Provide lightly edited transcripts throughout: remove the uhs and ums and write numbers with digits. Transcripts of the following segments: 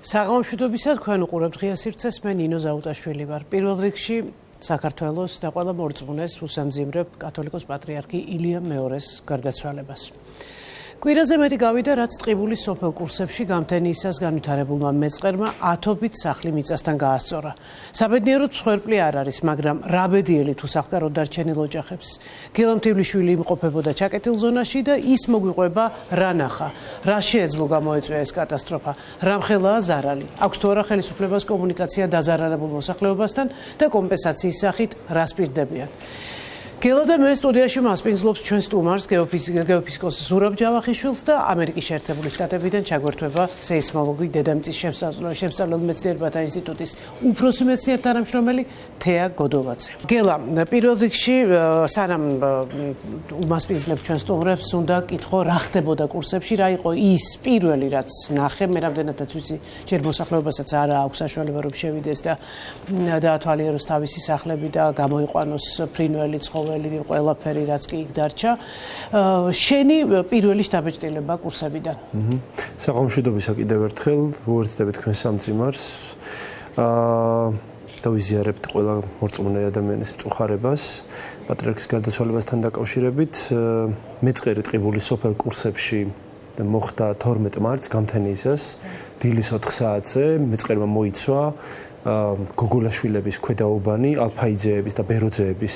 საღამოშვიდობისა თქვენ უყურებთ ღია სივრცეს, მე ნინო ზაუტაშვილი ვარ. პირველ რიგში საქართველოს და ყველა მორწმუნეს უსამძიმრებ კათოლიკოს პატრიარქი ილიამ მეორეს გარდაცვალებას. კვირაზე მეტი გავიდა, რაც ტყიბული სოფელ კურსებში გამთენიისას განვითარებულმა მეწყერმა ათობით სახლი მიწასთან გაასწორა. საბედნიეროდ მსხვერპლი არ არის, მაგრამ რა ბედიელი თუ სახკაროდ დარჩენილ ოჯახებს. გელამთივლიშვილი იმყოფებოდა ჩაკეტილ ზონაში და ის მოგვიყვება რა ნახა, რა შეეძლო გამოეწვია ეს კატასტროფა, რა მხელაა ზარალი. აქვს თუ არა ხელისუფლებას კომუნიკაცია დაზარალებულ მოსახლეობასთან და კომპენსაციის სახით რას პირდებიან. გელა და მე სტუდიაში მასპინძლობს ჩვენ სტუმარს გეოფიზიკოს ზურაბ ჯავახიშვილს და ამერიკის შეერთებული შტატებიდან ჩაგვერთვება სეისმოლოგი დედამიწის შემსწავლელ მეცნიერებათა ინსტიტუტის უფროსი მეცნიერ თანამშრომელი თეა გოდოლაძე. გელა, პირველ რიგში სანამ უმასპინძლებ ჩვენ სტუმრებს, უნდა კითხო რა ხდებოდა კურსებში, რა იყო ის პირველი რაც ნახე, მე რამდენადაც ვიცი, ჯერ მოსახლეობასაც არა აქვს საშუალება რომ შევიდეს და დაათვალიეროს თავისი სახლები და გამოიყვანოს ფრინველი ყველაფერი რაც კი იქ დარჩა. შენი პირველი შთაბეჭდილება კურსებიდან. საღამოშვიდობისა კიდევ ერთხელ უერთდებით თქვენ სამძიმარს. დავიზიარებთ ყველა მორწმუნე ადამიანის მწუხარებას. პატრიარქის გარდაცვალებასთან დაკავშირებით მეწყერი ტყიბული სოფელ კურსებში მოხდა 12 მარტს გამთენიისას დილის 4 საათზე მეწყერმა მოიცვა გოგოლაშვილების ქვედაუბანი, ალფაიძეების და ბეროძეების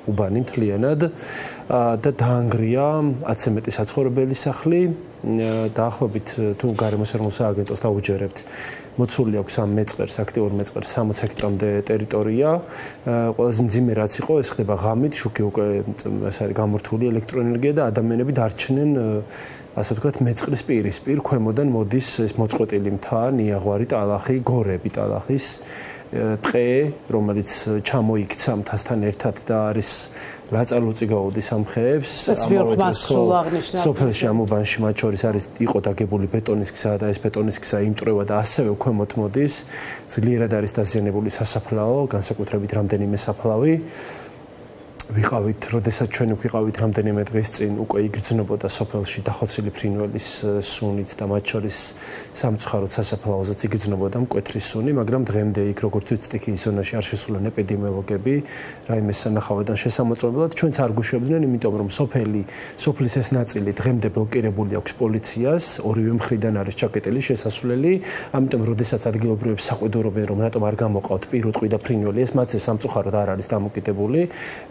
უბანი მთლიანად და დაანგრია 10-ზე მეტი საცხოვრებელი სახლი. დაახლოებით თუ გარემოსერმულ სააგენტოს დაუჯერებთ, მოცული აქვს ამ მეწყერს, აქტიურ მეწყერს 60 ჰექტრამდე ტერიტორია. ყველაზე მძიმე რაც იყო, ეს ხდება ღამით, შუქი უკვე ეს არის გამორთული ელექტროენერგია და ადამიანები დარჩნენ ასე ვთქვათ, მეწყრის პირისპირ, ქვემოდან მოდის ეს მოწყვეტილი მთა, ნიაღვარი, ტალახი, გორები ტალახის, ტყე, რომელიც ჩამოიქცა მთასთან ერთად და არის ლაწალუწი გაუდის ამ ხეებს. სოფელში ამ უბანში მათ შორის იყო დაგებული ბეტონის გზა და ეს ბეტონის გზა იმტრევა და ასევე ქვემოთ მოდის. ძლიერად არის დაზიანებული სასაფლაო, განსაკუთრებით რამდენიმე საფლავი. ვიყავით, როდესაც ჩვენ ვიყავით რამდენიმე დღის წინ უკვე იგრძნობოდა სოფელში დახოცილი ფრინველის სუნით და მათ შორის სამწუხაროდ სასაფლაოზეც იგრძნობოდა მკვეთრი სუნი, მაგრამ დღემდე იქ როგორც ვიცით სტიქიის ზონაში არ შესულან ეპიდემიოლოგები, რაიმე სანახავიდან შესამოწმებლად ჩვენც არ გვიშვებდნენ, იმიტომ რომ სოფლის ეს ნაწილი დღემდე ბლოკირებული აქვს პოლიციას, ორივე მხრიდან არის ჩაკეტილი შესასვლელი, ამიტომ როდესაც ადგილობრივებს საყვედურობენ რომ რატომ არ გამოყავთ პირუტყვი და ფრინველი, ეს მათზე სამწუხაროდ არ არის დამოკიდებული,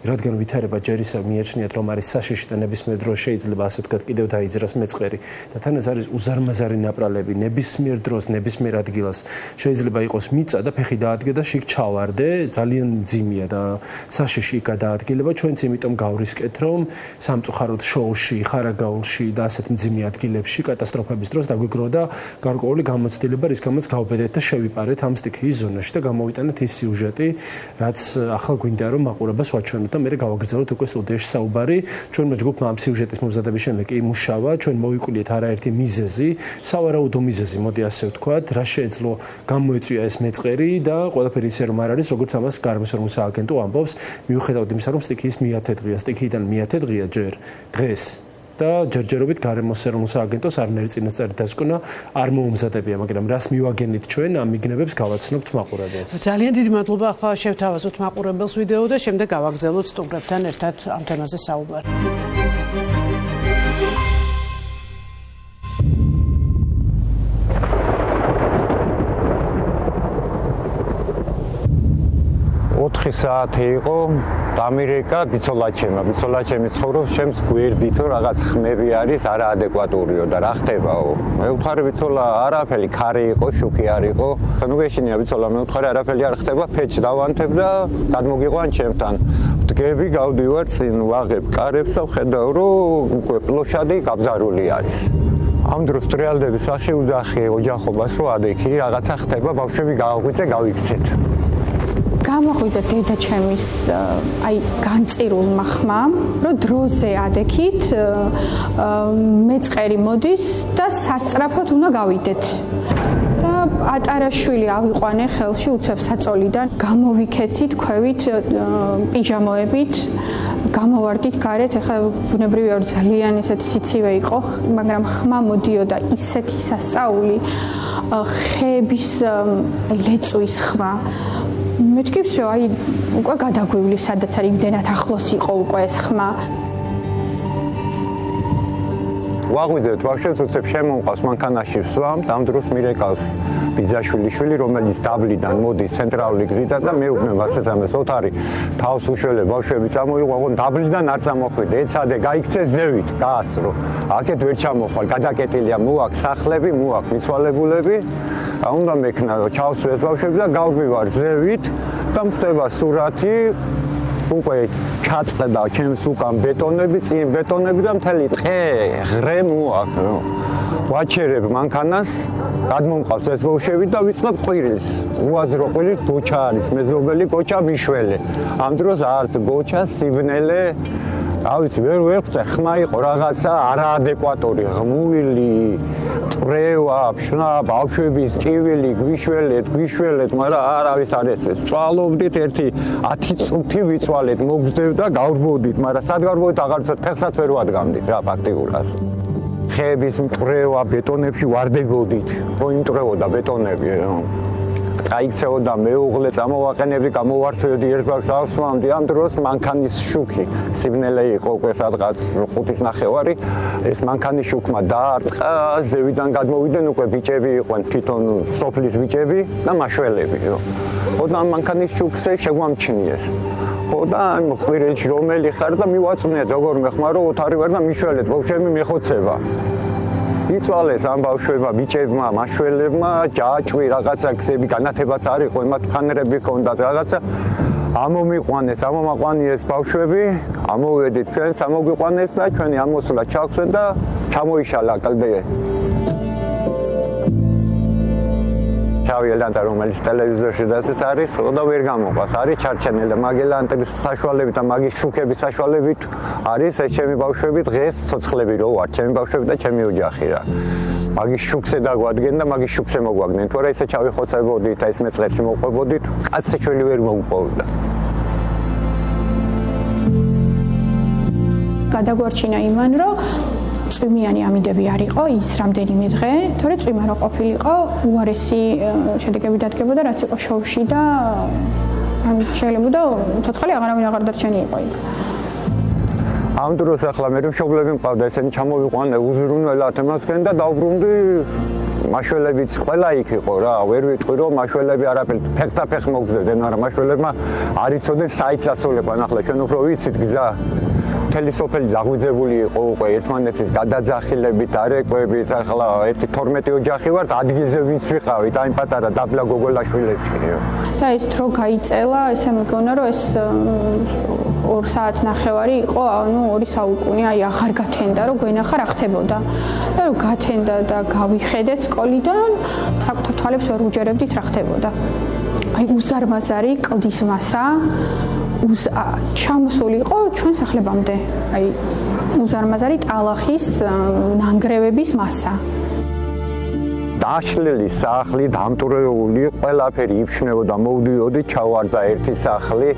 რადგან ვითარება ჯერ ისევ მიაჩნიათ რომ არის საშიში და ნებისმიერ დროს შეიძლება ასე ვთქვათ კიდევ დაიძრას მეწყერი და თანაც არის უზარმაზარი ნაპრალები ნებისმიერ დროს ნებისმიერ ადგილას შეიძლება იყოს მიწა და ფეხი დაადგე და შიგ ჩავარდე ძალიან მძიმეა და საშიში გადაადგილება ჩვენც იმიტომ გავრისკეთ რომ სამწუხაროდ შოუში ხარაგაულში და ასეთ მძიმე ადგილებში კატასტროფების დროს დაგვიგროვდა გარკვეული გამოცდილება რის გამოც გავბედეთ და შევიპარეთ ამ სტიქიის ზონაში და გამოვიტანეთ ის სიუჟეტი რაც ახლა გვინდა რომ მაყურებას ვაჩვენოთ და მე გავაგრძელოთ უკვე სტუდიაში საუბარი. ჩვენმა ჯგუფმა ამ სიუჟეტის მომზადების შემდეგ კი იმუშავა, ჩვენ მოვიკვლიეთ არაერთი მიზეზი, სავარაუდო მიზეზი, მოდი ასე ვთქვათ, რა შეეძლო გამოეწვია ეს მეწყერი და ყველაფერი ისე რომ არ არის, როგორც ამას გარემოსერმულ სააგენტო ამბობს, მიუხედავად იმისა, რომ სტიქიის სტიქიიდან მიათე დღეა ჯერ დღეს და ჯერჯერობით გარემოსერმულ სააგენტოს არნაირი წინასწარი დასკვნა არ მოუმზადებია, მაგრამ რას მივაგენით ჩვენ ამ მიგნებებს გავაცნობთ მაყურებელს. ძალიან დიდი მადლობა, ახლა შევთავაზოთ მაყურებელს ვიდეო და შემდეგ გავაგრძელოთ სტუმრებთან ერთად ამ თემაზე საუბარი. საათი იყო დამირეკა ბიცოლაჩემი ცხოვრობს ჩემს გვერდითო რაღაც ხმები არის არაადეკვატურიო და რა ხდებაო მე ვთხარი ბიცოლა არაფერი ქარი იყო შუქი არ იყო ნუ გეშინია ბიცოლა მე ვთხარი არაფერი არ ხდება ფეჩ დავანთებ და გადმოგიყვან ჩემთან დგები გავდივარ წინ ვაღებ კარებს და ვხედავ რომ უკვე პლოშადი გაბზარული არის ამ დროს ტრიალდების სახში უძახი ოჯახობას რომ ადექი რაღაცა ხდება ბავშვები გავაღვიძე გავიქცეთ გამოღვიძა დედაჩემის აი განწირულმა ხმამ, რომ დროზე ადექით მეწყერი მოდის და სასწრაფოდ უნდა გავიდეთ. და ატარაშვილი ავიყვანე ხელში უცებ საწოლიდან, გამოვიქეცით ქვევით პიჟამოებით, გამოვარდით გარეთ, ეხლა ბუნებრივი არ ძალიან ისეთი სიცივე იყო, მაგრამ ხმა მოდიოდა ისეთი სასწაული, ხეების ლეწვის ხმა. მეთქიფს, რომ აი უკვე გადაგვივლის, სადაც არის იმდენად ახლოს იყო უკვე ეს ხმა. ვაღვიძებთ ბავშვებს, უცებ შემომყავს მანქანაში ვსვამთ, ამ დროს მირეკავს ბიზაშვილი, რომელიც დაბლიდან მოდის ცენტრალური გზიდან და მეუბნებ ასეთ ამას, ოთარი თავს უშველე ბავშვები წამოიღო, აღონ დაბლიდან არ წამოხვიდე, ეცადე გაიქცეს ზევით, გაასრო. აქეთ ვერ ჩამოხვალ, გადაკეტილია, მოაქვს სახლები, მოაქვს მიცვალებულები. უნდა მექნა ჩავსვეს ბავშვები და გავგვივარ ზევით და მხდება სურათი უკვე ჩაწყდა ჩემს უკან ბეტონები, წინ ბეტონები და მთელი ტყე ღრე მოაქვს. ვაჩერებ მანქანას, გადმომყავს ეს ბავშვები და ვიწყებ ყვირილს. უაზრო ყვირილს გოჩა არის, მეზობელი გოჩა მიშველე. ამ დროს არც გოჩა, სიბნელე ავიცი, ვერ ვერწე, ხმა იყო რაღაცა არაადეკვატური, ღმული, წრევა, ფშნა, ბავშვების ჭივილი, გვიშველეთ, მაგრამ არავის არ ესწრებს. წვალობდით ერთი 10 წუთი ვიწვალეთ, მოგზდევ და გავრბოდით, მაგრამ სად გავრბოდით აღარ ვცად, ფეხსაც ვერ ვადგამდით რა ფაქტიურად. ხეების მტრევა ბეტონებში ვარდებოდით, რომ იმტრეოდა ბეტონები. აიქცეოდა მეუღლე წამოვაყენებდი, გამოვართვევდი ერთგვარს დავსვამდი, ამ დროს მანქანის შუქი, სიბნელე იყო უკვე სადღაც 5:30, ეს მანქანის შუქმა დაარტყა, ზევიდან გადმოვიდნენ უკვე ბიჭები იყვნენ, თვითონ სოფლის ბიჭები და მაშველები. ხო და მანქანის შუქზე შეგვამჩნიეს. ხო და ამ ყვირილში რომელი ხარ და მივაწვნეთ როგორ მეხმარო, ოთარი ვარ და მიშველეთ, ბავშვები მეხოცება. იცვალეს ამ ბავშვებმა, ბიჭებმა, მაშველებმა, ჯაჭვი, რაღაცა გზები, განათებაც არ იყო, მათ ხანერები ჰქონდათ რაღაცა. ამომიყვანეს, ამომაყვანიეს ბავშვები, ამოვედით ჩვენს, ამოგვიყვანეს და ჩვენი ამოსვლა ჩავხსენ და ჩამოიშალა კლდე. ჩავიელანტა, რომელიც ტელევიზორში დასის არის, და ვერ გამოყვას, არის ჩარჩენილი, მაგელანტის საშუალებით და მაგის შუქების საშუალებით არის ეს ჩემი ბავშვები დღეს ცოცხლები რო ვარ, ჩემი ბავშვები და ჩემი ოჯახი რა. მაგის შუქზე დაგვადგენ და მაგის შუქზე მოგვაგდნენ, თუ არა ისე ჩავიხოცებოდით, ეს მეწყერში მოყვებოდით, კაცეშველი ვერ მოუპოვდა. გადაგვარჩინა იმან, რომ წვიმიანი ამიდები არ იყო ის რამდენიმე დღე, თორე წვიმა რო ყოფილიყო, უარესი შედეგები დადგებოდა, რაც იყო შოუში და შეიძლება ცოცხალი აღარავინ აღარ დარჩენილიყო იქ. ამ დროს ახლა მე მშობლები მყავდა, ესენი ჩამოვიყვანე უზრუნველად მასკენ და დავბრუნდი მაშველებიც ყველა იქ იყო რა, ვერ ვიტყვი რომ მაშველები არაფერი ფეხთაფეხ მოგზდებდნენ, მაგრამ მაშველებმა არ იცოდნენ საით ასოლებან, ახლა ჩვენ უფრო ვიცით გზა. მთელი სოფელი დაღვიძებული იყო უკვე ერთმანეთის გადაძახილებით, დარეკვებით, ახლა 12 ოჯახი ვართ, ადგილზე ვინც ვიყავით, აი პატარა დაბლა გოგოლაშვილებში. და ეს დრო გაიწელა, ესე მეგონა რომ ეს 2 საათი ნახევარი იყო, ანუ 2 საუკუნე, აი აღარ გათენდა რომ გვენახა რა ხდებოდა. და რომ გათენდა და გავიხედეთ სკოლიდან, საკუთარ თვალებს ვერ უჯერებდით რა ხდებოდა. აი უზარმაზარი კლდის მასა ჩამოსული იყო ჩვენ სახლებამდე. აი უზარმაზარი ტალახის ნანგრევების მასა. დაშლილი სახლი, დამტვრეული, ყველაფერი იფშნებოდა, მოვდიოდი, ჩავარდა ერთი სახლი,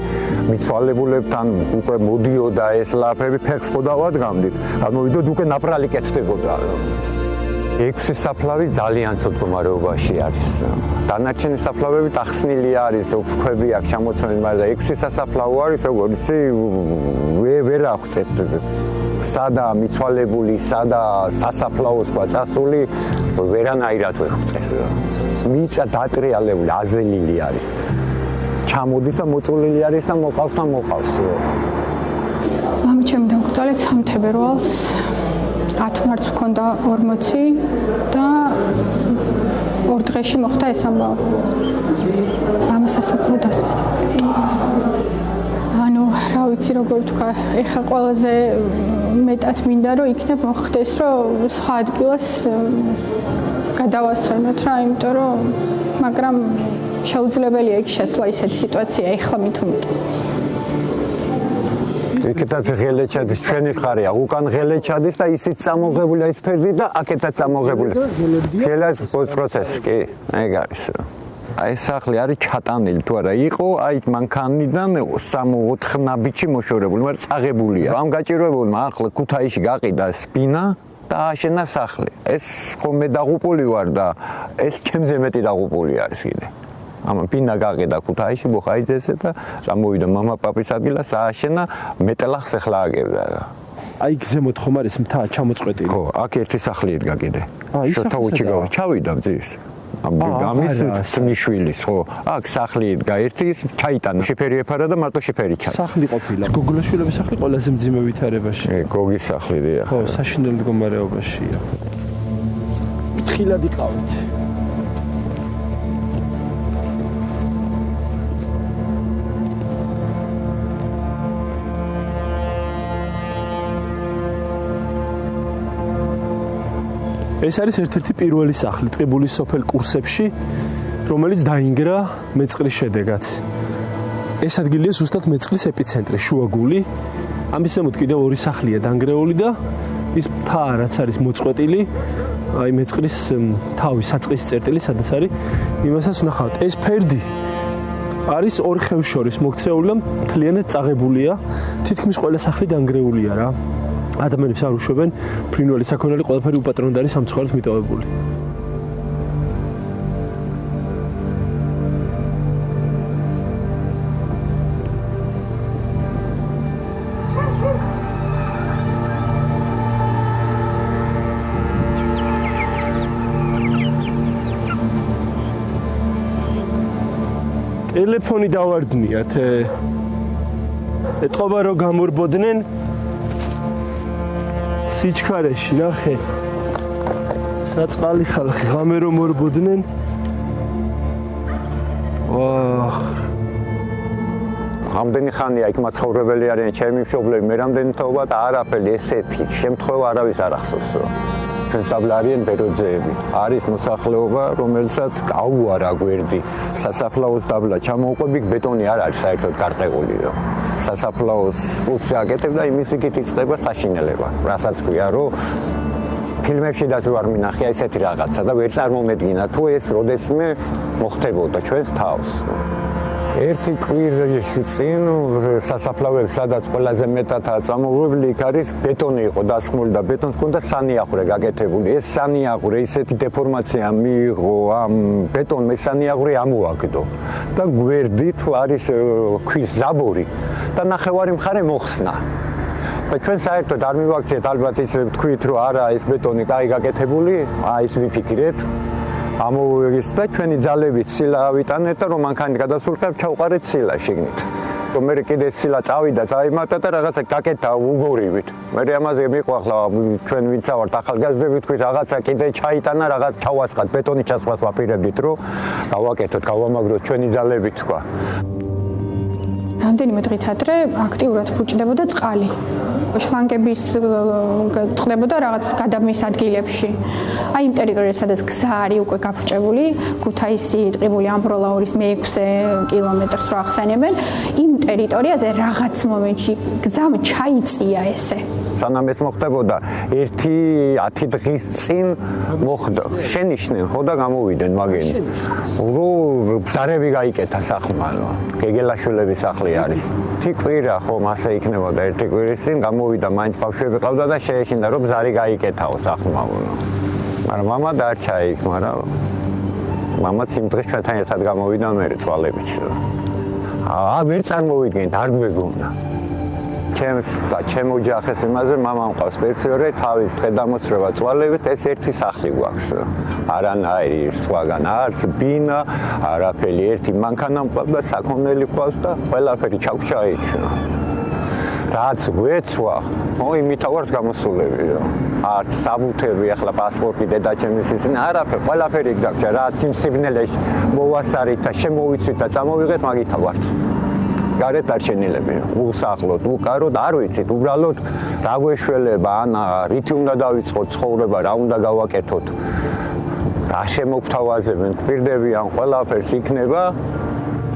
მიცვალებულებთან უკვე მოდიოდა ეს ლაფები, ფეხს ხო დავადგამდით. გამოვიდოდ უკვე ნაპრალი კეთდებოდა. 6 საფლავი ძალიან ცუდ მდგომარეობაში არის. დანარჩენი საფლავები დახსნილი არის, ქვები აქვს ჩამოცვენილი, მაგრამ 6 სასაფლაო არის, როგორც იცი, ვერ აღწევთ. სადა მიცვალებული, სადა სასაფლაოს გვაწასული, ვერანაირად ვერ აღწევთ. მიწა დატრიალებული, აზელილი არის. ჩამოდის და მოწოლილი არის და მოყავს. მამი ჩემი დაგვწალეთ 3 თებერვალს. 10 მარტს ჰქონდა 40 და 2 დღეში მოხდა ეს ამბავი. მამის სასაფლაო დასვენება. ანუ რა ვიცი როგორ თქვა, ეხა ყველაზე მეტად მინდა რომ იქნებ მოხდეს, რომ სხვა ადგილას გადავასწრებთ რა, იმიტომ რომ მაგრამ შეუძლებელია იქ შესვლა ისეთი სიტუაცია ეხლა მით უმეტეს. იქეთაც ღელეჩადის ჩვენი ხარია, უკან ღელეჩადის და ისიც წამოღებულია ის ფერდი და აქეთაც წამოღებულია. ღელეჩ პროცესი კი, ეგ არის. ეს სახლი არის ჩატანილი თუ არა იყო აი მანქანიდან 3-4 ნაბიჯი მოშორებული მაგრამ წაღებულია ამ გაჭირვებულმა ახლა ქუთაისში გაყიდა სპინა და აშენა სახლი ეს ხომ მე დაღუპული ვარ და ეს ჩემზე მეტი დაღუპული არის კიდე ამან პინა გაყიდა ქუთაისში ბოხაიძესა და წამოვიდა мама პაპის ადგილას ააშენა მეტლახს ახლა აგებდა აი გზემოთ ხომ არის მთა ჩამოწყვეტილი ხო აქ ერთი სახლი იდგა კიდე შოთაუჩი გავა ჩავიდა მძის ამის მიშვილის ხო აქ სახლი იდგა ერთი ჩაიტანა შეფერი ეფარა და მარტო შეფერი ჩა სახლი ყოფილა გოგოლაშვილების სახლი ყველაზე მძიმე ვითარებაში გოგის სახლი დია ხო საშინელ მდგომარეობაშია ხილად იყავით ეს არის ერთ-ერთი პირველი სახლი ტყიბულის სოფელ კურსებში, რომელიც დაინგრა მეწყრის შედეგად. ეს ადგილია ზუსტად მეწყრის ეპიცენტრი, შუაგული. ამის ზემოთ კიდევ ორი სახლია დანგრეული და ის მთა რაც არის მოწყვეტილი, აი მეწყრის თავი საწყის წერტილი, სადაც არის, იმასაც ვნახავთ. ეს ფერდი არის ორი ხევის შორის მოქცეული და მთლიანად წაღებულია. თითქმის ყველა სახლი დანგრეულია რა. ადამიანებს არ უშვებენ, ფრინველი საქონელი ყველაფერი უპატრონოდ არის სამწუხაროდ მიტოვებული. ტელეფონი დავარდნიათ. ეთყობა რომ გამორბოდნენ სიჩქარეში ნახე საწყალი ხალხი ღამე რომ მორბოდნენ ვაჰ ამდენი ხანია იქ მაცხოვრებელი არიან ჩემი მშობლები მე რამდენი თაობა და არაფერი ესეთი შემთხვევა არავის არ ახსოვსო ჩვენს დაბლარიან ბეროძეები არის მოსახლეობა რომელსაც გაუარა გვერდი სასაფლაოს დაბლა ჩამოუყვები ბეტონი არ არის საერთოდ გარყეულიო სასაფლაოს პულსი აკეთებდა იმის იქით იწყება საშინელება რასაც ქვია რომ ფილმებშიდაც ვარ მინახე ესეთი რაღაცა და ვერ წარმომედგინა თუ ეს როდესმე მოხდებოდა ჩვენს თავს ერთი კვირის წინ სასაფლაოებს სადაც ყველაზე მეტად წამოვლებული იქ არის ბეტონი იყო დასხმული და ბეტონს ჰქონდა სანიაღვრე გაკეთებული ეს სანიაღვრე ისეთი დეფორმაცია მიიღო ამ ბეტონმა სანიაღვრე ამოაგდო და გვერდით არის ქვის ზაბორი და ნახევარი მხარე მოხსნა და ჩვენ საერთოდ არ მივაქციეთ ალბათ ის თქვით რომ არა ეს ბეტონი კაი გაკეთებული ის ვიფიქრეთ ამოვიგეს და ჩვენი ძალებით ცილა ავიტანეთ და რომ მანქანით გადასულიყავ ჩავყარეთ ცილა შიგნით. რომ მე კიდე ცილა წავიდა დაიმატა და რაღაცა გაკეთა უგორივით. მე ამაზე მიყვა ახლა ჩვენ ვინც ავართ ახალგაზრდები თქვით რაღაცა კიდე ჩაიტანა რაღაც ჩავასხათ ბეტონი ჩასვას ვაპირებდით რომ გავაკეთოთ გავამაგროთ ჩვენი ძალებით თქვა. რამდენიმე დღით ადრე აქტიურად ფუჭდებოდა წყალი. შლანგების წყდებოდა რაღაც გადამის ადგილებში. აი იმ ტერიტორიაზე, სადაც გზა არის უკვე გაფუჭებული, ქუთაისი, ტყიბული, ამბროლაურის მე-6 კილომეტრს რო ახსენებენ, იმ ტერიტორიაზე რაღაც მომენტში გზამ ჩაიწია ესე. სანამ ეს მოხდებოდა, 1-10 დღის წინ მოხდა. შენიშნენ ხო და გამოვიდნენ მაგენი. რომ ბზარები გაიკეთა სახლმა. გეგელაშვილების სახლი არის. თიკვირა ხომ ასე იქნებოდა ერთი კვირის წინ გამოვიდა მაინც ბავშვები ყავდა და შეეშინდა რომ ბზარი გაიკეთაო სახლმა. მაგრამ мама დარჩა იქ, მაგრამ მამაც იმ დღეს ჩვენთან ერთად გამოვიდა მე წვალებით. ვერ წარმოვიდგენთ, არ გვეგონა. ჩემ ოჯახის იმაზე мама მყავს პენსიონერი, თავის დღედამოსწრება წვალებით ეს ერთი სახლი გვაქვს. არანაირი სხვაგან არც ბინა, არაფერი ერთი მანქანა მყავს და საქონელი მყავს და ყველაფერი ჩაგვჩაიჩნო. რაც გვეცვა, იმით ვართ გამოსულები. არც საბუთები, ახლა პასპორტი დედაჩემის ისინი არაფერი, ყველაფერი გაგჭა, რაც იმ სიგნალებში მოვასარით და შემოვიცვით და წამოვიღეთ მაგით ვართ. გარეთ არჩენილები, უსახლოდ, უკაროდ, არ ვიცით, უბრალოდ რა გვეშველება, რითი უნდა დავიწყოთ ცხოვრება, რა უნდა გავაკეთოთ. რა შემოგთავაზებენ, გვპირდებიან, ყველაფერს იქნება,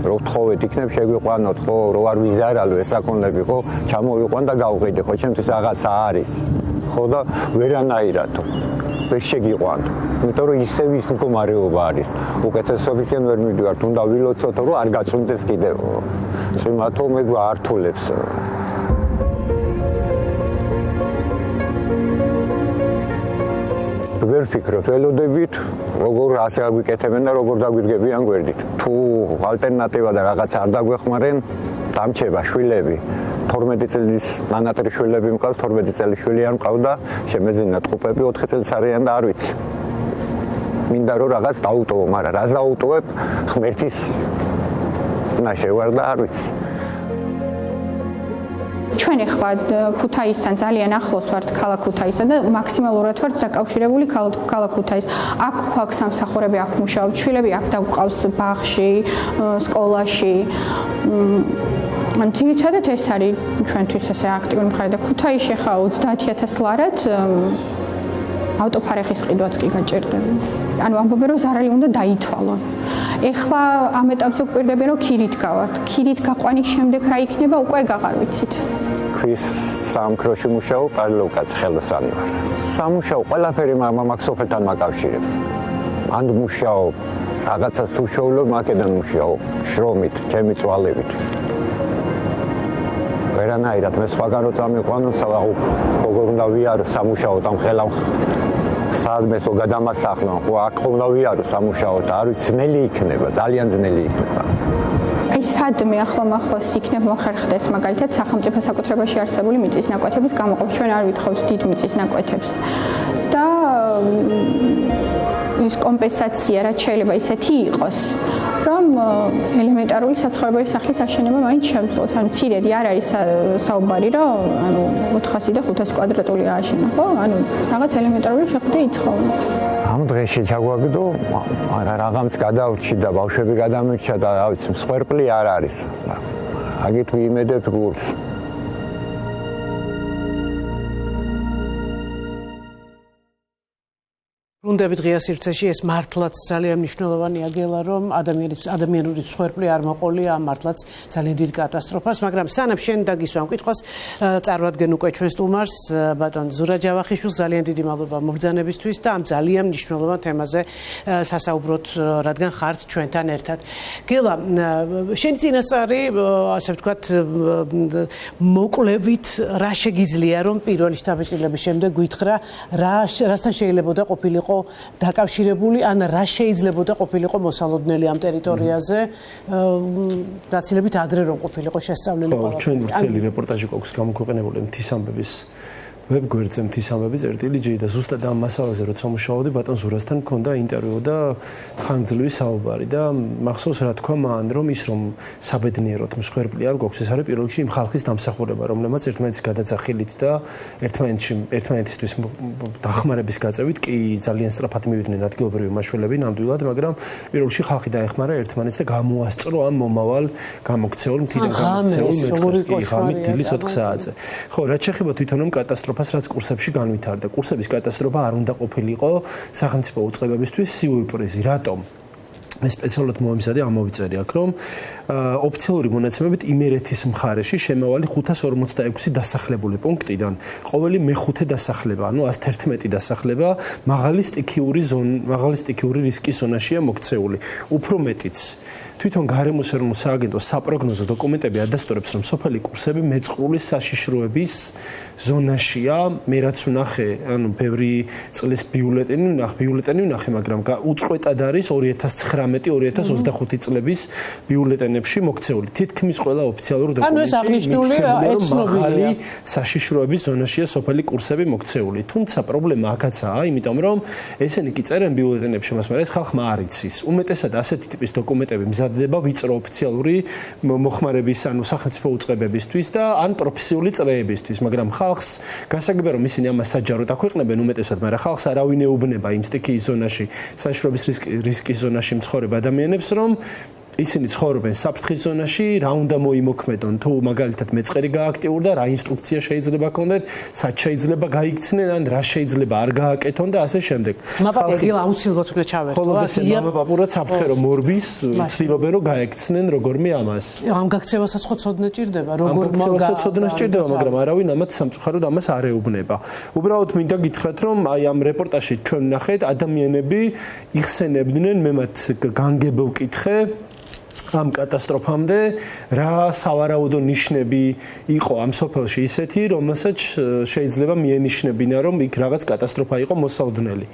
რო თხოვეთ, იქნებ შეგვიყვანოთ, ხო, რო არ ვიზარალო ეს საკონლები, ხო, ჩამოვიყვან და გავყიდე, ხო, ჩემთვის რაღაცა არის. ხო და ვერანაირად ვერ შეგიყვანთ. იმიტომ რომ ისევ ის მდგომარეობა არის. უკეთესობისკენ ვერ მივიდივართ, უნდა ვილოცოთ, რომ არ გაწუნდეს კიდევ. წვიმათო მე ართულებს. ვერ ფიქრობთ, ველოდებით, როგორ ასე აგვიკეთებენ და როგორ დაგვირგებიან გვერდით. თუ ალტერნატივა და რაღაც არ დაგვეხმარენ, დამჩება შვილები. 12 წლის ნანატრი შვილები მყავს, 12 წელი შვილი არ მყავდა, შემეძინა ტყუპები 4 წელს არიან და არ ვიცი. მინდა რომ რაღაც დაუტოვო, მაგრამ რა დაუტოვებ? ღმერთის ნაშევარ და არ ვიცი. ჩვენ ახლა ქუთაისთან ძალიან ახლოს ვართ ქალაქ ქუთაისსა და მაქსიმალურად ვართ დაკავშირებული ქალაქ ქუთაისს. აქ გვაქვს სამსახურები, აქ მუშაობთ, შვილები აქ დაგვყავს ბაღში, სკოლაში. ძირითადად ეს არის ჩვენთვის ესე აქტიური მხარე და ქუთაისში ახლა 30,000 ლარად ავტოფარეხის ყიდვაც კი გაჭირდება. ანუ ამბობენ რომ ზარალი უნდა დაითვალონ. ეხლა ამ ეტაპზე გვპირდებიან რომ ქირით გავართ. ქირით გაყვანის შემდეგ რა იქნება უკვე აღარ ვიცით. ქვის სამქროში მუშაობ, პარალელურად ხელოსანი ვარ. სამუშაო ყველაფერი მაგ სოფელთან მაკავშირებს. ან მუშაობ, რაღაცას თუ შოვლობ, მაგედან მუშაობ, შრომით, ჩემი წვალებით. ვერანაირად მე სხვაგან რო წამიყვანო, როგორ უნდა ვიარო სამუშაოდ ამ ხელამ სადმე თუ გადამასახლო, ხო აქ ხომ უნდა ვიარო სამუშაოდ, არ ვიცი, ძნელი იქნება, ძალიან ძნელი იქნება. აი სადმე ახლომახლოს იქნება მოხერხდეს მაგალითად სახელმწიფო საკუთრებაში არსებული მიწის ნაკვეთების გამოყოფა. ჩვენ არ ვითხოვს დიდ მიწის ნაკვეთებს. და ის კომპენსაცია რაც შეიძლება ისეთი იყოს, რომ ელემენტარული საცხოვრებელი სახლის აშენება მაინც შევძლოთ. ანუ მცირედი არ არის საუბარი, რომ ანუ 400 და 500 კვადრატული ააშენა, ხო? ანუ რაღაც ელემენტარული შეხვედრა იცხოვრო. ამ დღეში ჩაგვაგდო, რაღაცა გადავრჩი და ბავშვები გადამირჩა და რა ვიცი, მსხვერპლი არ არის. აგით ვიმედებ გულს. ბრუნდებით ღია სივრცეში ეს მართლაც ძალიან მნიშვნელოვანი აგელა, რომ ადამიანური მსხვერპლი არ მოყოლია ამ მართლაც ძალიან დიდ კატასტროფას, მაგრამ სანამ შენ დაგისვა ამ კითხვას, წარვადგენ უკვე ჩვენ სტუმარს, ბატონ ზურა ჯავახიშვილს, ძალიან დიდი მადლობა მობრძანებისთვის და ამ ძალიან მნიშვნელოვან თემაზე სასაუბროთ, რადგან ხართ ჩვენთან ერთად. გელა, შენი წინასწარი, ასე ვთქვათ, მოკვლევით რა შეგიძლია, რომ პირველი შთაბეჭდილების შემდეგ გითხრა, რასთან შეიძლებოდა ყოფილიყო დაკავშირებული, ან რა შეიძლებოდა ყოფილიყო მოსალოდნელი ამ ტერიტორიაზე, დაცილებით ადრე რომ ყოფილიყო შესწავლილი ყველა. ჩვენ ვრცელი რეპორტაჟი გვაქვს გამოქვეყნებული მთის ამბების ვებგვერდზე მთის ამბების წერტილი და ზუსტად ამ მასალაზე როცა მუშაობდი, ბატონ ზურასთან მქონდა ინტერვიუ და ხანგრძლივი საუბარი და მახსოვს რა თქვა მან, რომ ის რომ საბედნიეროდ მსხვერპლი არ გვაქვს, ეს არის პირველ რიგში იმ ხალხის დამსახურება, რომლებმაც ერთმანეთის გადაძახილით და ერთმანეთისთვის დახმარების გაწევით კი ძალიან სწრაფად მივიდნენ ადგილობრივი მაშველები ნამდვილად, მაგრამ პირველ რიგში ხალხი დაეხმარა ერთმანეთს და გამოასწრო ამ მომავალ გამოქცეულ მთიდან გამოქცეულ მეწყერს ღამით დილის 4 საათზე. ხო, რაც შეეხება თვითონ ამ კატასტროფას, რაც კურსებში განვითარდა. კურსების კატასტროფა არ უნდა ყოფილიყო სახელმწიფო უწყებებისთვის სიუვი პრიზი. რატომ? მე სპეციალურად მომიმზადე ამოვიწერე აქ, რომ ოფიციალური მონაცემებით იმერეთის მხარეში შემავალი 546 დასახლებული პუნქტიდან ყოველი მეხუთე დასახლება, ანუ 111 დასახლება მაღალი სტიქიური რისკის ზონაშია მოქცეული. უფრო მეტიც, თვითონ გარემოს ეროვნულ სააგენტოს საპროგნოზო დოკუმენტები ადასტურებს, რომ სოფელი კურსები მეწყრული საშიშროების ზონაშია. მე რაც ვნახე, ანუ ბევრი წლის ბიულეტენი ვნახე, მაგრამ უწყვეტად არის 2019-2025 წლების ბიულეტენებში მოქცეული. თითქმის ყველა ოფიციალური დოკუმენტში მაღალი საშიშროების ზონაშია სოფელი კურსები მოქცეული. თუმცა პრობლემა აქაცაა, იმიტომ რომ ესენი კი წერენ ბიულეტენებში, მაგრამ ეს ხალხმა არ იცის. უმეტესად ასეთი ტიპის დოკუმენტები მზადდება ვიწრო ოფიციალური მოხმარების, ანუ სახელმწიფო უწყებებისთვის და ან პროფესიული წრეებისთვის, მაგრამ ხალხს გასაგებია რომ ისინი ამას საჯაროდ აქვეყნებენ უმეტესად, მაგრამ ხალხს არავინ ეუბნება იმ სტიქიის ზონაში, საშიშროების რისკის ზონაში მცხოვრებ ადამიანებს, რომ ისინი ცხოვრობენ საფრთხის ზონაში, რა უნდა მოიმოქმედონ, თუ მაგალითად მეწყერი გააქტიურდა, რა ინსტრუქცია შეიძლება ჰქონდეთ, სად შეიძლება გაიქცნენ, ან რა შეიძლება არ გააკეთონ და ასე შემდეგ. მაპაპი აუცილებლად უნდა ჩავერთო. ხოლო ეს მაპაპურად საფრთხე რომ მორბის, ცდილობენ რომ გაექცნენ როგორმე ამას. ამ გაქცევასაც ხო ცოდნა ჭირდება, როგორ მოგაცემასაც ცოდნა ჭირდება, მაგრამ არავინ ამათ სამწუხაროდ ამას არ ეუბნება. უბრალოდ მინდა გითხრათ, რომ აი ამ რეპორტაჟში ჩვენ ვნახეთ, ადამიანები იხსენებდნენ, მე მათ განგებო ვკითხე ამ კატასტროფამდე რა სავარაუდო ნიშნები იყო ამ სოფელში ისეთი, რომელსაც შეიძლება მieნიშნებინა, რომ იქ რაღაც კატასტროფა იყო მოსალოდნელი.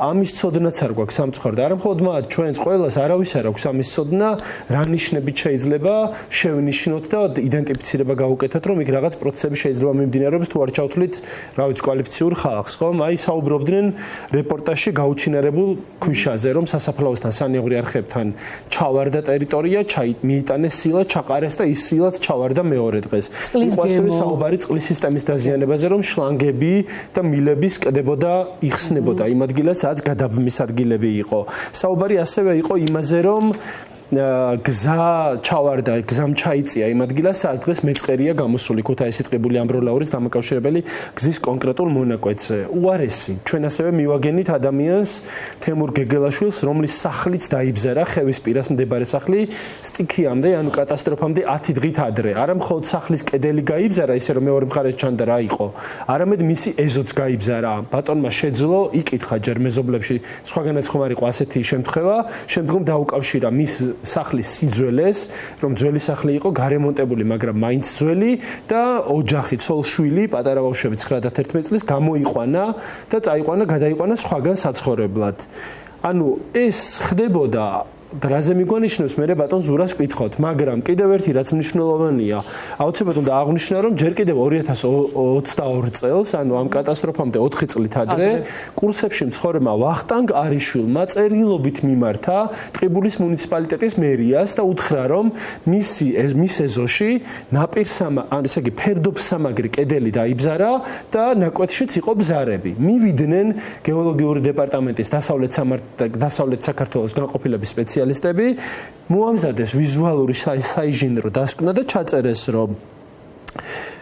ამის ცოდნაც არ გვაქვს სამწუხაროდ. არა მხოლოდ მათ, ჩვენს ყველას არავის არ აქვს ამის ცოდნა, რა ნიშნებით შეიძლება შევნიშნოთ და იდენტიფიცირება გავუკეთოთ, რომ იქ რაღაც პროცესები შეიძლება მიმდინარეობს, თუ არ ჩავთვლით, რა ვიცი, კვალიფიციურ ხალხს, ხო? აი საუბრობდნენ რეპორტაჟში გაუჩინარებულ ქვიშაზე, რომ სასაფლაოსთან სანეღური არხებთან ჩავარდა ტერიტორია, მიიტანეს სილა, ჩაყარეს და ის სილაც ჩავარდა მეორე დღეს. იყო ასევე საუბარი წყლის სისტემის დაზიანებაზე, რომ შლანგები და მილების კდებოდა, იხსნებოდა იმ ადგილას, სადაც გადაბმის ადგილები იყო. საუბარი ასევე იყო იმაზე, რომ გზა ჩავარდა, გზამ ჩაიწია იმ ადგილას, სადაც დღეს მეწყერია გამოსული ქუთაისის ტყიბული ამბროლაურის დამაკავშირებელი გზის კონკრეტულ მონაკვეთზე. უარესი, ჩვენ ასევე მივაგენით ადამიანს თემურ გეგელაშვილს, რომლის სახლიც დაიბზარა, ხევის პირას მდებარე სახლი, სტიქიამდე, ანუ კატასტროფამდე 10 დღით ადრე. არა მხოლოდ სახლის კედელი გაიბზარა, ისე რომ მეორე მხარეს ჩანდა რა იყო, არამედ მისი ეზოც გაიბზარა. ბატონმა შეძლო იკითხა ჯერ მეზობლებში, სხვაგანაც ხომ არ იყო ასეთი შემთხვევა, შემდგომ დაუკავშირა მის სახლის სიძველეს, რომ ძველი სახლი იყო გარემონტებული, მაგრამ მაინც ძველი და ოჯახი, ცოლ-შვილი, პატარა ბავშვები 9 და 11 წლის გამოიყვანა და წაიყვანა, გადაიყვანა სხვაგან საცხოვრებლად. ანუ ეს ხდებოდა რაზე მიგონიშნებს მე ბატონ ზურას კითხოთ, მაგრამ კიდევ ერთი რაც მნიშვნელოვანია, აუცილებლად უნდა აღვნიშნო, რომ ჯერ კიდევ 2022 წელს, ანუ ამ კატასტროფამდე 4 წლით ადრე, კურსებში მცხოვრებმა ვახტანგ არიშვილმა წერილობით მიმართა ტყიბულის მუნიციპალიტეტის მერიას და უთხრა, რომ მის ეზოში ესე იგი ფერდობსამაგრი კედელი დაიბზარა და ნაკვეთშიც იყო ბზარები. მივიდნენ გეოლოგიური დეპარტამენტის დასავლეთ საქართველოს განყოფილების სპეციალისტები, მოამზადეს ვიზუალური საინჟინრო დასკვნა და ჩაწერეს, რომ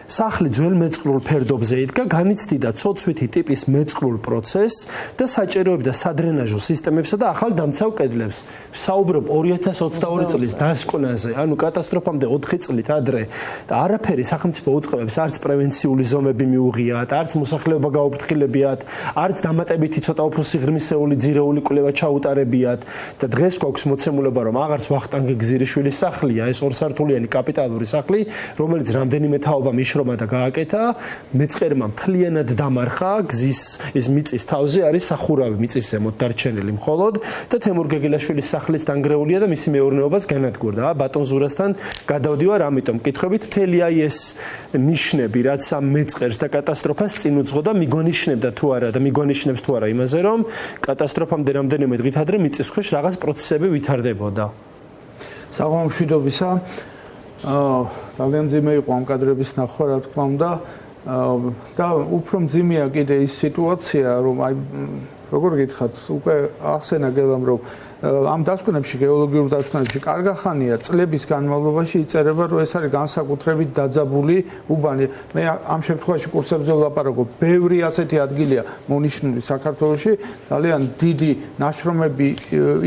სახლი ძველ მეწყრულ ფერდობზე იდგა, განიცდიდა ცოცვითი ტიპის მეწყრულ პროცესს და საჭიროებდა და სადრენაჟო სისტემებსა და ახალ დამცავ კედლებს. საუბრობ 2022 წლის დასკვნაზე, ანუ კატასტროფამდე 4 წლით ადრე და არაფერი სახელმწიფო უწყებებს არც პრევენციული ზომები მიუღიათ, არც მოსახლეობა გაუფრთხილებიათ, არც დამატებითი ცოტა უფრო სიღრმისეული ძირეული კვლევა ჩაუტარებიათ და დღეს გვაქვს მოცემულობა, რომ აღარც ვახტანგ გზირიშვილის სახლია, ეს ორსართულიანი კაპიტალური სახლი, რომელიც რამდენიმე თაობა და გააკეთა, მეწყერმა მთლიანად დამარხა, გზის ეს მიწის თავზე არის სახურავი მიწის ზემოთ დარჩენილი მხოლოდ და თემურ გეგელაშვილის სახლის დანგრეულია და მისი მეურნეობაც განადგურდა. ბატონ ზურასთან გადავდივარ, ამიტომ მკითხებით მთელი აი ეს ნიშნები, რაც ამ მეწყერს და კატასტროფას წინ უძღოდა, მიგონიშნებდა თუ არა და მიგონიშნებს თუ არა იმაზე, რომ კატასტროფამდე რამდენიმე დღით ადრე მიწისქვეშ რაღაც პროცესები ვითარდებოდა. საღამო მშვიდობისა. ძალიან მძიმე იყო ამ კადრების ნახვა, რა თქმა უნდა, და უფრო მძიმეა კიდე ის სიტუაცია, რომ აი როგორ გითხრათ, უკვე ახსენა გელამ, რომ ამ დასკვნებში, გეოლოგიურ დასკვნებში კარგა ხანია წლების განმავლობაში იწერება, რომ ეს არის განსაკუთრებით დაძაბული უბანი. მე ამ შემთხვევაში კურსებზე ვლაპარაკობ, ბევრი ასეთი ადგილია მონიშნული საქართველოში, ძალიან დიდი ნაშრომები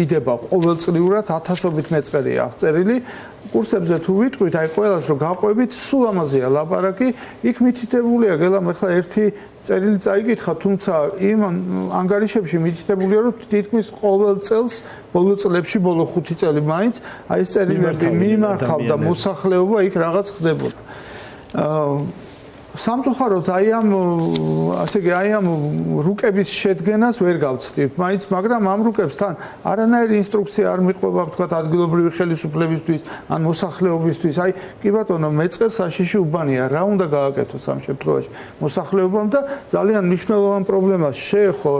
იდება ყოველწლიურად, ათასობით მეწყერია აღწერილი. კურსებზე თუ ვიტყვით, აი ყველას რომ გაყვებით, სულ ამაზეა ლაპარაკი, იქ მითითებულია, გელამ ახლა ერთი წერილი წაიკითხა, თუმცა იმ ანგარიშებში მითითებულია, რომ თითქმის ყოველ წელს, ბოლო წლებში, ბოლო 5 წელი მაინც, აი ეს წერილები მიმართავდა მოსახლეობა, იქ რაღაც ხდებოდა. სამწუხაროდ აი ამ რუკების შედგენას ვერ გავცდით მაინც, მაგრამ ამ რუკებსთან არანაირი ინსტრუქცია არ მიყვება, თქვათ, ადგილობრივი ხელისუფლებისთვის ან მოსახლეობისთვის. აი კი ბატონო, მეწყერს საშიში უბანია, რა უნდა გააკეთოს ამ შემთხვევაში მოსახლეობამ და ძალიან მნიშვნელოვან პრობლემას შეეხო,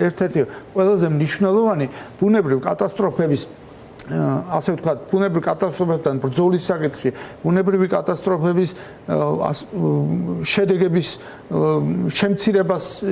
ერთ-ერთი ყველაზე მნიშვნელოვანი ბუნებრივ კატასტროფების ასე ვთქვათ, ბუნებრივი კატასტროფებთან ბრძოლის საკითხში, ბუნებრივი კატასტროფების შედეგების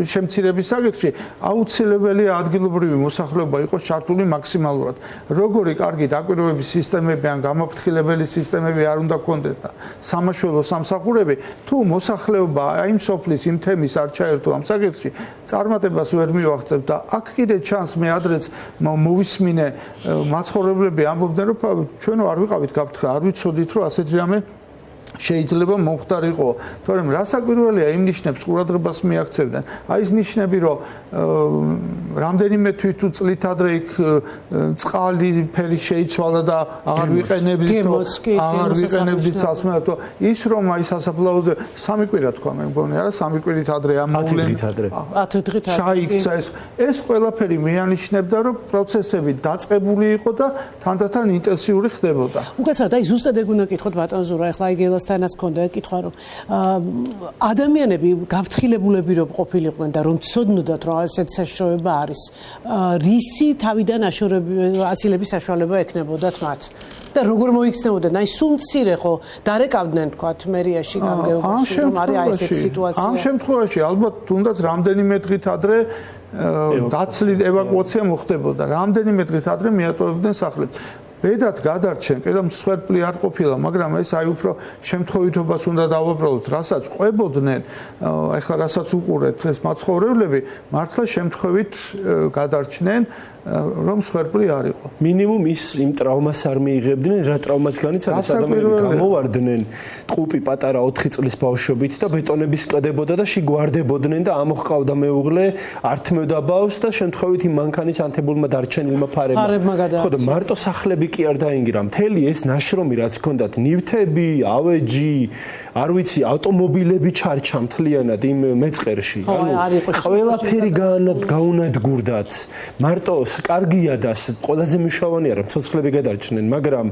შემცირების საკითხში აუცილებელია ადგილობრივი მოსახლეობა იყოს ჩართული მაქსიმალურად. როგორი კარგი დაკვირვების სისტემები ან გამაფრთხილებელი სისტემები არ უნდა გქონდეს და სამაშველო სამსახურები, თუ მოსახლეობა აი იმ სოფლის იმ თემის არ ჩაერთო ამ საკითხში, წარმატებას ვერ მივაღწევ და აქ კიდე ჩანს მე ადრეც მოვისმინე მაცხოვრებლები ამბობდნენ რომ ჩვენ არ ვიყავით გაფრთხილებული, არ ვიცოდით რომ ასეთი რამე შეიძლება მომხდარიყო, თორემ რასაკვირველია იმ ნიშნებს ყურადღებას მიაქცევდნენ. აი ეს ნიშნები რომ რამდენიმე თვით თუ წლით ადრე იქ წყალი ფერი შეიცვალა და აღარ ვიყენებდით სასმელად, ის რომ აი სასაფლაოზე 3 კვირა თქვა მე მგონი არა 3 კვირით ადრე ამოვლენ 10 დღით ადრე ჩაიქცა ეს ყველაფერი მეანიშნებდა რომ პროცესები დაწყებული იყო და თანდათან ინტენსიური ხდებოდა. უკაცრავად აი ზუსტად ეგ უნდა კითხოთ ბატონ ზურა, ახლა იგელასთანაც ქონდა კითხვა რომ ადამიანები გაფრთხილებულები რომ ყოფილიყვნენ და რომ ცოდნოდათ რომ ასეთ საშიშროება არის, რისი თავიდან აცილების საშუალება ექნებოდათ მათ და როგორ მოიქცნებოდნენ? აი სულ მცირე ხო დარეკავდნენ თქვათ მერიაში გამგეობაში რომ არის აი ესეთი სიტუაცია. ამ შემთხვევაში ალბათ თუნდაც რამდენიმე დღით ადრე დაცლით ევაკუაცია მოხდებოდა. რამდენიმე დღით ადრე მიატოვებდნენ სახლებს. ბედად გადარჩენ, კიდევ მსხვერპლი არ ყოფილა, მაგრამ ეს აი უფრო შემთხვევითობას უნდა დავუბრალოთ, რასაც ყვებოდნენ, ეხლა რასაც უყურეთ ეს მაცხოვრებლები, მართლა შემთხვევით გადარჩნენ, რომ მსხვერპლი არ იყო. მინიმუმ ის იმ ტრავმას არ მიიღებდნენ, რა ტრავმაც განიცადეს ადამიანები გამოვარდნენ ტყუპი პატარა 4 წლის ბავშვობით და ბეტონების კდებოდა და შიგვარდებოდნენ და ამოჰყავდა მეუღლე ართმევდა ბავშვს და შემთხვევით იმ მანქანის ანთებულმა დარჩენილმა ფარებმა. ხო და მარტო სახლები კი არ დაინგრა, მთელი ეს ნაშრომი რაც ჰქონდათ, ნივთები, ავეჯი, არ ვიცი, ავტომობილები ჩარჩა მთლიანად იმ მეწყერში. ანუ ყველაფერი გაუნადგურდათ. მარტო კარგია და ყველაზე მნიშვნელოვანია რომ ცოცხლები გადარჩნენ, მაგრამ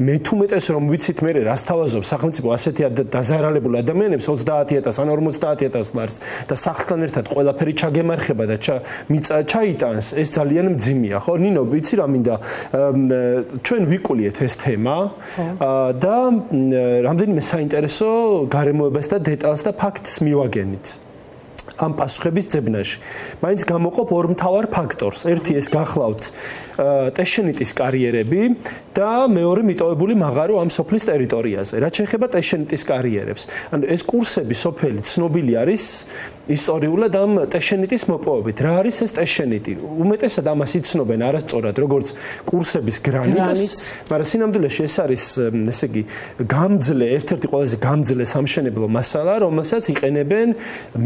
მე თუ მეტეს რომ ვიცით მე რას თავაზობ სახელმწიფო ასეთი დაზარალებულ ადამიანებს 30,000 ან 50,000 ლარს და სახლთან ერთად ყველაფერი ჩაგემარხება და ჩაიტანს, ეს ძალიან მძიმეა, ხო? ნინო, ვიცი რა მინდა ჩვენ ვიკულიეთ ეს თემა და რამდენიმე საინტერესო გარემოებას და დეტალს და ფაქტს მივაგენით. ამ პასუხების ძებნაში. მაინც გამოყოფ ორ მთავარ ფაქტორს. ერთი ეს გახლავთ ტეშენიტის კარიერები და მეორე მიტოვებული მაღარო ამ სოფლის ტერიტორიაზე. რაც შეეხება ტეშენიტის კარიერებს. ანუ ეს კურსები სოფელი ცნობილი არის ისტორიულად ამ ტეშენიტის მოპოვებით. რა არის ეს ტეშენიტი? უმეტესად ამას იცნობენ არასწორად, როგორც კურსების გრანიტს, მაგრამ სინამდვილეში ეს არის, ესე იგი, გამძლე, ერთ-ერთი ყველაზე გამძლე სამშენებლო მასალა, რომელსაც იყენებენ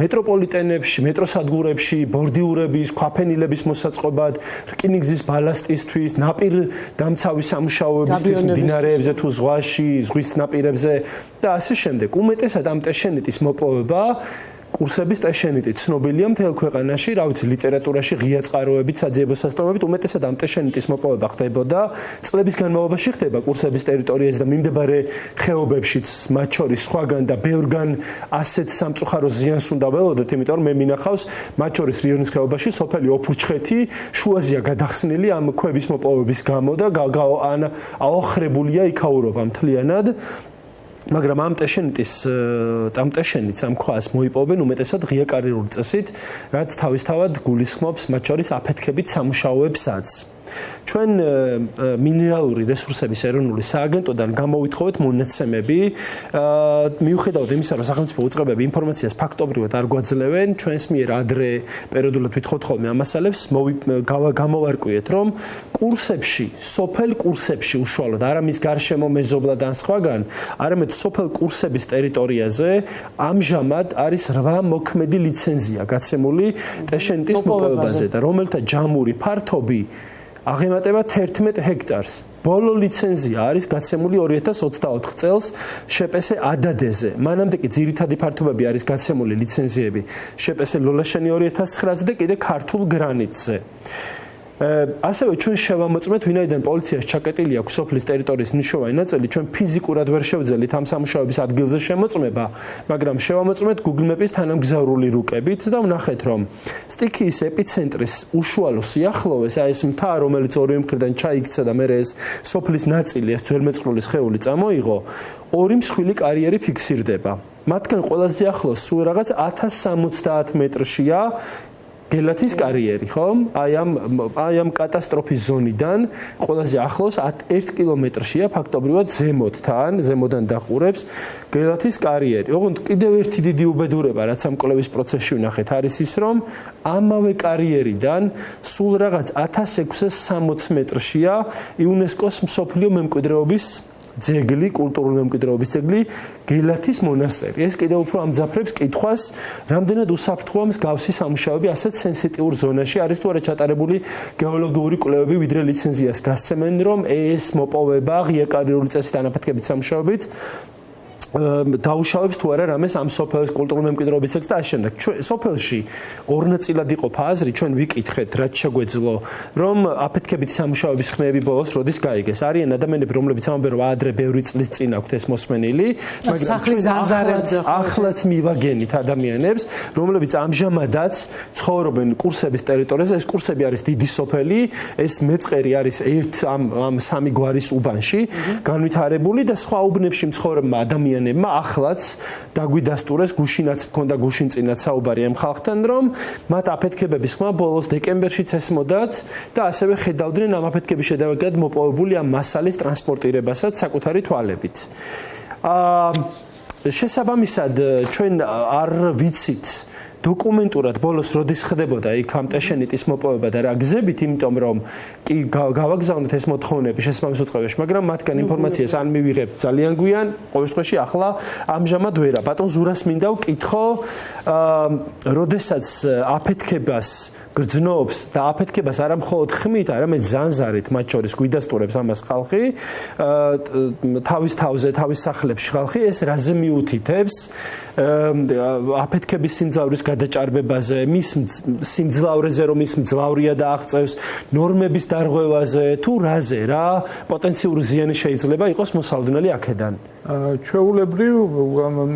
მეტროპოლიტენებში, მეტროსადგურებში, ბორდიურების, ქვაფენილების მოსაწყობად, რკინიგზის ბალასტისთვის, ნაპირ დამცავი სამუშაოებისთვის, მდინარეებზე თუ ზღვაში, ზღვის ნაპირებზე და ასე შემდეგ. უმეტესად ამ ტეშენიტის მოპოვება კურსების ტეშენიტი ცნობილია მთელ ქვეყანაში, რა ვიცი, ლიტერატურაში ღია წყაროებით, საძიებო სასწავლებლებით უმეტესად ამ ტეშენიტის მოპოვება ხდებოდა. წლების განმავლობაში ხდება კურსების ტერიტორიაზე და მიმდებარე ხეობებშიც, მათ შორის სხვაგან და ბევრგან ასეთ სამწუხარო ზიანს უნდა ველოდოთ, იმიტომ რომ მე მინახავს, მათ შორის რიონის ხეობაში სოფელი ოფურჩხეთი შუაზეა გადახსნილი ამ ქვების მოპოვების გამო და აოხრებულია იქაურობა მთლიანად. მაგრამ ამ ტეშენიტს ამ ქვას მოიპოვებენ უმეტესად ღია კარიერული წესით, რაც თავისთავად გულისხმობს მათ შორის აფეთქებით სამუშაოებსაც. ჩვენ მინერალური რესურსების ეროვნული სააგენტოდან გამოვითხოვეთ მონაცემები, მიუხედავად იმისა, რომ სახელმწიფო უწყებები ინფორმაციას ფაქტობრივად არ გვაძლევენ, ჩვენს მიერ ადრე პერიოდულად ვითხოვთ ხოლმე ამ მასალებს, გამოვარკვიეთ, რომ კურსებში, სოფელ კურსებში უშუალოდ, არა მის გარშემო მეზობლად ან სხვაგან, არამედ სოფელ კურსების ტერიტორიაზე ამჟამად არის 8 მოქმედი ლიცენზია გაცემული ტეშენიტის მოპოვებაზე და რომელთა ჯამური ფართობი აღემატება 11 ჰექტარს. ბოლო ლიცენზია არის გაცემული 2024 წელს შპს ადადეზე. მანამდე კი ძირითადი ფართობები არის გაცემული ლიცენზიები შპს ლოლაშენი 2009-ზე და კიდე ქართულ გრანიტზე. ასევე ჩვენ შევამოწმეთ, ვინაიდან პოლიციას ჩაკეტილი აქვს სოფლის ტერიტორიის მნიშვნელოვანი ნაწილი, ჩვენ ფიზიკურად ვერ შევძელით ამ სამუშაოების ადგილზე შემოწმება, მაგრამ შევამოწმეთ Google Maps-ის თანამგზავრული რუკებით და ვნახეთ, რომ სტიქიის ეპიცენტრის უშუალო სიახლოვეს, ეს მთა, რომელიც ორივე მხრიდან ჩაიქცა და მერე ეს სოფლის ნაწილი, ეს ძველმეწყრული სხეული წამოიღო, ორი მსხვილი კარიერი ფიქსირდება. მათგან ყველაზე ახლოს სულ რაღაც 1070 მეტრშია გელათის კარიერი, ხო? აი ამ კატასტროფის ზონიდან ყველაზე ახლოს 1 კილომეტრშია ფაქტობრივად ზემოდან დაყურებს გელათის კარიერი. ოღონდ კიდევ ერთი დიდი უბედურება, რაც ამ კვლევის პროცესში ვნახეთ, არის ის, რომ ამავე კარიერიდან სულ რაღაც 1660 მეტრშია იუნესკოს მსოფლიო მემკვიდრეობის ძეგლი, კულტურული მემკვიდრეობის ძეგლი, გელათის მონასტერი. ეს კიდევ უფრო ამძაფრებს კითხვას, რამდენად უსაფრთხოა მსგავსი სამუშაოები ასეთ სენსიტიურ ზონაში არის თუ არა ჩატარებული გეოლოგიური კვლევები, ვიდრე ლიცენზიას გასცემენ, რომ ეს მოპოვება ღია კარიერული წესით ანაფეთქებით სამუშაოებით დაუშავებს თუ არა რამეს ამ სოფლის კულტურული მემკვიდრეობის ძეგლს და ამ შემდეგ. სოფელში ორ ნაწილად იყოფა აზრი, ჩვენ ვიკითხეთ, რაც შეგვეძლო, რომ აფეთქებითი სამუშაოების ხმები ბოლოს როდის გაიგეს. არიან ადამიანები, რომლებიც ამბობენ, რომ ადრე ბევრი წლის წინ აქვთ ეს მოსმენილი, მაგრამ ახლაც მივაგენით ადამიანებს, რომლებიც ამჟამადაც ცხოვრობენ კურსების ტერიტორიაზე. ეს კურსები არის დიდი სოფელი, ეს მეწყერი არის ამ სამი გვარის უბანში განვითარებული და სხვა უბნებში მცხოვრებმა ადამიანებმა ახლაც დაგვიდასტურეს, გუშინაც მქონდა გუშინწინაც საუბარი ამ ხალხთან, რომ მათ აფეთქებების ხმა ბოლოს დეკემბერშიც ესმოდათ და ასევე ხედავდნენ ამ აფეთქების შედეგად მოპოვებული ამ მასალის ტრანსპორტირებასაც საკუთარი თვალებით. შესაბამისად, ჩვენ არ ვიცით დოკუმენტურად ბოლოს როდის ხდებოდა იქ ამ ტეშენიტის მოპოვება და რა გზებით, იმიტომ რომ კი გავაგზავნეთ ეს მოთხოვნები შესაბამის უწყებაში, მაგრამ მათგან ინფორმაციას არ მივიღებთ ძალიან გვიან, ყოველ შემთხვევაში ახლა ამჟამად ვერა. ბატონ ზურას მინდა ვკითხო, როდესაც აფეთქებას გრძნობს და აფეთქებას არა მხოლოდ ხმით, არამედ ზანზარით, მათ შორის გვიდასტურებს ამას ხალხი, თავის თავზე, თავის სახლებში ხალხი, ეს რაზე მიუთითებს აფეთქების სიმძლავრის გადაჭარბებაზე, მის სიმძლავრეზე, რომ ის მძლავრია და აღწევს, ნორმების დარღვევაზე, თუ რაზე, რა პოტენციური ზიანი შეიძლება იყოს მოსალოდნელი აქედან. ჩვეულებრივ,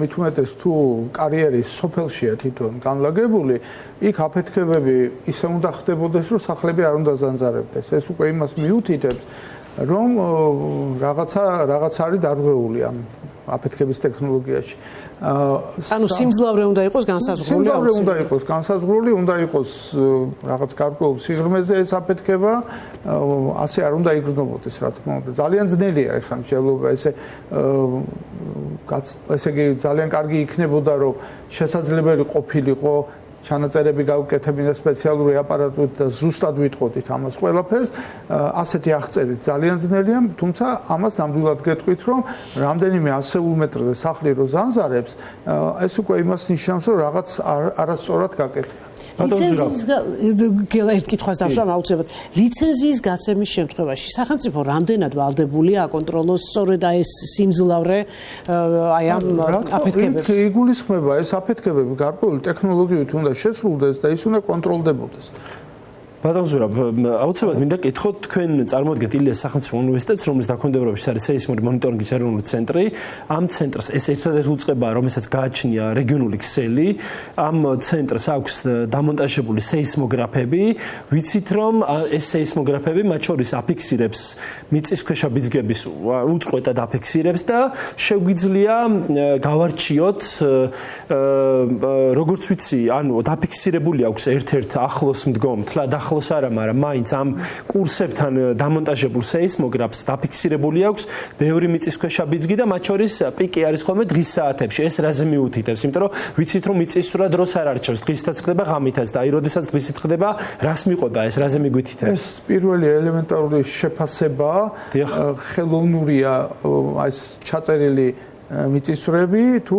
მით უმეტეს თუ კარიერი სოფელშია თვითონ განლაგებული, იქ აფეთქებები ისე უნდა ხდებოდეს, რომ სახლები არ უნდა ზანზარებდეს. ეს უკვე იმას მიუთითებს, რომ რაღაც არის დარღვეული ამ აფეთქების ტექნოლოგიაში. ანუ სიმძლავრე უნდა იყოს განსაზღვრული. სიმძლავრე უნდა იყოს განსაზღვრული, უნდა იყოს რაღაც გარკვეულ სიღრმეზე ეს აფეთქება, ასე არ უნდა იგრძნობოდეს, რა თქმა უნდა. ძალიან ძნელია ეხლა მსჯელობა, ესე იგი ძალიან კარგი იქნებოდა, რომ შესაძლებელი ყოფილიყო ჩანაწერები გავუკეთებინა სპეციალური აპარატით და ზუსტად ვიტყოდით ამას ყველაფერს, ასეთი აღწერით ძალიან ძნელია, თუმცა ამას ნამდვილად გეტყვით, რომ რამდენიმე ასეულ მეტრზე სახლი რო ზანზარებს, ეს უკვე იმას ნიშნავს, რომ რაღაც არასწორად გაკეთდა. ლიცენზიის ერთ კითხვას დავსვამ აუცილებლად. ლიცენზიის გაცემის შემთხვევაში სახელმწიფო რამდენად ვალდებულია აკონტროლოს სწორედ ეს სიმძლავრე აი ამ აფეთქებებს? იგულისხმება ეს აფეთქებები გარკვეული ტექნოლოგიით უნდა შესრულდეს და ის უნდა კონტროლდებოდეს. ბატონ ზურა, აუცილებლად მინდა კითხოთ, თქვენ წარმოადგენთ ილიას სახელმწიფო უნივერსიტეტს, რომლის დაქვემდებარებაში არის სეისმური მონიტორინგის ეროვნული ცენტრი. ამ ცენტრს ეს ერთადერთი უწყებაა, რომელსაც გააჩნია რეგიონული ქსელი. ამ ცენტრს აქვს დამონტაჟებული სეისმოგრაფები. ვიცით, რომ ეს სეისმოგრაფები მათ შორის აფიქსირებს მიწისქვეშა ბიძგების უწყვეტად აფიქსირებს და შეგვიძლია გავარჩიოთ, როგორც ვიცი, ანუ დაფიქსირებული აქვს ერთ-ერთ ახლოს მდგომ თლად ახლოს არა, მაგრამ მაინც ამ კურსებთან დამონტაჟებულ სეისმოგრაფს დაფიქსირებული აქვს ბევრი მიწისქვეშა ბიძგი და მათ შორის პიკი არის ხოლმე დღის საათებში. ეს რაზე მიუთითებს? იმიტომ რომ ვიცით, რომ მიწისძვრა დროს არ არჩევს, დღისითაც ხდება, ღამითაც და აი როდესაც დღისით ხდება, რას მიყვება, ეს რაზე მიგვითითებს? ეს პირველი ელემენტარული შეფასება ხელოვნურია, აი ეს ჩაწერილი მიწისძვრები თუ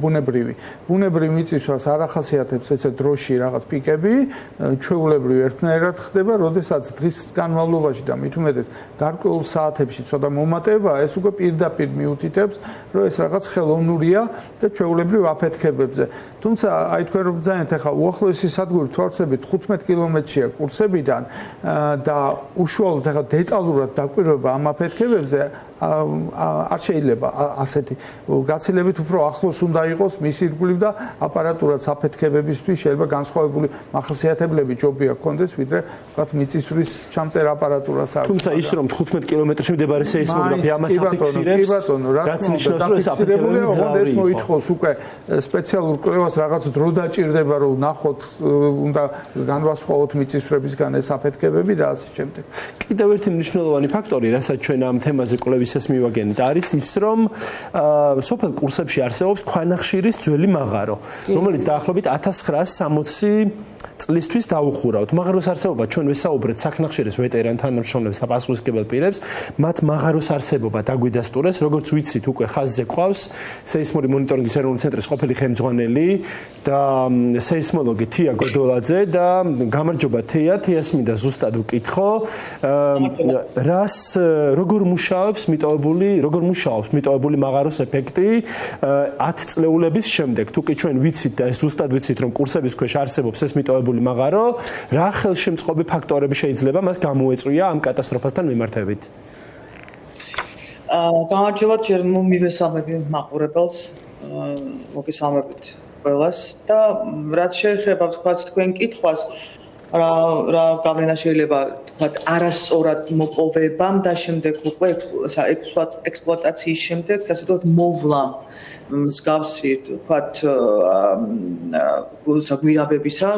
ბუნებრივი. ბუნებრივი მიწისძვრას არ ახასიათებს ესე დროში რაღაც პიკები, ჩვეულებრივ ერთნაირად ხდება, როდესაც დღის განმავლობაში და მით უმეტეს გარკვეულ საათებში ცოტა მომატება, ეს უკვე პირდაპირ მიუთითებს, რომ ეს რაღაც ხელოვნურია და ჩვეულებრივ აფეთქებებზე. თუმცა აი თქვენ რომ ძალიან ახლა უახლოესი სადგური თვალწებით 15 კილომეტრია კურსებიდან და უშუალოდ ახლა დეტალურად დაკვირვება ამ აფეთქებებზე არ შეიძლება ასეთი გაცილებით უფრო ახლოს უნდა იყოს მის ირგვლივ და აპარატურაც აფეთქებებისთვის შეიძლება განსხვავებული მახასიათებლები ჯობია გქონდეს ვიდრე ვთქვათ მიწისძვრის ჩამწერ აპარატურას აქვს. თუმცა ის რომ 15 კილომეტრში მდებარე სეისმოგრაფი ამას აფიქსირებს, რაც ნიშნავს რომ ეს აფეთქებები ეს მოითხოვს უკვე სპეციალურ კვლევას რაღაც დრო დაჭირდება რომ ნახოთ უნდა განვასხვაოთ მიწისძვრებისგან ეს აფეთქებები და ასე შემდეგ. კიდევ ერთი მნიშვნელოვანი ფაქტორი, რასაც ჩვენ ამ თემაზე კვლევისას მივაგენით, არის ის, რომ სოფელ კურსებში არსებობს ქვანახშირის ძველი მაღარო, რომელიც დაახლოებით 1960 წლისთვის დაუხურავთ. მაღაროს არსებობა ჩვენ ვესაუბრეთ საქნახშირის ვეტერან თანამშრომლებს და პასუხისმგებელ პირებს, მათ მაღაროს არსებობა დაგვიდასტურეს, როგორც ვიცით, უკვე ხაზზე ყავს სეისმური მონიტორინგის ეროვნული ცენტრის ყოფილი ხელმძღვანელი და სეისმოლოგი თია გოდოლაძე და გამარჯობა თიას მინდა ზუსტად ვკითხო, როგორ მუშაობს მიტოვებული მაღაროს ეფექტი 10 წლეულების შემდეგ. თუკი ჩვენ ვიცით და ეს ზუსტად ვიცით, რომ კურსების ქვეშ არსებობს ეს მიტოვებული მაღარო, რა ხელშემწყობი ფაქტორები შეიძლება მას გამოეწვია ამ კატასტროფასთან მიმართებით? გამარჯობა, ჯერ მივესალმები მაყურებელს, მოგესალმებით ყველას და რაც შეეხება ვთქვათ თქვენ კითხვას, რა გავლენა შეიძლება ვთქვათ არასწორად მოპოვებამ და შემდეგ უკვე ექსპლუატაციის შემდეგ ასე ვთქვათ მოვლამ მსგავსი ვთქვათ საგვირაბებისა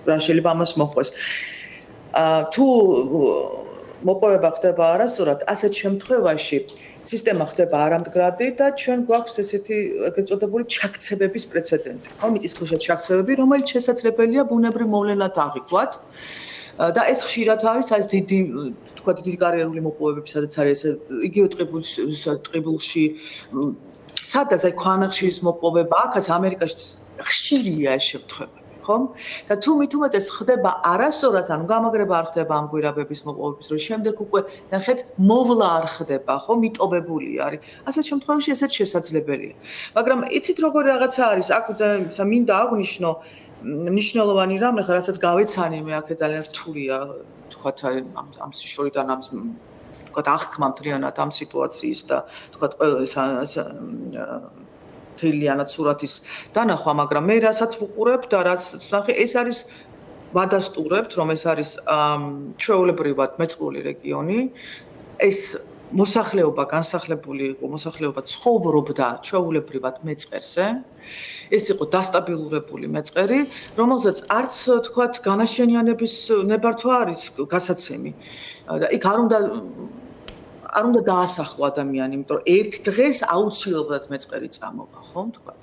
რა შეიძლება ამას მოხდეს. თუ მოპოვება ხდება არასწორად, ასეთ შემთხვევაში სისტემა ხდება არამდგრადი და ჩვენ გვაქვს ესეთი ეგრეთ წოდებული ჩაქცევების პრეცედენტი. მიწისქვეშა ჩაქცევები, რომელიც შესაძლებელია ბუნებრივ მოვლენად აღიქვათ და ეს ხშირად არის ეს დიდი კარიერული მოპოვებები, სადაც არის იგივე ტყიბულში, სადაც აი ქვანახშირის მოპოვება, აქაც ამერიკაში ხშირია ეს შემთხვევები. და თუ მით უმეტეს ხდება არასწორად, ანუ გამაგრება არ ხდება ამ გვირაბების მოპოვების, რომ შემდეგ უკვე ნახეთ მოვლა არ ხდება, ხო, მიტოვებული არის. ასეთ შემთხვევაში ესეც შესაძლებელია. მაგრამ იცით როგორი რაღაცა არის, აქ მინდა აღვნიშნო მნიშვნელოვანი რამე, რასაც გავეცანი მე აქ ძალიან რთულია, თქვათ ამ შორიდან ამ თქვათ აღქმა მთლიანად ამ სიტუაციის და თქვათ თელიანად სურათის დანახვა, მაგრამ მე რასაც ვუყურებ და რაც ნახე, ეს არის ვადასტურებთ, რომ ეს არის ჩვეულებრივად მეწყრული რეგიონი. ეს მოსახლეობა განსახლებული იყო, მოსახლეობა ცხოვრობდა ჩვეულებრივად მეწყერზე. ეს იყო დასტაბილურებული მეწყერი, რომელზეც არც თქვათ განაშენიანების ნებართვა არის გასაცემი. და იქ არ უნდა დაასახლო ადამიანი, იმიტომ რომ ერთ დღეს აუცილებლად მეწყერი წამოვა, ხო, თქვათ.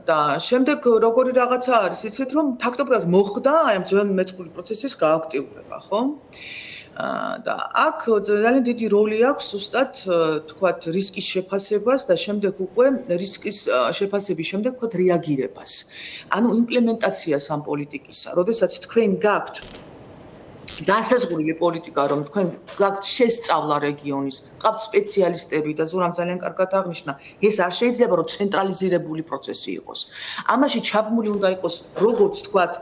და შემდეგ როგორი რაღაცა არის, იცით რომ ფაქტობრივად მოხდა აი ამ ძველი მეწყრული პროცესის გააქტიურება, ხო? და აქ ძალიან დიდი როლი აქვს ზუსტად თქვათ რისკის შეფასებას და შემდეგ უკვე რისკის შეფასების შემდეგ თქვათ რეაგირებას. ანუ იმპლემენტაციას ამ პოლიტიკისა. როდესაც თქვენ გაქვთ დასაზღვრული პოლიტიკა, რომ თქვენ გაქვთ შესწავლა რეგიონის, გაქვთ სპეციალისტები და ზურამ ძალიან კარგად აღნიშნა, ეს არ შეიძლება რომ ცენტრალიზირებული პროცესი იყოს. ამაში ჩაბმული უნდა იყოს როგორც თქვათ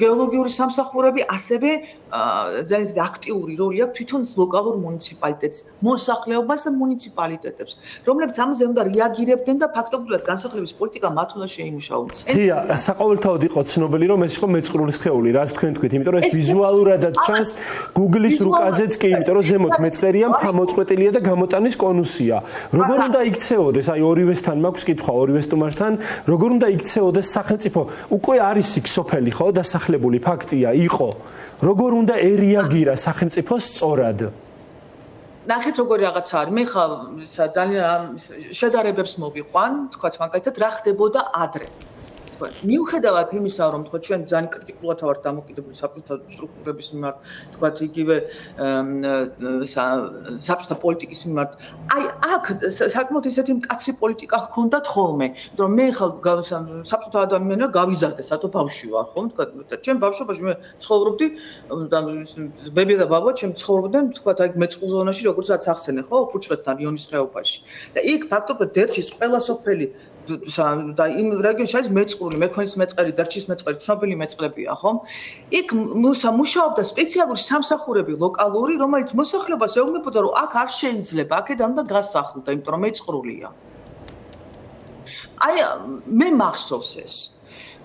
გეოლოგიური სამსახურები, ასევე ძალიან აქტიური როლი აქვს თვითონ ლოკალურ მუნიციპალიტეტს, მოსახლეობას და მუნიციპალიტეტებს, რომლებიც ამაზე უნდა რეაგირებდნენ და ფაქტობრივად განსახლების პოლიტიკა მათ უნდა შეიმუშაონ. თია, საყოველთაოდ იყო ცნობილი, რომ ეს იყო მეწყრული სხეული, რაც თქვენ თქვით, იმიტომ რომ ეს ვიზუალურადაც ჩანს Google-ის რუკაზეც კი, იმიტომ რომ ზემოთ მეწყერია, მთა-მოწყვეტილია და გამოტანის კონუსია. როგორ უნდა იქცეოდეს, აი ორივესთან მაქვს კითხვა, ორივე სტუმართან, როგორ უნდა იქცეოდეს სახელმწიფო? უკვე არის იქ სოფელი, ხო, დასახლებული ფაქტია, იყო. როგორ უნდა ერეაგირა სახელმწიფო სწორად? ნახეთ როგორი რაღაცა არის. მე ხა ძალიან შედარებებს მოვიყვან, თქვათ მაგალითად, რა ხდებოდა ადრე. თქვა, მიუხედავად იმისა, რომ თქვა ჩვენ ძალიან კრიტიკულად ვართ დამოკიდებული საბჭოთა სტრუქტურების მიმართ, თქვა იგივე საბჭოთა პოლიტიკის მიმართ. აი აქ საკმაოდ ისეთი მკაცრი პოლიტიკა ჰქონდათ ხოლმე, რომ მე ხა საბჭოთა ადამიანია გავიზარდე, სათო ბავშვი ვარ, ხომ? თქვა ჩემ ბავშვობაში მე ცხოვრობდი ბებია და ბაბა ჩემ ცხოვრობდნენ, თქვა აი მეწყვილ ზონაში, როგორცაც ახსენე, ხო, ფუჭრეთთან რიონის ხეობაში. და იქ ფაქტობრივად დერჩის ყველა სოფელი და იმ რეგიონში არის მეწყრული, მექონის მეწყერი, დერჩის მეწყერი, ცნობილი მეწყლებია, ხომ? იქ მუშაობდა სპეციალური სამსახურები ლოკალური, რომელიც მოსახლეობას ეუბნებოდა, რომ აქ არ შეიძლება, აქედან უნდა გასახლდა, იმიტომ რომ მეწყრულია. აი მე მახსოვს ეს.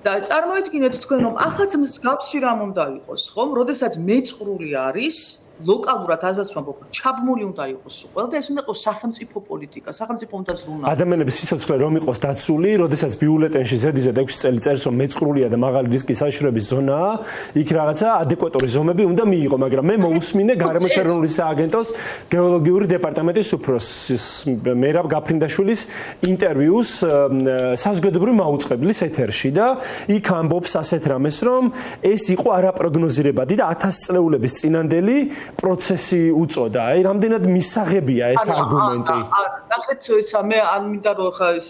და წარმოიდგინეთ თქვენ რომ ახაც მსგავსი რამ უნდა იყოს, ხომ? როდესაც მეწყრული არის ლოკალურად ასე ვამბობ, ჩაბმული უნდა იყოს ყველა და ეს უნდა იყოს სახელმწიფო პოლიტიკა, სახელმწიფო უნდა ზრუნავდეს. ადამიანების სიცოცხლე რომ იყოს დაცული, როდესაც ბიულეტენში ზედიზედ 6 წელი წერს რომ მეწყრულია და მაღალი რისკის საშუალების ზონაა, იქ რაღაცა ადეკვატური ზომები უნდა მიიღო, მაგრამ მე მოусმინე გარემოს ეროვნული სააგენტოს გეოლოგიური დეპარტამენტის უფროსის მერაბ გაფრინდაშვილის ინტერვიუს საზოგადოებრივი მაუწყებლის ეთერში და იქ ამბობს ასეთ რამეს, რომ ეს იყო არაპროგნოზირებადი და 1000 წლეულების წინანდელი პროცესი უწოდა. აი, რამდენად მისაღებია ეს არგუმენტი. ნახეთ, ისა მე არ მინდა რომ ხა ეს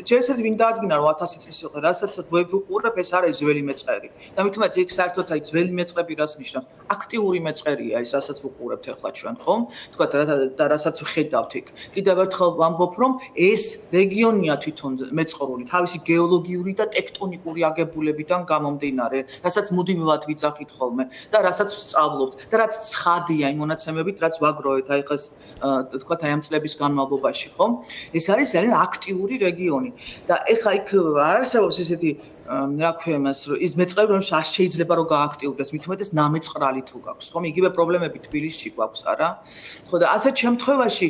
შეიძლება ვინ დაადგინა რომ 1000 წლის იყო, რასაც ვუყურებ ეს არის ძველი მეწყერი. და მithumetes იქ საერთოდ აი ძველი მეწყები რას ნიშნავს? აქტიური მეწყერია ეს, რასაც ვუყურებთ ახლა ჩვენ, ხომ? თქვათ და რასაც ვხედავთ იქ. კიდევ ერთხელ ვამბობ რომ ეს რეგიონია თვითონ მეწყრული, თავისი გეოლოგიური და ტექტონიკური აგებულებიდან გამომდინარე, რასაც მუდმივად ვიცახით ხოლმე და რასაც ვსწავლობთ. და რაც ცხადია იმ მონაცემებით, რაც ვაგროვეთ აი ხეს თქვათ აი ამ წლების განმავლობაში, ხო? ეს არის ძალიან აქტიური რეგიონი და ეხლა იქ არ არსებობს ესეთი რა ქვია იმას, რომ ის მეწყრები რომ შეიძლება რომ გააქტიურდეს, მithumetes ნამეწყრალი თუ გაქვს, ხო? იგივე პრობლემები თბილისში გვაქვს, არა? ხო და ასეთ შემთხვევაში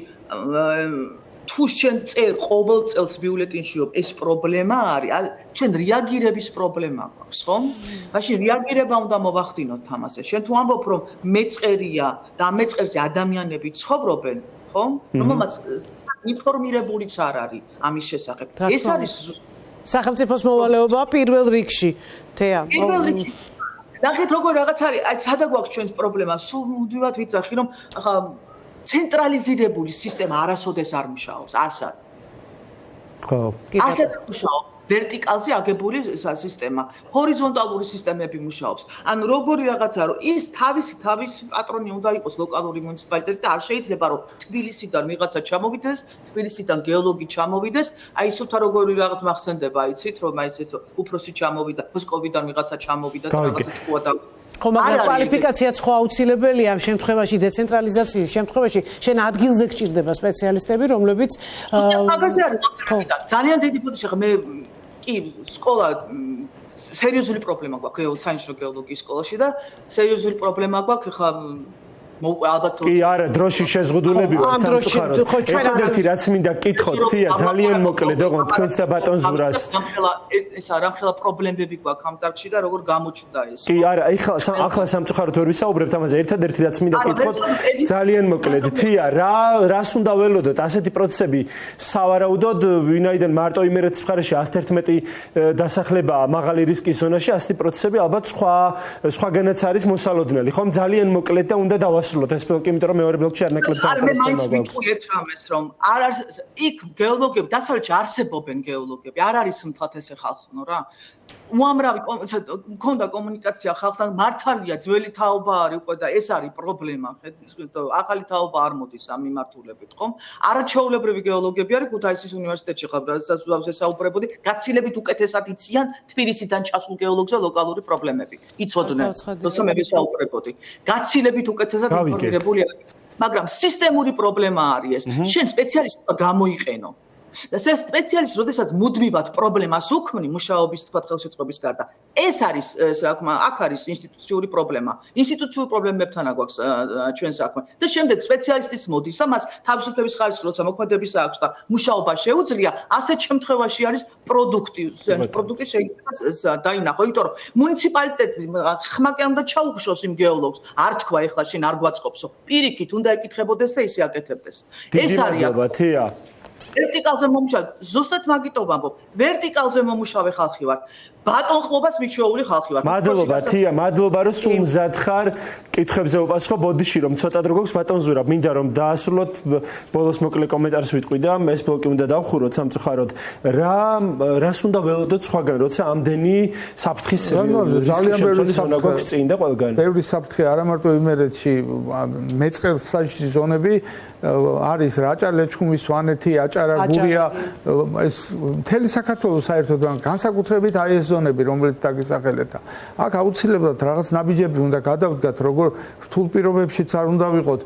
თუ შენ წერ ყოველ წელს ბიულეტინში რომ ეს პრობლემა არის, ჩვენ რეაგირების პრობლემა გვაქვს, ხო? მაშინ რეაგირება უნდა მოვახდინოთ ამაზე. შენ თუ ამბობ რომ მეწყერია და მეწყერზე ადამიანები ცხოვრობენ, ხო? რომელმაც ინფორმირებულიც არ არის ამის შესახებ. ეს არის სახელმწიფოს მოვალეობა პირველ რიგში, თეა. პირველ რიგში. ნახეთ როგორ რაღაც არის, აი სადა გვაქვს ჩვენს პრობლემა, სულ მუდმივად ვიცახი რომ ახლა ცენტრალიზირებული სისტემა არასოდეს არ მუშაობს, არც არ. ხო. ასეთ მუშაობს ვერტიკალზე აგებული სისტემა, ჰორიზონტალური სისტემები მუშაობს. ანუ როგორი რაღაცა რომ ის თავისი პატრონი უნდა იყოს ლოკალური მუნიციპალიტეტი და არ შეიძლება რომ თბილისიდან ვიღაცა ჩამოვიდეს, თბილისიდან გეოლოგი ჩამოვიდეს, აი სულთა როგორი რაღაც მახსენდება, იცით რომ აი ეს უფროსი ჩამოვიდა, მოსკოვიდან ვიღაცა ჩამოვიდა და რაღაცა ჭკუა და ხო, მაგრამ კვალიფიკაციაც ხო აუცილებელია ამ შემთხვევაში, დეცენტრალიზაციის შემთხვევაში, შენ ადგილზე გჭირდება სპეციალისტები, რომლებიც მაგაზე არის ძალიან დიდი ფოტო შეხა მე კი სკოლა სერიოზული პრობლემა გვაქვს საინჟინრო გეოლოგიის სკოლაში და სერიოზული პრობლემა გვაქვს ხა ალბათ კი არა დროში შეზღუდულები ვართ სამწუხაროდ ერთადერთი რაც მინდა გკითხოთ თია ძალიან მოკლედ ოღონდ თქვენს და ბატონ ზურას ეს არამხელა პრობლემები გვაქვს ამ დარგში და როგორ გამოჩნდა ეს კი არა ახლა სამწუხაროდ ვერ ვისაუბრებთ ამაზე ერთადერთი რაც მინდა გკითხოთ ძალიან მოკლედ თია რას უნდა ველოდოთ ასეთი პროცესები სავარაუდოდ ვინაიდან მარტო იმერეთის მხარეში 111 დასახლება მაღალი რისკის ზონაში ასეთი პროცესები ალბათ სხვაგანაც არის მოსალოდნელი ხომ ძალიან მოკლედ და უნდა დავასრულოთ ეს ბლოკი იმიტომ რომ მეორე ბლოკში არ ნაკლებს არ მე მაინც ვიტყვიეთ რამეს რომ არ არის იქ გეოლოგები დასავლეთში არსებობენ გეოლოგები არ არის მთლად ესე ხალხნო რა უამრავი მქონდა კომუნიკაცია ხალხთან მართალია ძველი თაობა არის უკვე და ეს არის პრობლემა ხედავთ ახალი თაობა არ მოდის ამ მიმართულებით ხომ არაჩვეულებრივი გეოლოგები არის ქუთაისის უნივერსიტეტში ხარ რასაც ვსაუბრებოდი გაცილებით უკეთესად იციან თბილისიდან ჩასულ გეოლოგზე ლოკალური პრობლემები იცოდნენ როცა მე ვსაუბრებოდი გაცილებით უკეთესად ინფორმირებული არის მაგრამ სისტემური პრობლემა არის ეს შენ სპეციალისტმა გამოიყენო და ეს სპეციალისტი, როდესაც მუდმივად პრობლემას უქმნი მუშაობის თქვა ხელშეწყობის გარდა, ეს არის რა თქმა უნდა, აქ არის ინსტიტუციური პრობლემა. ინსტიტუციური პრობლემებთან აქვს ჩვენ საქმე. და შემდეგ სპეციალისტის მოდის და მას თავისუფლების ხარისხი როცა მოქმედების აქვს და მუშაობა შეუძლია, ასეთ შემთხვევაში არის პროდუქტი შეიძლება დაინახო, იმიტომ რომ მუნიციპალიტეტი ხმაკე უნდა ჩაუხშოს იმ გეოლოგს. არ თქვა ეხლა შენ არ გვაწყობსო. პირიქით უნდა ეკითხებოდეს და ისე აკეთებდეს. ეს არის ვერტიკალზე მომუშავე, ზუსტად მაგიტომ ვამბობ, ვერტიკალზე მომუშავე ხალხი ვარ. ბატონყმობას მიჩვეული ხალხი ვარ. მადლობა თია, მადლობა რომ სულ მზად ხარ კითხვებზე უპასუხო. ბოდიში რომ ცოტა დრო გქოს ბატონ ზურაბ, მინდა რომ დაასრულოთ ბოლოს მოკლე კომენტარს ვიტყვი და ეს ბლოკი უნდა დავხუროთ სამწუხაროდ. რას უნდა ველოდოთ სხვაგან, როცა ამდენი საფრთხის ძალიან ბევრი ზონა გვაქვს წინ და ყველგან. ბევრი საფრთხე არა მარტო იმერეთში, მეწყერსაშში ზონები არის რაჭა-ლეჩხუმის, სვანეთი, აჭარა-გურია, ეს მთელი საქართველოს საერთოდ განსაკუთრებით აი ეს ზონები, რომელიც დაგისახელეთ. აქ აუცილებლად რაღაც ნაბიჯები უნდა გადავდგათ, როგორ რთულ პირობებშიც არ უნდა ვიყოთ.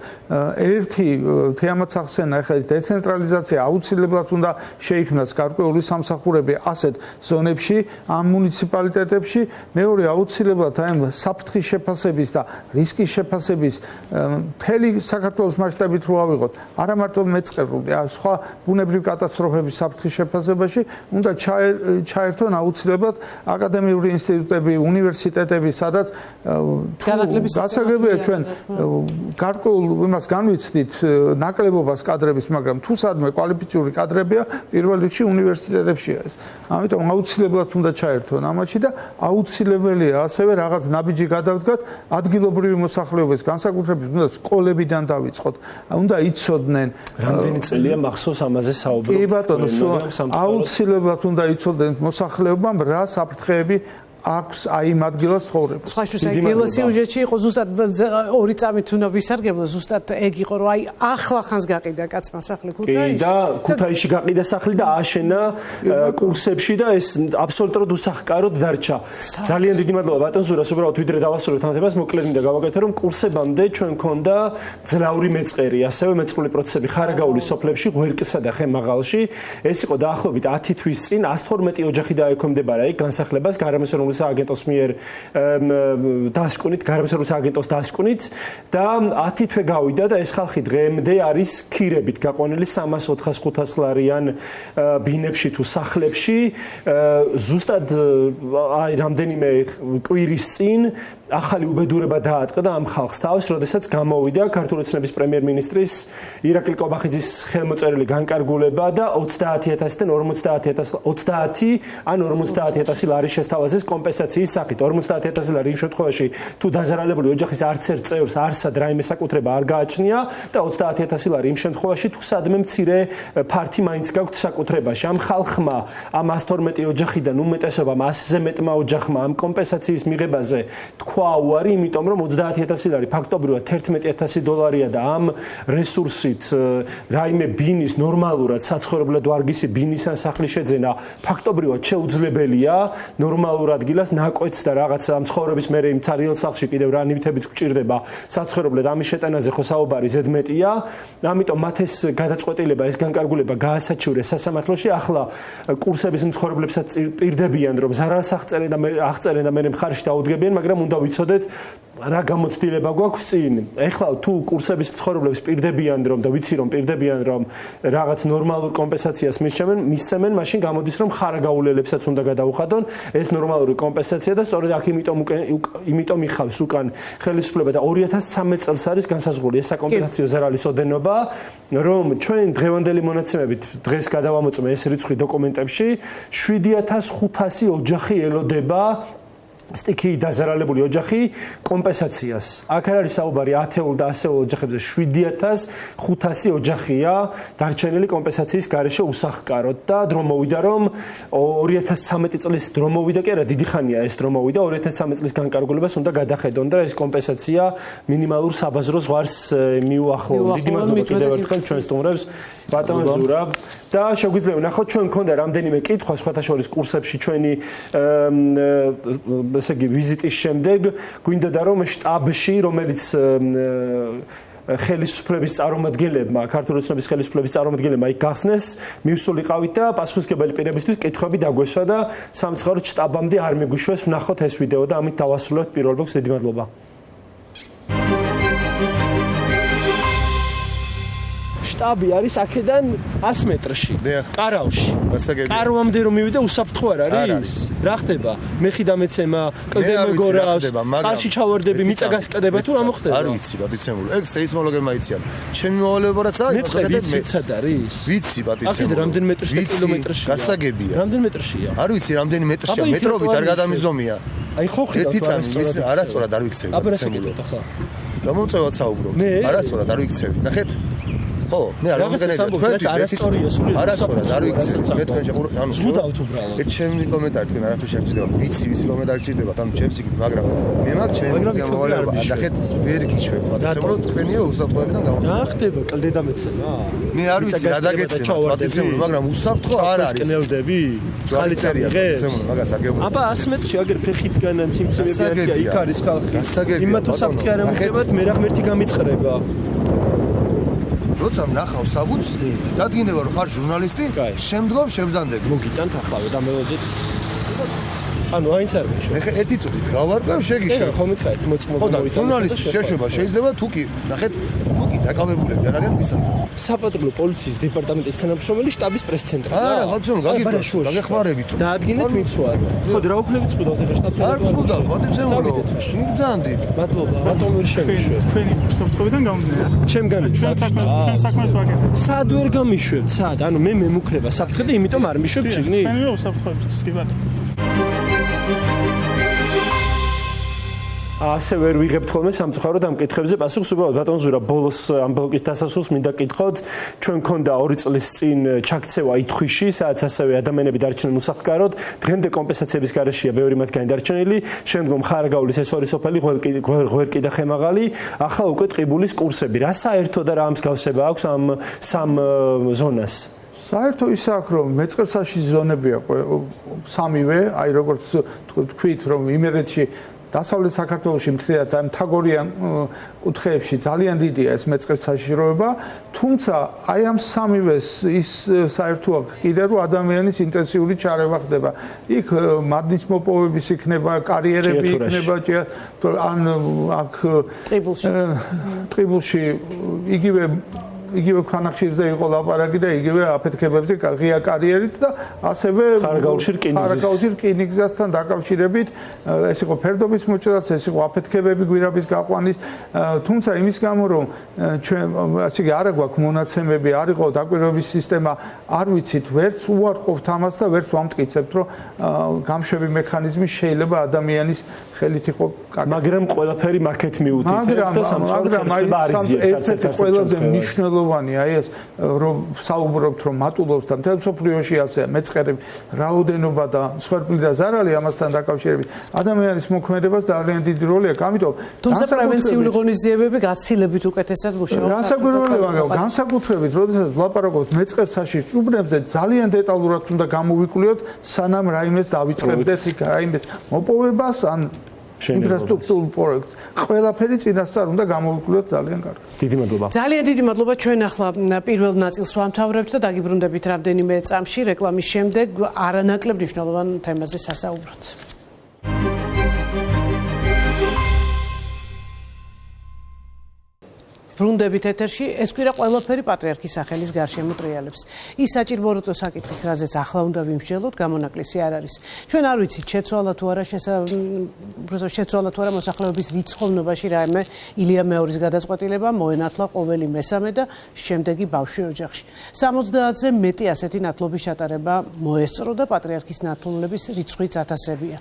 ერთი თემაც ახსენა, ახლა ეს დეცენტრალიზაცია აუცილებლად უნდა შეიქმნას გარკვეული სამსახურები ასეთ ზონებში, ამ მუნიციპალიტეტებში. მეორე აუცილებლად აი საფრთხის შეფასების და რისკის შეფასების მთელი საქართველოს მასშტაბით რო ავიღოთ. არა მარტო მეწყერული, სხვა ბუნებრივი კატასტროფების საფრთხის შეფასებაში უნდა ჩაერთონ აუცილებლად აკადემიური ინსტიტუტები, უნივერსიტეტები, სადაც გასაგებია ჩვენ გარკვეულ იმას განვიცდით ნაკლებობას კადრების, მაგრამ თუ სადმე კვალიფიციური კადრებია, პირველ რიგში უნივერსიტეტებშია ეს. ამიტომ აუცილებლად უნდა ჩაერთონ ამაში და აუცილებელია ასევე რაღაც ნაბიჯი გადავდგათ ადგილობრივი მოსახლეობის განსაკუთრებით უნდა სკოლებიდან დავიწყოთ. უნდა იცოდნენ რამდენი წელია მახსოვს ამაზე საუბრობთ. კი ბატონო, აუცილებლად უნდა იცოდნენ მოსახლეობამ რა საფრთხეები აქვს აი იმ ადგილას ცხოვრება. სხვა დილა სიუჟეტში იყო ზუსტად 2 წამით უნდა ვისარგებლო, ზუსტად ეგ იყო, რომ აი ახლახანს გაყიდა კაცმა სახლი ქუთაისში. და ქუთაისში გაყიდა სახლი და აშენა კურსებში და ეს აბსოლუტურად უსახკაროდ დარჩა. ძალიან დიდი მადლობა ბატონ ზურას, უბრალოდ ვიდრე დავასრულოთ ამ თემას, მოკლედ მინდა გავაკეთო, რომ კურსებამდე ჩვენ მქონდა ძლავრი მეწყერი, ასევე მეწყრული პროცესები ხარაგაული სოფლებში, ღვერკსა და ხემაღალში. ეს იყო დაახლოებით 10 თვის წინ 112 ოჯახი დაექვემდებარა იქ განსახლებას გარემოსერული სააგენტოს მიერ დასკვნით, გარემოსერული სააგენტოს დასკვნით და 10 თვე გავიდა და ეს ხალხი დღემდე არის ქირებით გაყვანილი 300-400 ლარიან ბინებში თუ სახლებში. ზუსტად აი რამდენიმე კვირის წინ ახალი უბედურება დაატყდა ამ ხალხს თავს, როდესაც გამოვიდა ქართული ოცნების პრემიერ-მინისტრის ირაკლი კობახიძის ხელმოწერილი განკარგულება და 30,000-დან 50,000 20 ან 50,000 ლარის შესთავაზეს კომპენსაციის სახით. 50,000 ლარი იმ შემთხვევაში თუ დაზარალებული ოჯახის არც ერთ წევრს არსად რაიმე საკუთრება არ გააჩნია და 30,000 ლარი იმ შემთხვევაში თუ სადმე მცირე ფართი მაინც გაქვთ საკუთრებაში. ამ ხალხმა, ამ 112 ოჯახიდან უმეტესობამ 100-ზე მეტმა ოჯახმა ამ კომპენსაციის მიღებაზე თქვა უარი, იმიტომ რომ 30,000 ლარი ფაქტობრივად $11,000 და ამ რესურსით რაიმე ბინის ნორმალურად საცხოვრებლად ვარგისი ბინის ან სახლის შეძენა ფაქტობრივად შეუძლებელია ნორმალურ ადგილას ნაკვეთს და რაღაც ამ ცხოვრების მერე იმ цаრიელ სახლში კიდევ რა ნივთებიც გჭირდება საცხოვრებლად ამის შეტანაზე ხო საუბარი ზედმეტია. ამიტომ მათ ეს გადაწყვეტილება, ეს განკარგულება გაასაჩივრეს სასამართლოში. ახლა კურსების მცხოვრებლებსაც პირდებიან რომ ზარალს აღწერენ და მე მხარში დაუდგებიან, მაგრამ უნდა ვიცოდეთ რა გამოცდილება გვაქვს წინ. ეხლა თუ კურსების მცხოვრებლებს პირდებიან რომ და ვიცი რომ პირდებიან რომ რაღაც ნორმალურ კომპენსაციას მისცემენ, მაშინ გამოდის რომ ხარაგაულელებსაც უნდა გადაუხადონ ეს ნორმალური კომპენსაცია და სწორედ აქ იმიტომ იხავს უკან ხელისუფლება და 2013 წელს არის განსაზღვრული ეს საკომპენსაციო ზარალის ოდენობა, რომ ჩვენ დღევანდელი მონაცემებით დღეს გადავამოწმე ეს რიცხვი დოკუმენტებში 7,500 ოჯახი ელოდება სტიქიით დაზარალებული ოჯახი კომპენსაციას. აქ არ არის საუბარი 10 და 100 ოჯახებზე, 7,500 ოჯახია დარჩენილი კომპენსაციის გარეშე უსახკაროდ და დრო მოვიდა რომ 2013 წლის დრო მოვიდა, კი არა დიდი ხანია ეს დრო მოვიდა, 2013 წლის განკარგულებას უნდა გადახედონ და ეს კომპენსაცია მინიმალურ საბაზრო ზღვარს მიუახლოვდა. დიდი მადლობა კიდევ ერთხელ ჩვენ სტუმრებს ბატონ ზურაბ და შეგვიძლია ვნახოთ ჩვენ მქონდა რამდენიმე კითხვა სხვათა შორის კურსებში ჩვენი ესე იგი ვიზიტის შემდეგ გვინდოდა რომ შტაბში რომელიც ხელისუფლების წარმომადგენლებმა, ქართული ოცნების ხელისუფლების წარმომადგენლებმა იქ გახსნეს, მივსულიყავით და პასუხისმგებელი პირებისთვის კითხვები დაგვესვა და სამწუხაროდ შტაბამდე არ მიგვიშვეს. ვნახოთ ეს ვიდეო და ამით დავასრულებთ პირველ ბლოკს. დიდი მადლობა. შტაბი არის აქედან 100 მეტრში. კარავში. კარვამდე რომ მივიდე უსაფრთხო არ არის? რა ხდება? მეხი დამეცემა, კლდე მეგორავს, წყალში ჩავარდები, მიწა გასკდება თუ რა მოხდება? არ ვიცი, ბატიცემული. ეგ სეისმოლოგებმა იციან. ჩემი მოვალეობა რაც არის, მეცად არის? ვიცი, ბატიცემული. აქედან რამდენი მეტრში და კილომეტრში? გასაგებია. რამდენი მეტრშია? არ ვიცი, რამდენი მეტრშია, მეტრობით არ გადამიზომია. აი ხო ხედავ ერთი წამი მის არასწორად არ ვიქცევი. აბერასაკეთებ ახლა. გამომწევად საუბრობ. არასწორად არ ვიქცევი. ნახეთ. ხო, მე არ მომგენია თქვენთვის არასწორია სულ. არასწორად არ ვიქცევი. მე თქვენ შეყურებთ, ანუ ზღუდავთ უბრალოდ. ეს ჩემი კომენტარი თქვენ არაფერ შეჭდება. ვიცი, ვისი კომენტარი შეჭდება, ანუ ჩემს იქით, მაგრამ მე მაგ ჩემს მოვალეობა. ნახეთ, ვერ გიშვებ, ბატონო, თქვენია უსაფრთხოებიდან გამომდინარე. რა ხდება, კლდე დამეცემა? მე არ ვიცი რა დაგეცემა, ბატონო, მაგრამ უსაფრთხო არ არის. კნევდები? წყალი წარიღებს? მაგას აგებია. აბა 100 მეტრში აგერ ფეხითგანან ციმციმები არქია, იქ არის ხალხი. იმათ უსაფრთხო არ ამოხდებათ, მე რა ღმერთი გამიწყრება. როცა ნახავ საბუთს, დადგინდება რომ ხარ ჟურნალისტი, შემდგომ შევზანდები. მოგიტანთ ახლა და მელოდით. ანუ აინც არ მეშო. ეხა ერთი წუთით გავარკვევ, შეგიშა. ხო მითხარით მოწმობა მოითა. ჟურნალისტი შეშობა შეიძლება თუკი, ნახეთ, თუკი დაკავებულები არ არიან მისამართად. საპატრულო პოლიციის დეპარტამენტის თანამშრომელი შტაბის პრეს-ცენტრი. არა, ბატონო, გაგეხმარებით. დაადგინეთ მიცვარ. ხო, რა უქმებით წვდავთ ეხა შტაბთან? არ გწვდავ, ბატონო. მიგზანდი. მადლობა, ბატონო ვერ შემიშვეთ. თქვენი უსაფრთხოებიდან გამომდინარე. ჩემ განიცდით. ჩვენ საქმეს ვაკეთებ. სად ვერ გამიშვებთ? სად? ანუ მე მემუქრება საფრთხე და იმიტომ არ მიშვებ შიგნით. თქვენი უსაფრთხოებისთვის კი ბატონო. ასე ვერ ვიღებთ ხოლმე სამწუხაროდ ამ კითხვებზე პასუხს. უბრალოდ ბატონ ზურა, ბოლოს ამ ბლოკის დასასრულს მინდა გკითხოთ, ჩვენ მქონდა 2 წლის წინ ჩაქცევა ითხვიში, სადაც ასევე ადამიანები დარჩნენ უსახლკაროდ. დღემდე კომპენსაციების გარეშეა ბევრი მათგანი დარჩენილი. შემდგომ ხარაგაულის ეს ორი სოფელი, ღვერკი და ხემაღალი, ახლა უკვე ტყიბულის კურსები. რა საერთო და რა მსგავსება აქვს ამ სამ ზონას? საერთო ის აქვს, რომ მეწყერსაში ზონებია სამივე, აი როგორც თქვით, რომ იმერეთში დასავლეთ საქართველოში მთლიანად ამ თაგორიან კუთხეებში ძალიან დიდია ეს მეწყერს საშიშროება, თუმცა აი ამ სამივეს ის საერთოა კიდე რომ ადამიანის ინტენსიური ჩარევა ხდება. იქ მადნის მოპოვების იქნება, კარიერები იქნება, ან აქ ტყიბულში იგივე ქვანახშირზე იყო ლაპარაკი და იგივე აფეთქებებზე ღია კარიერით და ასევე ხარაგაულში რკინიგზასთან დაკავშირებით ეს იყო ფერდობის მოჭრაც, ეს იყო აფეთქებები გვირაბის გაყვანის, თუმცა იმის გამო რომ ჩვენ ასე იგი არ გვაქვს მონაცემები, არ იყო დაკვირვების სისტემა, არ ვიცით, ვერც უარყოფთ ამას და ვერც ვამტკიცებთ, რომ გამშვები მექანიზმი შეიძლება ადამიანის ხელით იყო კარგი. მაგრამ ყველაფერი მარკეთ მიუთითებს და სამწუხაროდ ხდება არიძიებს ერთ-ერთი ყველაზე მნიშვნელოვანი აი ეს რომ საუბრობთ რომ მატულობს და მთელ სოფლიოში ასე მეწყერები რაოდენობა და მსხვერპლი და ზარალი ამასთან დაკავშირებით ადამიანის მოქმედებას ძალიან დიდი როლი აქვს. ამიტომ თუმცა პრევენციული ღონისძიებები გაცილებით უკეთესად მუშაობს. განსაკუთრებით განსაკუთრებით როდესაც ვლაპარაკობთ მეწყერსაში ჭუბნებზე ძალიან დეტალურად უნდა გამოვიკვლიოთ სანამ რაიმეს დავიწყებდეს იქ რაიმეს მოპოვებას ან ინფრასტრუქტურულ პროექტს. ყველაფერი წინასწარ უნდა გამოვიკვლიოთ ძალიან კარგად. დიდი მადლობა. ძალიან დიდი მადლობა. ჩვენ ახლა პირველ ნაწილს ვამთავრებთ და დაგიბრუნდებით რამდენიმე წამში რეკლამის შემდეგ არანაკლებ მნიშვნელოვან თემაზე სასაუბროთ. ბრუნდებით ეთერში, ეს კვირა ყველაფერი პატრიარქის სახელის გარშემო ტრიალებს. ის საჭიროა საკითხიც, რაზეც ახლა უნდა ვიმსჯელოთ, გამონაკლისი არ არის. ჩვენ არ ვიცით შეცვალა თუ არა შეცვალა თუ არა მოსახლეობის რიცხოვნობაში რაიმე ილია მეორის გადაწყვეტილება მოენათლა ყოველი მესამე და შემდეგი ბავშვი ოჯახში. 70-ზე მეტი ასეთი ნათლობის ჩატარება მოესწრო და პატრიარქის ნათლულების რიცხვიც ათასებია.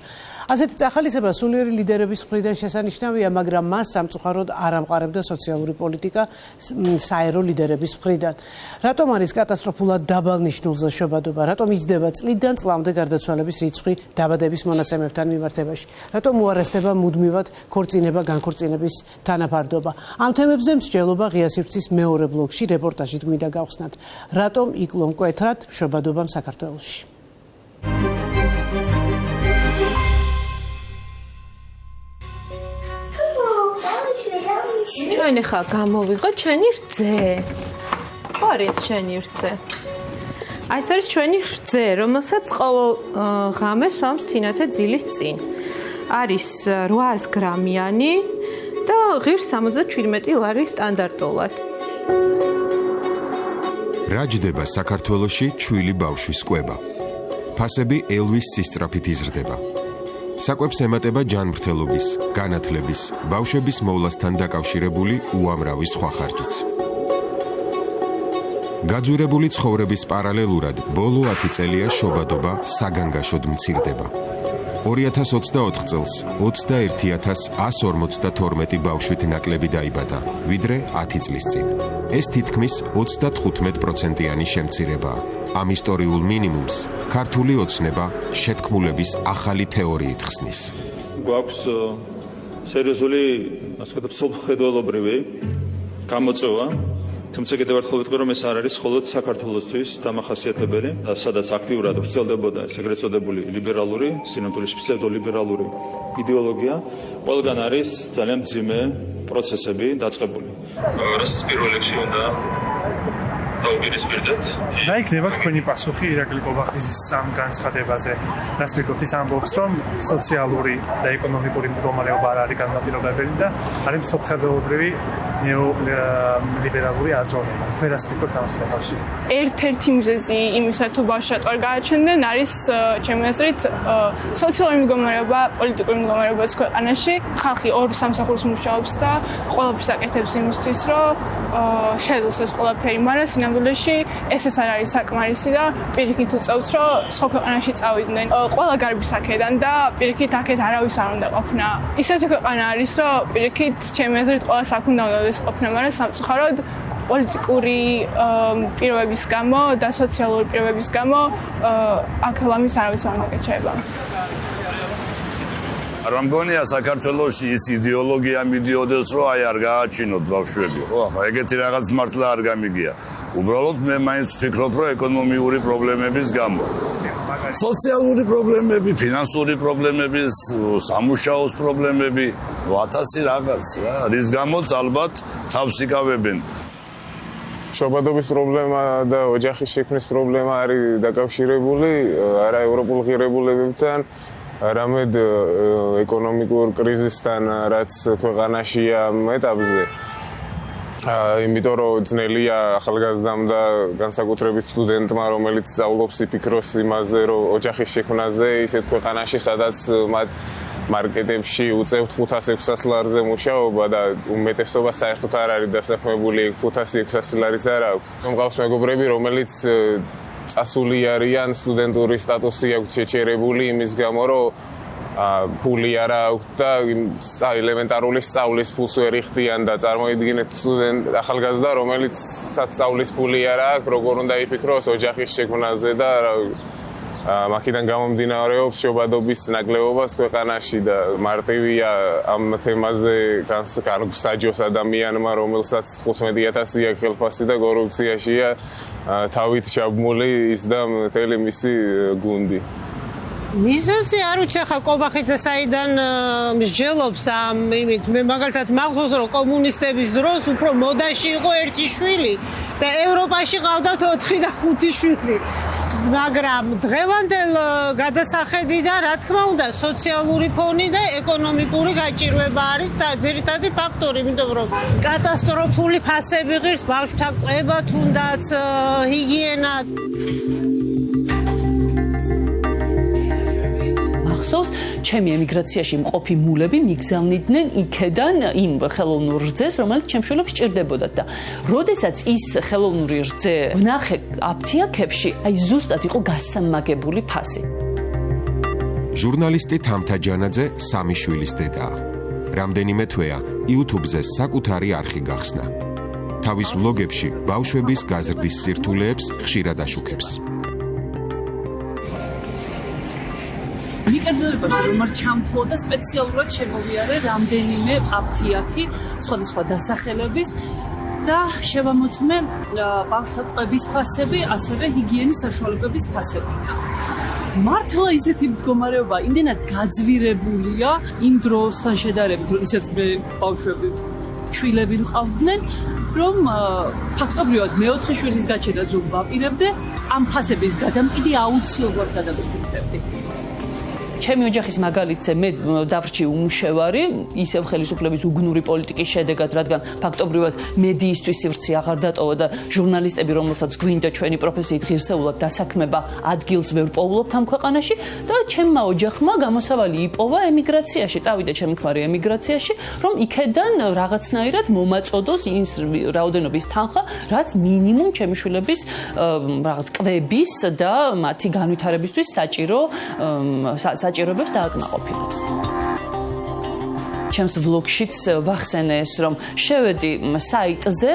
ასეთი წახალისება სულიერი ლიდერების მხრიდან შესანიშნავია, მაგრამ მას სამწუხაროდ არ ამყარებდა სოციალური პოლიტიკა საერო ლიდერების მხრიდან. რატომ არის კატასტროფულად დაბალ ნიშნულზე შობადობა? რატომ იზრდება წლიდან წლამდე გარდაცვალების რიცხვი დაბადების მონაცემებთან მიმართებაში? რატომ უარესდება მუდმივად ქორწინება განქორწინების თანაფარდობა? ამ თემებზე მსჯელობა ღია სივრცის მეორე ბლოკში რეპორტაჟით გვინდა გავხსნათ. რატომ იკლო მკვეთრად შობადობამ საქართველოში? ჩვენ ახლა გამოვიღოთ ჩვენი რძე. ხო არის ჩვენი რძე. აი ეს არის ჩვენი რძე, რომელსაც ყოველ ღამეს ვამს თინათე ძილის წინ. არის 800 გრამიანი და ღირს 77 ლარი სტანდარტულად. რა ჯდება საქართველოში ჩვილი ბავშვის კვება? ფასები ელვის სისწრაფით იზრდება. საკვებს ემატება ჯანმრთელობის, განათლების, ბავშვების მოვლასთან დაკავშირებული უამრავი სხვა ხარჯიც. გაძვირებული ცხოვრების პარალელურად ბოლო 10 წელია შობადობა საგანგაშოდ მცირდება. 2024 წელს 21142 ბავშვით ნაკლები დაიბადა, ვიდრე 10 წლის წინ. ეს თითქმის 35%-იანი შემცირებაა. ამ ისტორიულ მინიმუმს ქართული ოცნება შეთქმულების ახალი თეორიით ხსნის. გვაქვს სერიოზული, ასე ვთქვათ, სოფლმხედველობრივი გამოწვევა. თუმცა კიდევ ერთხელ ვიტყვი, რომ ეს არ არის მხოლოდ საქართველოსთვის დამახასიათებელი, სადაც აქტიურად ვრცელდებოდა ეს ეგრეთ წოდებული ლიბერალური, სინამდვილეში ფსევდოლიბერალური იდეოლოგია, ყველგან არის ძალიან მძიმე პროცესები დაწყებული. რასაც პირველ რიგში უნდა დაუპირისპირდეთ. რა იქნება თქვენი პასუხი ირაკლი კობახიძის ამ განცხადებაზე? რას ვიკობთ, ის ამბობს, რომ სოციალური და ეკონომიკური მდგომარეობა არ არის განმაპირობებელი და არის სოფლმხედველობრივი ნეოლიბერალური აზროვნება. თქვენ რას ვიკობთ ამ საკითხში? ერთ-ერთი მიზეზი იმისა, თუ ბავშვს ატვარ გააჩენდნენ, არის ჩემი აზრით სოციალური მდგომარეობა, პოლიტიკური მდგომარეობა ქვეყანაში. ხალხი ორ სამსახურს მუშაობს და ყველაფერს აკეთებს იმისთვის, რომ შეძლოს ეს ყველაფერი, მაგრამ სინამდვილეში ეს არ არის საკმარისი და პირიქით უწევთ, რომ სხვა ქვეყანაში წავიდნენ ყველა გარბის აქედან და პირიქით აქეთ არავის არ უნდა ყოფნა. ისეთი ქვეყანა არის, რომ პირიქით ჩემი აზრით ყველა საქმე უნდა ყოფნა, მაგრამ სამწუხაროდ პოლიტიკური პირობების გამო და სოციალური პირობების გამო აქ ლამის არავის არ უნდა გეჩება. არ მგონია საქართველოში ის იდეოლოგია მიდიოდეს, რომ აი არ გააჩინოთ ბავშვები, ხო? ეგეთი რაღაც მართლა არ გამიგია. უბრალოდ მე მაინც ვფიქრობ, რომ ეკონომიური პრობლემების გამო. სოციალური პრობლემები, ფინანსური პრობლემები, სამუშაოს პრობლემები, 1000 რაღაც რა, რის გამოც ალბათ თავს იკავებენ. შობადობის პრობლემა და ოჯახის შექმნის პრობლემა არის დაკავშირებული არა ევროპულ ღირებულებებთან, არამედ ეკონომიკურ კრიზისთან, რაც ქვეყანაშია ეტაპზე. იმიტომ რომ ძნელია ახალგაზრდამ და განსაკუთრებით სტუდენტმა, რომელიც სწავლობს, იფიქროს იმაზე, რომ ოჯახის შექმნაზე ისეთ ქვეყანაში, სადაც მათ მარკეტებში უწევთ 500-600 ლარზე მუშაობა და უმეტესობა საერთოდ არ არის დასაქმებული 500-600 ლარიც არ აქვს. მყავს მეგობრები, რომელიც წასული არიან, სტუდენტური სტატუსი აქვს შეჩერებული იმის გამო, რომ ფული არ აქვს და ელემენტარული სწავლის ფულს ვერ იხდიან და წარმოიდგინეთ ახალგაზრდა, რომელიც სწავლის ფული არ აქვს, როგორ უნდა იფიქროს ოჯახის შექმნაზე და მაქედან გამომდინარეობს შობადობის ნაკლებობაც ქვეყანაში და მარტივია ამ თემაზე განსაჯოს ადამიანმა, რომელსაც 15000 აქვს ხელფასი და კორუფციაშია თავით ჩაბმული ის და მთელი მისი გუნდი. მიზეზი არ ვიცი, ახლა კობახიძე საიდან მსჯელობს ამ იმით. მე მაგალითად მახსოვს, რომ კომუნისტების დროს უფრო მოდაში იყო ერთი შვილი და ევროპაში ყავდათ 4 და 5 შვილი. მაგრამ დღევანდელ გადასახედიდან, რა თქმა უნდა, სოციალური ფონი და ეკონომიკური გაჭირვება არის და ძირითადი ფაქტორი, იმიტომ რომ კატასტროფული ფასები ღირს ბავშვთა კვება, თუნდაც ჰიგიენა. მახსოვს, ჩემი ემიგრაციაში მყოფი მულები მიგზავნიდნენ იქედან იმ ხელოვნურ რძეს, რომელიც ჩემს შვილებს ჭირდებოდათ და როდესაც ის ხელოვნური რძე ვნახე აფთიაქებში, აი ზუსტად იყო გასამაგებული ფასი. ჟურნალისტი თამთა ჯანაძე 3 შვილის დედაა. რამდენიმე თვეა YouTube-ზე საკუთარი არხი გახსნა. თავის ვლოგებში ბავშვების გაზრდის სირთულეებს ხშირად აშუქებს. მიკერძებაში რომ არ ჩამთვალა და სპეციალურად შემოვიარე რამდენიმე აფთიაქი სხვადასხვა დასახელების და შევამოწმე ბავშვთა კვების ფასები, ასევე ჰიგიენის საშუალებების ფასები. მართლა ისეთი მდგომარეობა იმდენად გაძვირებულია იმ დროსთან შედარებით, როდესაც მე ბავშვები შვილები მყავდნენ, რომ ფაქტობრივად მეოთხე შვილის გაჩენას რომ ვაპირებდე, ამ ფასების გადამყიდი აუცილებლად გადავფიქრებდი. ჩემი ოჯახის მაგალითზე მე დავრჩი უმუშევარი, ისევ ხელისუფლების უგნური პოლიტიკის შედეგად, რადგან ფაქტობრივად მედიისთვის სივრცე აღარ დატოვა და ჟურნალისტები, რომელსაც გვინდა ჩვენი პროფესიით ღირსეულად დასაქმება, ადგილს ვერ პოულობთ ამ ქვეყანაში და ჩემმა ოჯახმა გამოსავალი იპოვა ემიგრაციაში, წავიდა ჩემი ქმარი ემიგრაციაში, რომ იქედან რაღაცნაირად მომაწოდოს ის რაოდენობის თანხა, რაც მინიმუმ ჩემი შვილების რაღაც კვების და მათი განვითარებისთვის საჭიროებებს დააკმაყოფილებს. ჩემს ვლოგშიც ვახსენე ეს, რომ შევედი საიტზე,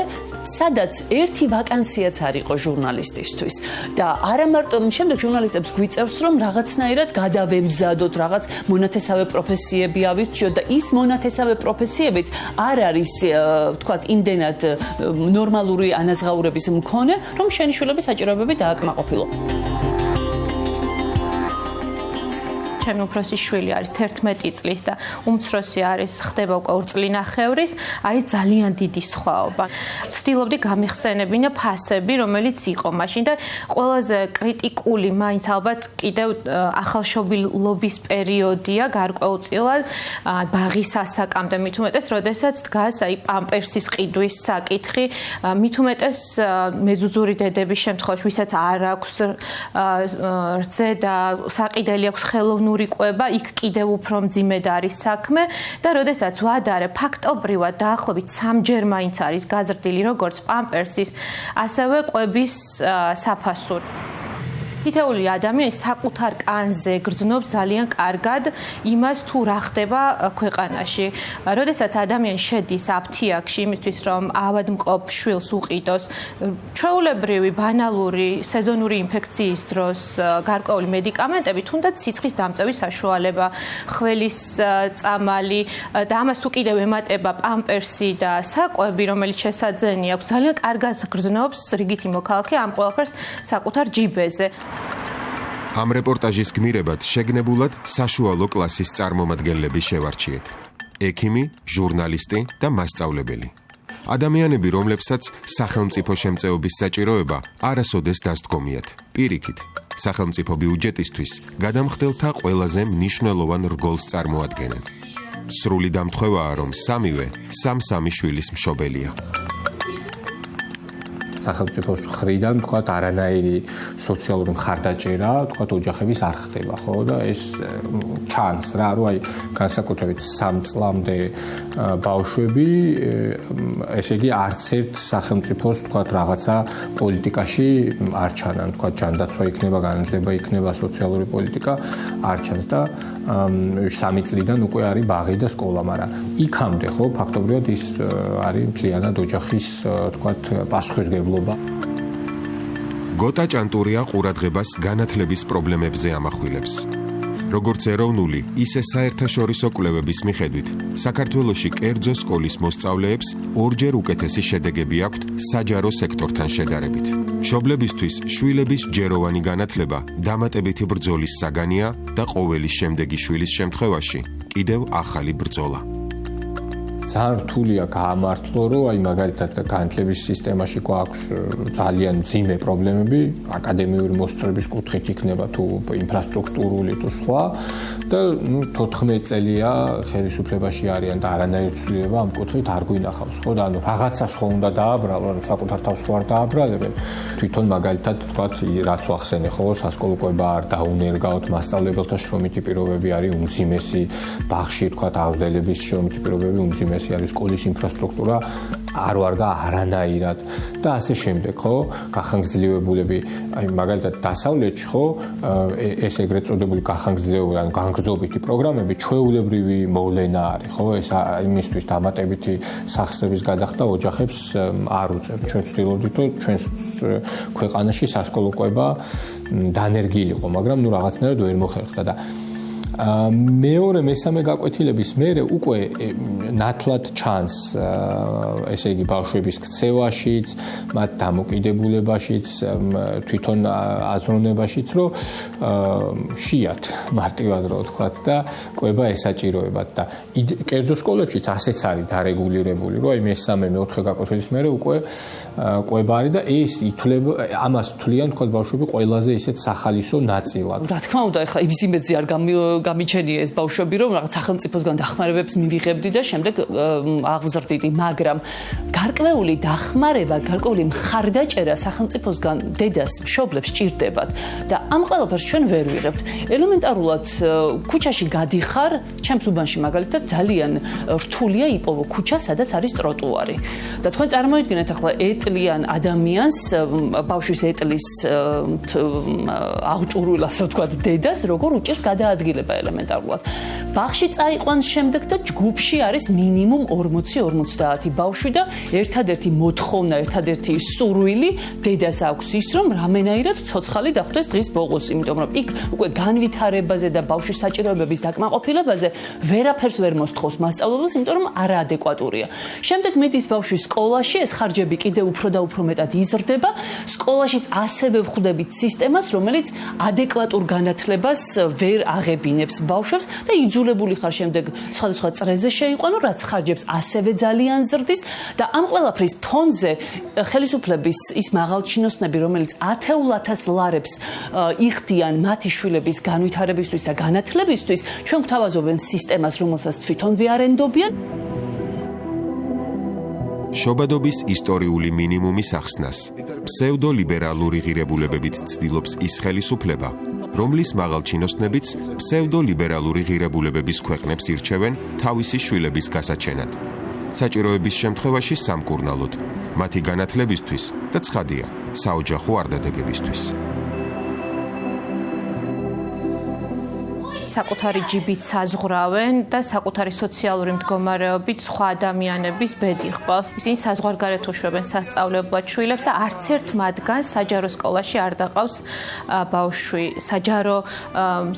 სადაც ერთი ვაკანსიაც არ იყო ჟურნალისტისთვის და არა მარტო შემდეგ ჟურნალისტებს გვიწევს, რომ რაღაცნაირად გადავემზადოთ, რაღაც მონათესავე პროფესიები ავირჩიოთ და ის მონათესავე პროფესიებიც არ არის, თქვათ, იმდენად ნორმალური ანაზღაურების მქონე, რომ შენი შვილები საჭიროებები დააკმაყოფილო. ჩემი უფროსი შვილი არის 11 წლის და უმცროსი არის ხდება უკვე 2 წლინახევრის, არის ძალიან დიდი სხვაობა. ვცდილობდი გამიხსენებინა ფასები, რომელიც იყო მაშინ და ყველაზე კრიტიკული მაინც ალბათ კიდევ ახალშობილობის პერიოდია გარკვეულწილად ბაღის ასაკამდე, მით უმეტეს, როდესაც დგას პამპერსის ყიდვის საკითხი, მით უმეტეს მეძუძური დედების შემთხვევაში, ვისაც არ აქვს რძე და საყიდელი აქვს ხელოვნური ყვება, იქ კიდევ უფრო მძიმედ არის საქმე და როდესაც ვადარე ფაქტობრივად დაახლოებით 3-ჯერ მაინც არის გაზრდილი როგორც პამპერსის, ასევე ყვების საფასური. თითოეული ადამიანი საკუთარ კანზე გრძნობს ძალიან კარგად იმას თუ რა ხდება ქვეყანაში. როდესაც ადამიანი შედის აფთიაქში იმისთვის რომ ავადმყოფ შვილს უყიდოს, ჩვეულებრივი ბანალური სეზონური ინფექციის დროს გარკვეული მედიკამენტები, თუნდაც სიცხის დამწევის საშუალება, ხველის წამალი და ამას თუ კიდევ ემატება პამპერსი და საკვები, რომელიც შესაძენი აქვს, ძალიან კარგად გრძნობს რიგითი მოქალაქე ამ ყველაფერს საკუთარ ჯიბეზე. ამ რეპორტაჟის გმირებად შეგნებულად საშუალო კლასის წარმომადგენლები შევარჩიეთ. ექიმი, ჟურნალისტი და მასწავლებელი. ადამიანები, რომლებსაც სახელმწიფო შემწეობის საჭიროება არასოდეს დასდგომიათ. პირიქით, სახელმწიფო ბიუჯეტისთვის გადამხდელთა ყველაზე მნიშვნელოვან რგოლს წარმოადგენენ. სრული დამთხევაა, რომ სამივე სამ-სამი შვილის მშობელია. სახელმწიფოს მხრიდან თქვათ არანაირი სოციალური მხარდაჭერა თქვათ ოჯახების არ ხდება, ხო და ეს ჩანს რა, რომ აი განსაკუთრებით 3 წლამდე ბავშვები ესე იგი არც ერთ სახელმწიფოს თქვათ რაღაცა პოლიტიკაში არ ჩანან, თქვათ ჯანდაცვა იქნება, განათლება იქნება, სოციალური პოლიტიკა არ ჩანს და 3 წლიდან უკვე არის ბაღი და სკოლა, მაგრამ იქამდე ხო ფაქტობრივად ის არის მთლიანად ოჯახის თქვათ პასუხისმგებლობა. გოტა ჭანტურია ყურადღებას განათლების პრობლემებზე ამახვილებს. როგორც ეროვნული, ისე საერთაშორისო კვლევების მიხედვით, საქართველოში კერძო სკოლის მოსწავლეებს 2-ჯერ უკეთესი შედეგები აქვთ საჯარო სექტორთან შედარებით. მშობლებისთვის შვილების ჯეროვანი განათლება დამატებითი ბრძოლის საგანია და ყოველი შემდეგი შვილის შემთხვევაში კიდევ ახალი ბრძოლა. ძალიან რთულია გაამართლო, რომ აი მაგალითად განათლების სისტემაში გვაქვს ძალიან მძიმე პრობლემები, აკადემიური მოსწრების კუთხით იქნება თუ ინფრასტრუქტურული თუ სხვა და 14 წელია ხელისუფლებაში არიან და არანაირი ცვლილება ამ კუთხით არ გვინახავს, ხო და ანუ რაღაცას ხო უნდა დააბრალო, ანუ საკუთარ თავს ხო არ დააბრალებენ. თვითონ მაგალითად თქვათ, რაც ვახსენე ხო, სასკოლო კვება არ დაუნერგავთ, მასწავლებელთა შრომითი პირობები არის უმძიმესი, ბაღში თქვათ აღზრდელების შრომითი პირობები უმძიმესი არის, სკოლის ინფრასტრუქტურა არ ვარგა არანაირად და ასე შემდეგ, ხო? გახანგრძლივებულები, აი მაგალითად დასავლეთში, ხო, ეს ეგრეთ წოდებული გახანგრძლივებული, ანუ განგრძობითი პროგრამები ჩვეულებრივი მოვლენა არის, ხო? ეს იმისთვის დამატებითი სახსრების გადახდა ოჯახებს არ უწევს. ჩვენ ვცდილობდით, რომ ჩვენს ქვეყანაში სასკოლო კვება დანერგილიყო, მაგრამ ნუ რაღაცნაირად ვერ მოხერხდა და მეორე მესამე გაკვეთილების მერე უკვე ნათლად ჩანს ესე იგი ბავშვების ქცევაშიც, მათ დამოკიდებულებაშიც, თვითონ აზროვნებაშიც, რომ შეათ მარტივად რო ვთქვათ და კვება ესაჭიროებათ და კერძო სკოლებშიც ასეც არის დარეგულირებული, რომ აი მესამე მეოთხე გაკვეთილის მერე უკვე კვება არის და ეს ითვლება ამას თვლიან თქვათ ბავშვები ყველაზე ისეთ სახალისო ნაწილად. რა თქმა უნდა, ეხლა იმის იმედზე არ გამიჩენია ეს ბავშვები, რომ რაღაც სახელმწიფოსგან დახმარებებს მივიღებდი და შემდეგ აღზრდიდი, მაგრამ გარკვეული დახმარება, გარკვეული მხარდაჭერა სახელმწიფოსგან დედას, მშობლებს ჭირდებათ და ამ ყველაფერს ჩვენ ვერ ვიღებთ. ელემენტარულად ქუჩაში გადიხარ, ჩემს უბანში მაგალითად ძალიან რთულია იპოვო ქუჩა, სადაც არის ტროტუარი. და თქვენ წარმოიდგინეთ ახლა ეტლიან ადამიანს, ბავშვის ეტლის აღჭურვილ, ასე ვთქვათ, დედას, როგორ უჭირს გადაადგილება ელემენტარულად. ბაღში წაიყვანს შემდეგ და ჯგუფში არის მინიმუმ 40-50 ბავშვი და ერთადერთი მოთხოვნა, ერთადერთი სურვილი დედას აქვს ის, რომ რამენაირად ცოცხალი დახვდეს დღის ბოლოს, იმიტომ რომ იქ უკვე განვითარებაზე და ბავშვის საჭიროებების დაკმაყოფილებაზე ვერაფერს ვერ მოსთხოვს მასწავლებელს, იმიტომ რომ არაადეკვატურია. შემდეგ მიდის ბავშვი სკოლაში, ეს ხარჯები კიდევ უფრო და უფრო მეტად იზრდება. სკოლაშიც ასევე ვხვდებით სისტემას, რომელიც ადეკვატურ განათლებას ვერ აღებინებს ბავშვებს და იძულებული ხარ შემდეგ სხვადასხვა წრეზე შეიყვანო, რაც ხარჯებს ასევე ძალიან ზრდის და ამ ყველაფრის ფონზე ხელისუფლების ის მაღალჩინოსნები, რომელიც 10,000 ლარებს იხდიან მათი შვილების განვითარებისთვის და განათლებისთვის, ჩვენ გვთავაზობენ სისტემას, რომელსაც თვითონ ვიარენდობიან. შობადობის ისტორიული მინიმუმის ახსნას ფსევდოლიბერალური ღირებულებებით ცდილობს ის ხელისუფლება, რომლის მაღალჩინოსნებიც ფსევდოლიბერალური ღირებულებების ქვეყნებს ირჩევენ თავისი შვილების გასაჩენად. საჭიროების შემთხვევაში სამკურნალოდ, მათი განათლებისთვის და ცხადია, საოჯახო არდადეგებისთვის. საკუთარი ჯიბით საზღვრავენ და საკუთარი სოციალური მდგომარეობით სხვა ადამიანების ბედი ხვალს. ისინი საზღვარგარეთ უშვებენ სასწავლებლად შვილებს და არც ერთ მათგანს საჯარო სკოლაში არ დაყავს ბავშვი. საჯარო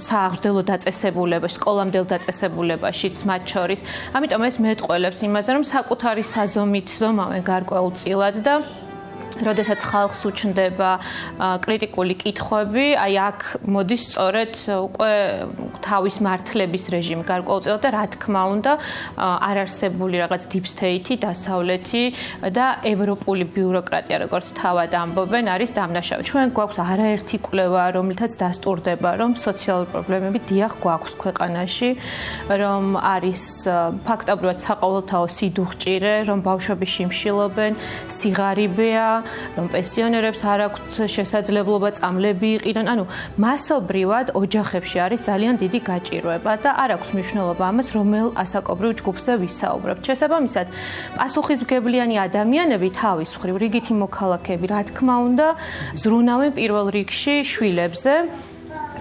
სააღრდელო დაწესებულებაში, სკოლამდელ დაწესებულებაშიც მათ შორის. ამიტომ ეს მეტყველებს იმაზე, რომ საკუთარი საზომით ზომავენ გარკვეულწილად და როდესაც ხალხს უჩნდება კრიტიკული კითხვები, აი აქ მოდის სწორედ უკვე თავის მართლების რეჟიმი გარკვეულწილად და რა თქმა უნდა არარსებული რაღაც deep state-ი, დასავლეთი და ევროპული ბიუროკრატია, როგორც თავად ამბობენ, არის დამნაშავე. ჩვენ გვაქვს არაერთი კვლევა, რომლითაც დასტურდება, რომ სოციალური პრობლემები დიახ გვაქვს ქვეყანაში, რომ არის ფაქტობრივად საყოველთაო სიდუხჭირე, რომ ბავშვები შიმშილობენ, სიღარიბეა, რომ პენსიონერებს არ აქვთ შესაძლებლობა წამლები იყიდონ. ანუ მასობრივად ოჯახებში არის ძალიან დიდი გაჭირვება და არ აქვს მნიშვნელობა ამას, რომელ ასაკობრივ ჯგუფზე ვისაუბრებთ. შესაბამისად, პასუხისმგებლიანი ადამიანები თავის მხრივ, რიგითი მოქალაქეები, რა თქმა უნდა, ზრუნავენ პირველ რიგში შვილებზე,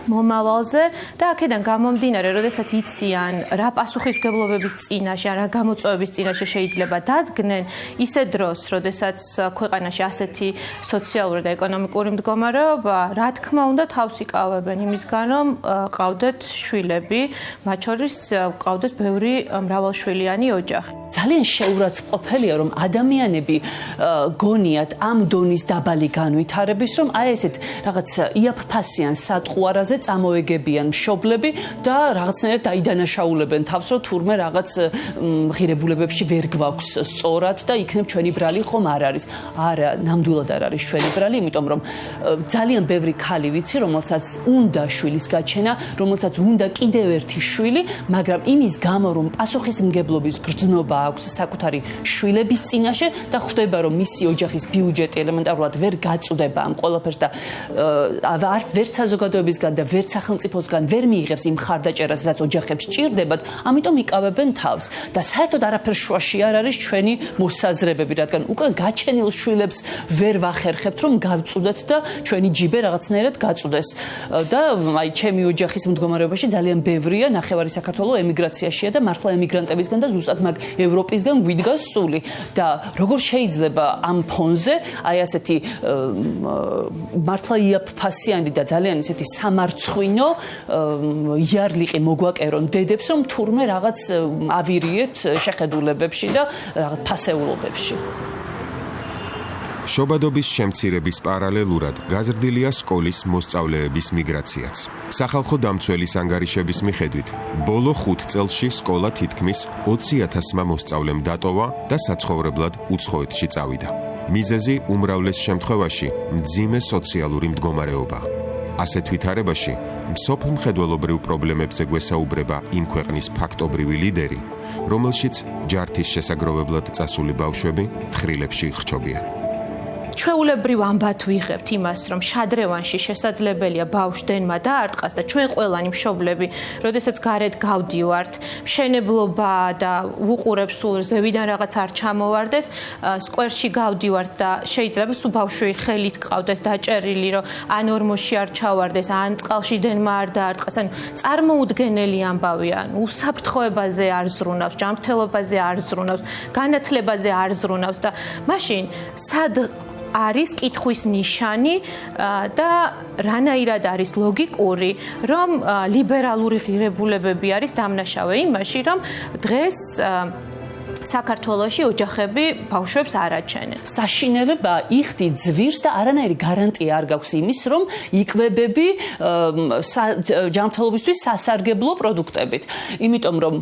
მომავალზე და აქედან გამომდინარე, როდესაც იციან რა პასუხისმგებლობების წინაშე, რა გამოწვევების წინაშე შეიძლება დადგნენ, ისე დროს, როდესაც ქვეყანაში ასეთი სოციალური და ეკონომიკური მდგომარეობა, რა თქმა უნდა, თავს იკავებენ იმისგან, რომ ყავდეთ შვილები, მათ შორის ყავდეთ ბევრი მრავალშვილიანი ოჯახი. ძალიან შეურაცხყოფელია, რომ ადამიანები გონიათ ამ დონის დაბალი განვითარების, რომ აი ესეთ რაღაც იაფფასიან სატყუარაზე წამოეგებიან მშობლები და რაღაცნაირად დაიდანაშაულებენ თავს, რომ თურმე რაღაც ღირებულებებში ვერ გვაქვს სწორად და იქნებ ჩვენი ბრალი ხომ არ არის. არა, ნამდვილად არ არის ჩვენი ბრალი, იმიტომ რომ ძალიან ბევრი ქალი ვიცი, რომელსაც უნდა შვილის გაჩენა, რომელსაც უნდა კიდევ ერთი შვილი, მაგრამ იმის გამო, რომ პასუხისმგებლობის გრძნობა აქვს საკუთარი შვილების წინაშე და ხვდება, რომ მისი ოჯახის ბიუჯეტი ელემენტარულად ვერ გაწუდება ამ ყველაფერს და ვერც საზოგადოებისგან და ვერც სახელმწიფოსგან ვერ მიიღებს იმ მხარდაჭერას, რაც ოჯახებს ჭირდებათ, ამიტომ იკავებენ თავს. და საერთოდ არაფერ შუაში არ არის ჩვენი მოსაზრებები, რადგან უკვე გაჩენილ შვილებს ვერ ვახერხებთ, რომ გავწუდეთ და ჩვენი ჯიბე რაღაცნაირად გაწუდეს. და აი ჩემი ოჯახის მდგომარეობაში ძალიან ბევრია, ნახევარი საქართველო ემიგრაციაშია და მართლა ემიგრანტებისგან და ზუსტად მაგ ევროპისგან გვიდგას სული. და როგორ შეიძლება ამ ფონზე აი ასეთი მართლა იაფფასიანი და ძალიან ისეთი სამარცხვინო იარლიყი მოგვაკერონ დედებს, რომ თურმე რაღაც ავირიეთ შეხედულებებში და რაღაც ფასეულობებში. შობადობის შემცირების პარალელურად გაზრდილია სკოლის მოსწავლეების მიგრაციაც. სახალხო დამცველის ანგარიშების მიხედვით, ბოლო 5 წელში სკოლა თითქმის 20,000-მა მოსწავლემ დატოვა და საცხოვრებლად უცხოეთში წავიდა. მიზეზი უმრავლეს შემთხვევაში მძიმე სოციალური მდგომარეობა. ასეთ ვითარებაში მსოფლმხედველობრივ პრობლემებზე გვესაუბრება იმ ქვეყნის ფაქტობრივი ლიდერი, რომელშიც ჯართის შესაგროვებლად წასული ბავშვები თხრილებში ხრჩობიან. ჩვეულებრივ ამბად ვიღებთ იმას, რომ შადრევანში შესაძლებელია ბავშვდენმა დაარტყას და ჩვენ ყველანი მშობლები, როდესაც გარეთ გავდივართ, მშენებლობა და ვუყურებთ სულ ზევიდან რაღაც არ ჩამოვარდეს, სკვერში გავდივართ და შეიძლება სულ ბავშვი ხელით ყავდეს დაჭერილი, რომ ან ორმოში არ ჩავარდეს, ან წყალში დენმა არ დაარტყას, ან წარმოუდგენელი ამბავია, უსაფრთხოებაზე არ ზრუნავს, ჯანმრთელობაზე არ ზრუნავს, განათლებაზე არ ზრუნავს და მაშინ სად არის კითხვის ნიშანი და რანაირად არის ლოგიკური, რომ ლიბერალური ღირებულებები არის დამნაშავე იმაში, რომ დღეს საქართველოში ოჯახები ბავშვებს არ აჩენენ. საშინელება იხდი ძვირს და არანაირი გარანტია არ გაქვს იმის, რომ იკვებები ჯანმრთელობისთვის სასარგებლო პროდუქტებით. იმიტომ რომ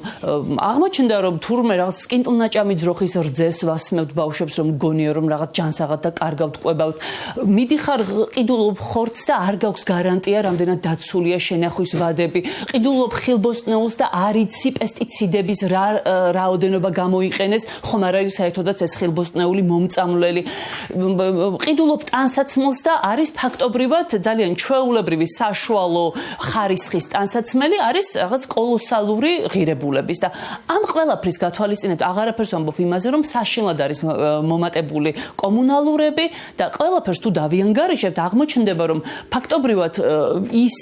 აღმოჩნდა, რომ თურმე რაღაც სკინტლნაჭამი ძროხის რძეს ვასმევთ ბავშვებს, რომ გონია რომ რაღაც ჯანსაღად და კარგავთ ყვებავთ. მიდიხარ ყიდულობ ხორცს და არ გაქვს გარანტია, რამდენად დაცულია შენახვის ვადები. ყიდულობ ხილბოსტნეულს და არ იცი პესტიციდების რაოდენობა გამოიყენებს, ხომ არ არის საერთოდაც ეს ხილბოსტნეული მომწამლელი. ყიდულობ ტანსაცმელს და არის ფაქტობრივად ძალიან ჩვეულებრივი საშუალო ხარისხის ტანსაცმელი არის რაღაც კოლოსალური ღირებულების და ამ ყველაფრის გათვალისწინებთ აღარაფერს ვამბობ იმაზე, რომ საშინლად არის მომატებული კომუნალურები და ყველაფერს თუ დავიანგარიშებთ, აღმოჩნდება, რომ ფაქტობრივად ის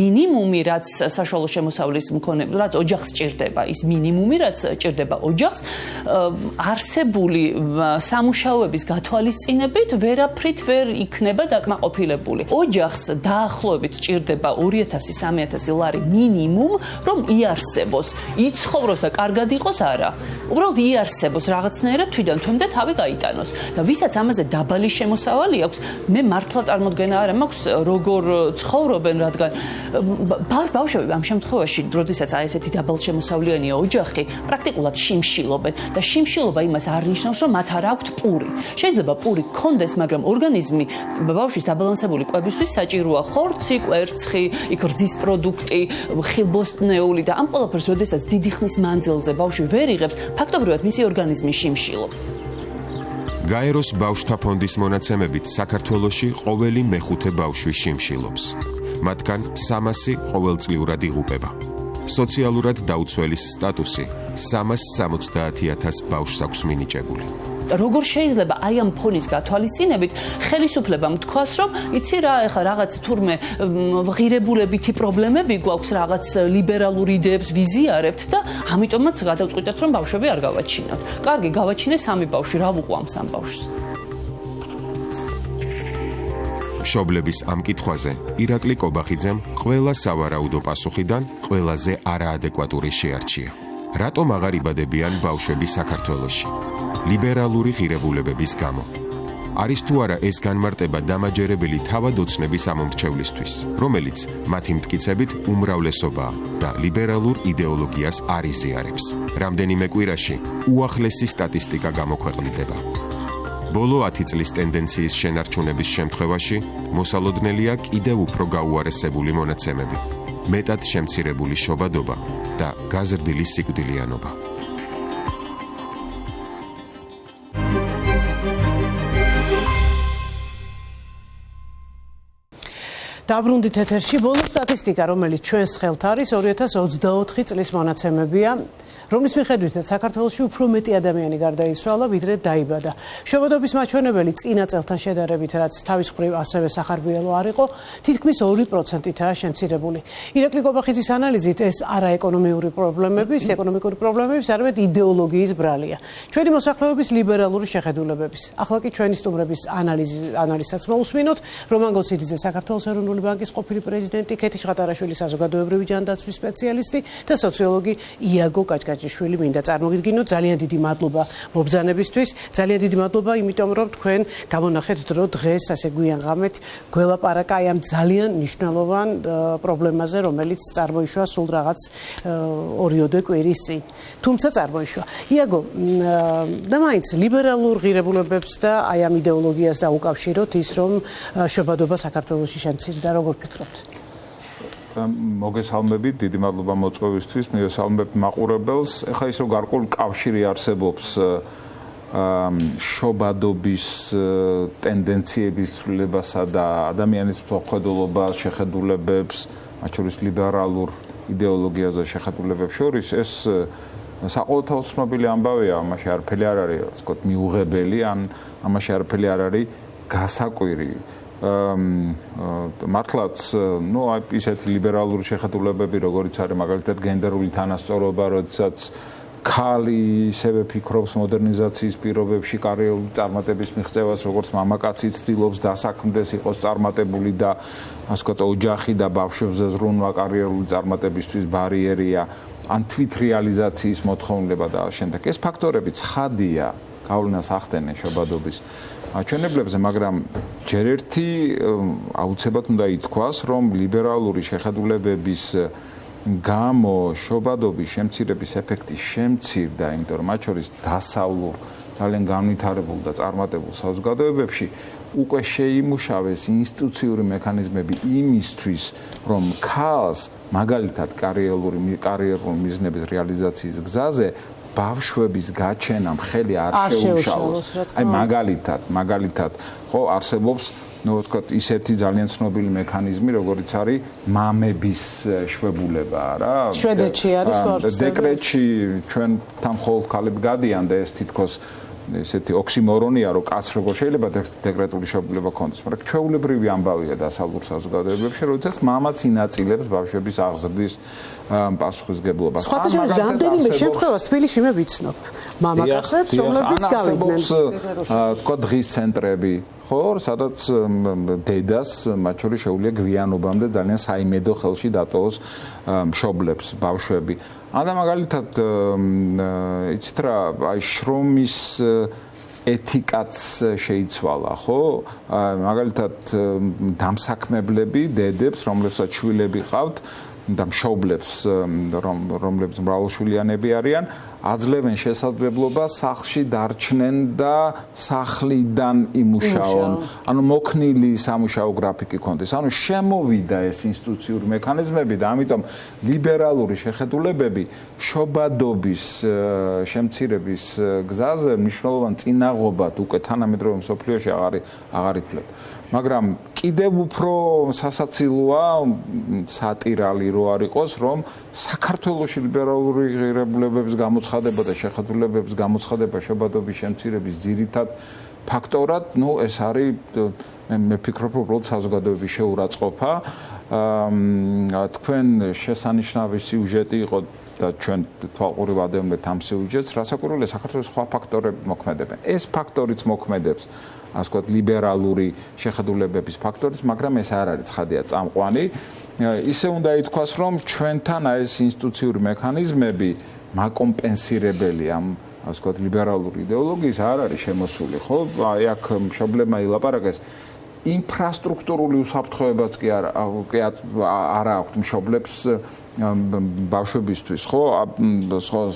მინიმუმი, რაც საშუალო შემოსავლის მქონე, რაც ოჯახს ჭირდება, ის მინიმუმი, რაც ჭირდება ოჯახს, არსებული სამუშაოების გათვალისწინებით ვერაფრით ვერ იქნება დაკმაყოფილებული. ოჯახს დაახლოებით ჭირდება 2000-3000 ლარი მინიმუმ, რომ იარსებოს, იცხოვროს და კარგად იყოს არა. უბრალოდ იარსებოს რაღაცნაირად თვიდან თვემდე თავი გაიტანოს. და ვისაც ამაზე დაბალი შემოსავალი აქვს, მე მართლა წარმოდგენა არ მაქვს როგორ ცხოვრობენ, რადგან ბავშვები ამ შემთხვევაში, როდესაც აი ესეთი დაბალშემოსავლიანი ოჯახი პრაქტიკულად შიმშილობენ და შიმშილობა იმას არ ნიშნავს, რომ მათ არ აქვთ პური. შეიძლება პური გქონდეს, მაგრამ ორგანიზმი ბავშვის დაბალანსებული კვებისთვის საჭიროა ხორცი, კვერცხი, იქ რძის პროდუქტი, ხილბოსტნეული და ამ ყველაფერს, როდესაც დიდი ხნის მანძილზე ბავშვი ვერ იღებს, ფაქტობრივად მისი ორგანიზმი შიმშილობს. გაეროს ბავშვთა ფონდის მონაცემებით საქართველოში ყოველი მეხუთე ბავშვი შიმშილობს. მათგან 300 ყოველწლიურად იღუპება. სოციალურად დაუცველის სტატუსი 370,000 ბავშვს აქვს მინიჭებული. როგორ შეიძლება აი ამ ფონის გათვალისწინებით ხელისუფლებამ თქვას, რომ იცი რა, ეხლა რაღაც თურმე ღირებულებითი პრობლემები გვაქვს, რაღაც ლიბერალური იდეებს ვიზიარებთ და ამიტომაც გადავწყვიტეთ, რომ ბავშვები არ გავაჩინოთ. კარგი, გავაჩინე 3 ბავშვი, რა ვუყვამ 3 ბავშვს. მშობლების ამ კითხვაზე ირაკლი კობახიძემ ყველა სავარაუდო პასუხიდან ყველაზე არაადეკვატური შეარჩია. რატომ აღარ იბადებიან ბავშვები საქართველოში? ლიბერალური ღირებულებების გამო. არის თუ არა ეს განმარტება დამაჯერებელი თავადოცნების ამომრჩევლისთვის, რომელიც მათი მტკიცებით უმრავლესობაა და ლიბერალურ იდეოლოგიას არ იზიარებს. რამდენიმე კვირაში უახლესი სტატისტიკა გამოქვეყნდება. ბოლო 10 წლის ტენდენციის შენარჩუნების შემთხვევაში მოსალოდნელია კიდევ უფრო გაუარესებული მონაცემები, მეტად შემცირებული შობადობა და გაზრდილი სიკვდილიანობა. დაბრუნდით ეთერში. ბოლო სტატისტიკა, რომელიც ჩვენს ხელთ არის, 2024 წლის მონაცემებია, რომლის მიხედვითაც საქართველოში უფრო მეტი ადამიანი გარდაიცვალა, ვიდრე დაიბადა. შობადობის მაჩვენებელი წინა წელთან შედარებით, რაც თავის მხრივ ასევე სახარბიელო არ იყო, თითქმის 2%-ითაა შემცირებული. ირაკლი კობახიძის ანალიზით ეს არაეკონომიური პრობლემების, ეკონომიკური პრობლემების, არამედ იდეოლოგიის ბრალია. ჩვენი მოსახლეობის ლიბერალური შეხედულებების. ახლა კი ჩვენი სტუმრების ანალიზსაც მოусმინოთ. რომან გოცირიძე, საქართველოს ეროვნული ბანკის ყოფილი პრეზიდენტი, ქეთი შხატარაშვილი, საზოგადოებრივი ჯანდაცვის სპეციალისტი და სოციოლოგი იაგო კაჭკაჭი. თაჯიშვილი მინდა წარმოგიდგინოთ ძალიან დიდი მადლობა მობრძანებისთვის ძალიან დიდი მადლობა იმიტომ რომ თქვენ გამონახეთ დრო დღეს ასე გვიან ღამეთ გველაპარაკა აი ამ ძალიან მნიშვნელოვან პრობლემაზე რომელიც წარმოიშვა სულ რაღაც 2-3 კვირის წინ თუმცა წარმოიშვა იაგო და მაინც ლიბერალურ ღირებულებებს და აი ამ იდეოლოგიას დაუკავშიროთ ის რომ შობადობა საქართველოში შემცირდა როგორ ფიქრობთ მოგესალმებით, დიდი მადლობა მოწვევისთვის, მივესალმებ მაყურებელს. ეხლა ის რომ გარკვეული კავშირი არსებობს შობადობის ტენდენციების ცვლილებასა და ადამიანის მოხდულობას, შეხედულებებს, მათ შორის ლიბერალურ იდეოლოგიას და შეხედულებებს შორის ეს საყოველთაოდ ცნობილი ამბავია, ამაში არაფერი არ არის, ასე ვთქვათ, მიუღებელი, ან ამაში არაფერი არ არის გასაკვირი. მართლაც, ну, ისეთი ლიბერალური შეხედულებები, როგორიც არის მაგალითად გენდერული თანასწორობა, როდესაც ქალი ისევე ფიქრობს მოდერნიზაციის პირობებში კარიერული წარმატების მიღწევას, როგორც მამაკაცი ცდილობს დასაქმდეს, იყოს წარმატებული და ასე ვთქვათ, ოჯახი და ბავშვებზე ზრუნვა კარიერული წარმატებისთვის ბარიერია, ან თვით რეალიზაციის მოთხოვნილება და შემდეგ. ეს ფაქტორები ცხადია, გავლენას ახდენენ შობადობის აჩვენებლებზე, მაგრამ ჯერ ერთი აუცილებლად უნდა ითქვას, რომ ლიბერალური შეხედულებების გამო შობადობის შემცირების ეფექტი შემცირდა, იმიტომ რომ მათ შორის დასავლურ ძალიან განვითარებულ და წარმატებულ საზოგადოებებში უკვე შეიმუშავეს ინსტიტუციური მექანიზმები იმისთვის, რომ ქალს მაგალითად კარიერული მიზნების რეალიზაციის გზაზე ბავშვების გაჩენამ ხელი არ შეუშალოს. აი მაგალითად, ხო, არსებობს, ну, ვთქვათ, ისეთი ძალიან ცნობილი მექანიზმი, როგორიც არის მამების შვებულება, რა. შვედეთში არის თორემ დეკრეტში ჩვენთან მხოლოდ ქალები გადიან და ეს თითქოს ესეთი ოქსიმორონია, რომ კაც როგორ შეიძლება დეკრეტული შვებულება ქონდეს, მაგრამ ჩვეულებრივი ამბავია დასავლურ საზოგადოებებში, როდესაც მამაც ინაწილებს ბავშვების აღზრდის პასუხისგებლობას. სხვათა შორის რამდენიმე შემთხვევას თბილისში მე ვიცნობ. მამაკაცებს, რომლებიც გავიდნენ. თქვა დღის ცენტრები, ხო, სადაც დედას, მათ შორის შეუძლია გვიანობამდე ძალიან საიმედო ხელში დატოვოს მშობლებს, ბავშვები. ანა მაგალითად იცით რა, აი შრომის ეთიკაც შეიცვალა, ხო? მაგალითად დამსაქმებლები, დედებს, რომლებსაც შვილები ყავთ და მშობლებს, რომლებიც მრავალშვილიანები არიან, აძლევენ შესაძლებლობას სახლში დარჩნენ და სახლიდან იმუშაონ. ანუ მოქნილი სამუშაო გრაფიკი ქონდეს. ანუ შემოვიდა ეს ინსტიტუციური მექანიზმები და ამიტომ ლიბერალური შეხედულებები შობადობის შემცირების გზაზე მნიშვნელოვან წინაღობად უკვე თანამედროვე მსოფლიოში აღარ ითვლება. მაგრამ კიდევ უფრო სასაცილოა სატირალი რო არ იყოს, რომ საქართველოში ლიბერალური ღირებულებების გამოცხადება და შეხედულებების გამოცხადება შობადობის შემცირების ძირითად ფაქტორად, ну, ეს არის მე ვფიქრობ, რომ უბრალოდ საზოგადოების შეურაცხყოფა. თქვენ შესანიშნავი სიუჟეტი იყო და ჩვენ თვალყური ვადევნებთ ამ სიუჟეტს, რასაკვირველია, საქართველოს სხვა ფაქტორები მოქმედებენ. ეს ფაქტორიც მოქმედებს, ასე ვთქვათ, ლიბერალური შეხედულებების ფაქტორიც, მაგრამ ეს არ არის ცხადია წამყვანი. ისე უნდა ითქვას, რომ ჩვენთან ეს ინსტიტუციური მექანიზმები მაკომპენსირებელი ამ ასე ვთქვათ, ლიბერალური იდეოლოგიის არ არის შემოსული, ხო? აი აქ მშობლებმა ილაპარაკეს ინფრასტრუქტურული უსაფრთხოებაც კი არა აქვთ მშობლებს ბავშვებისთვის, ხო?